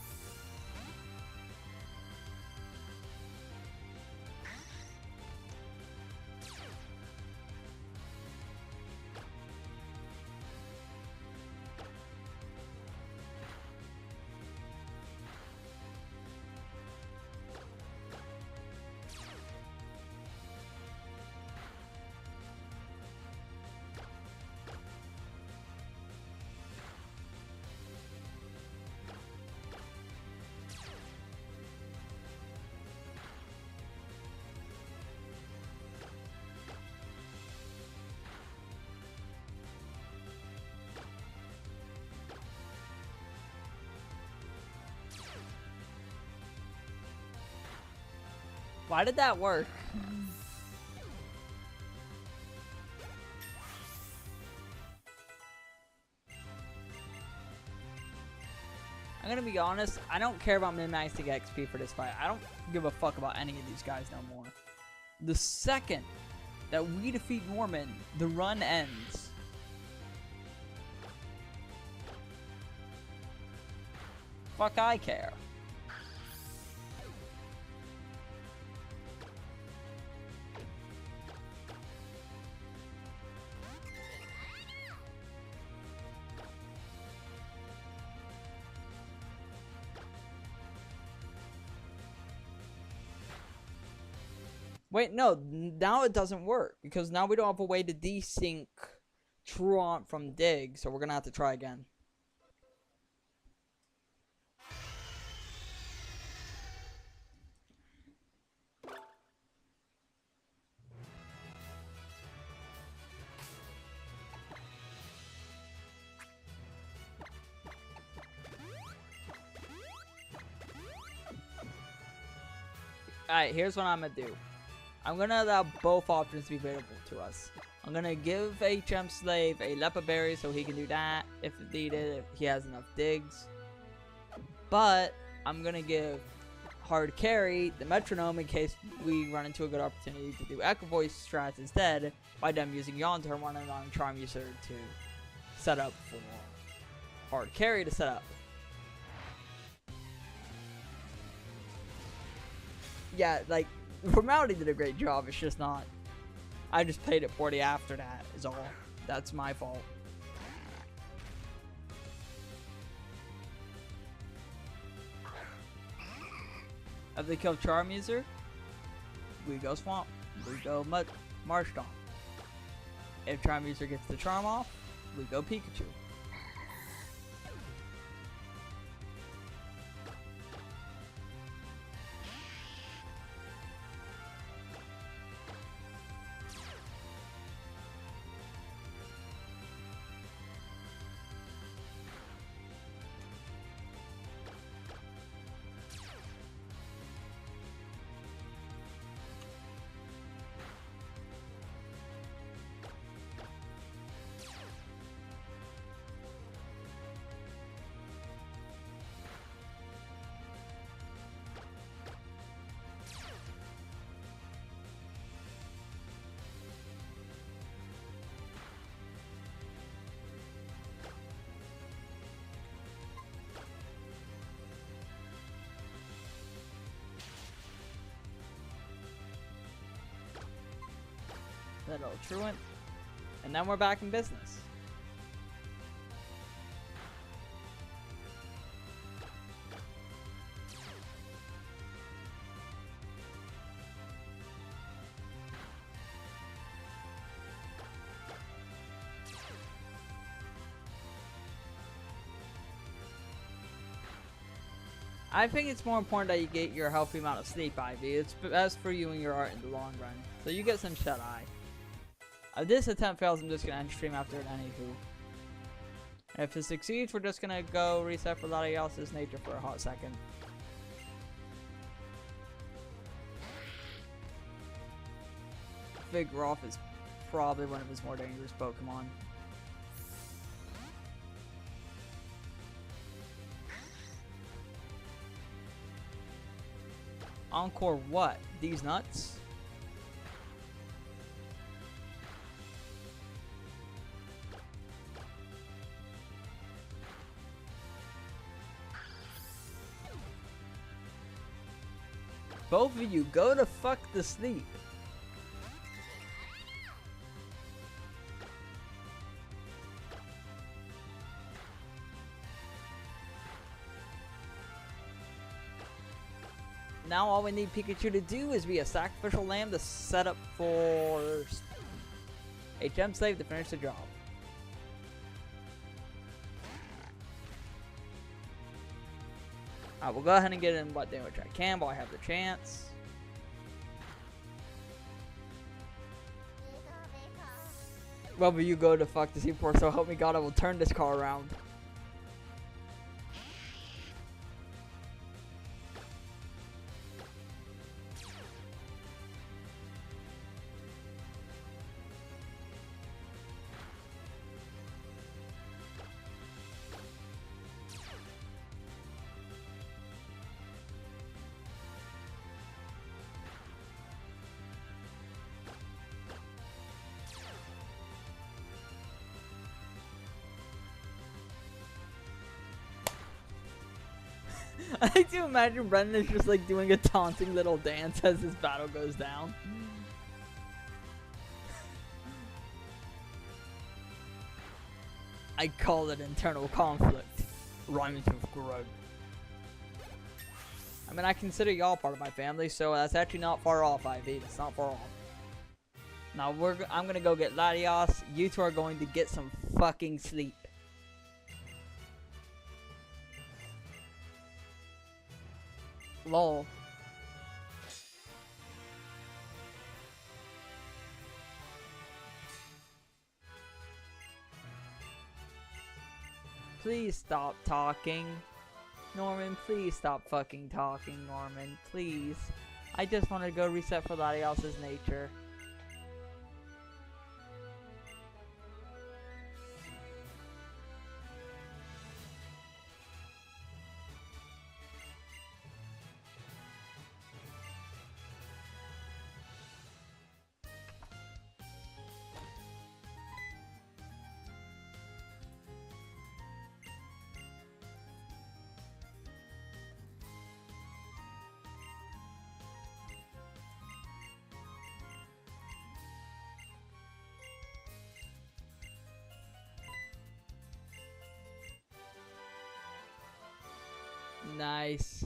A: Why did that work? I'm gonna be honest, I don't care about min-maxing XP for this fight. I don't give a fuck about any of these guys no more. The second that we defeat Norman, the run ends. Fuck I care. Wait, no, now it doesn't work, because now we don't have a way to desync Truant from Dig, so we're gonna have to try again. Alright, here's what I'm gonna do. I'm gonna allow both options to be available to us. I'm gonna give HM Slave a Lepa Berry so he can do that if needed, if he has enough digs. But I'm gonna give Hard Carry the Metronome in case we run into a good opportunity to do Echo Voice strats instead by them using Yawn turn 1 and on Charm User to set up for Hard Carry to set up. Yeah, like, Formality did a great job, it's just not. I just played it 40 after that, is all. That's my fault. If they kill Charmander, we go Swamp. We go Marsh Stomp. If Charmander gets the charm off, we go Pikachu. That old truant. And then we're back in business. I think it's more important that you get your healthy amount of sleep, Ivy. It's best for you and your art in the long run. So you get some shut-eye. If this attempt fails, I'm just gonna end stream after it anywho. If it succeeds, we're just gonna go reset for Latias's nature for a hot second. Vigoroth is probably one of his more dangerous Pokemon. Encore what? These nuts? Both of you, go to fuck to sleep. Now all we need Pikachu to do is be a sacrificial lamb to set up for a gem slave to finish the job. Alright, we'll go ahead and get in what damage I can while I have the chance. Well, but you go to fuck the seaport, so help me God, I will turn this car around. I like to imagine Brendan is just like doing a taunting little dance as this battle goes down. I call it internal conflict. Rhymes with grudge. I mean, I consider y'all part of my family, so that's actually not far off, Ivy. It's not far off. Now I'm gonna go get Latias. You two are going to get some fucking sleep. Lol. Please stop talking. Norman, please stop fucking talking, Norman. Please. I just want to go reset for Latias's nature. Nice.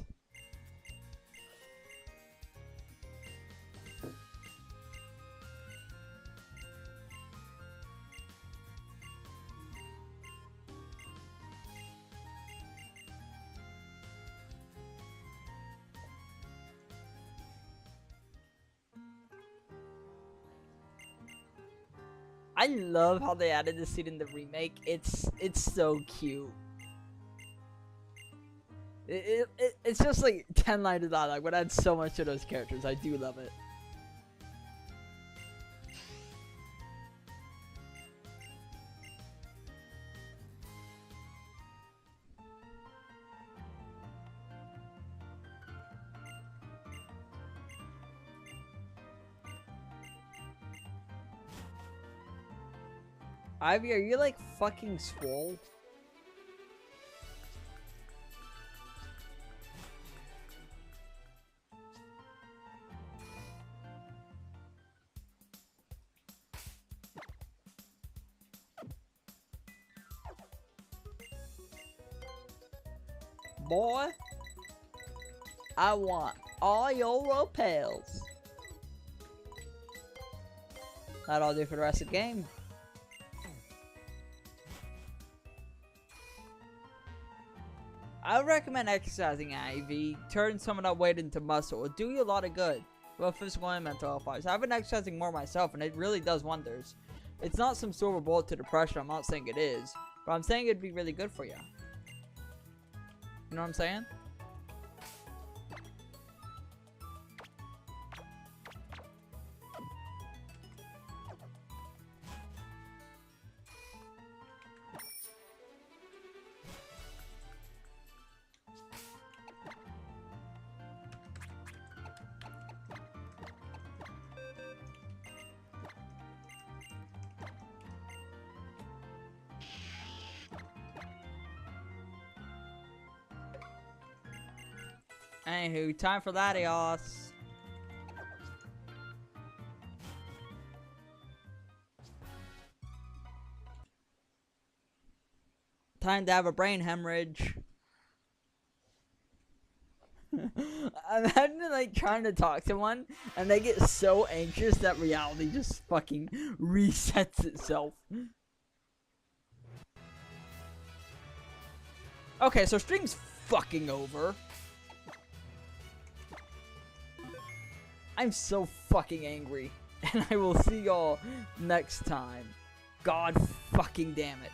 A: I love how they added this scene in the remake. It's so cute. It's just like 10 lines of dialogue, but adds so much to those characters. I do love it. Ivy, are you like fucking swole? Boy, I want all your repels. That'll all do for the rest of the game. I would recommend exercising, Ivy. Turn some of that weight into muscle. It'll do you a lot of good, both physical and mental health wise. I've been exercising more myself, and it really does wonders. It's not some silver bullet to depression. I'm not saying it is, but I'm saying it'd be really good for you. You know what I'm saying? Anywho, time for Latios. Time to have a brain hemorrhage. Imagine like trying to talk to one and they get so anxious that reality just fucking resets itself. Okay, so string's fucking over. I'm so fucking angry. And I will see y'all next time. God fucking damn it.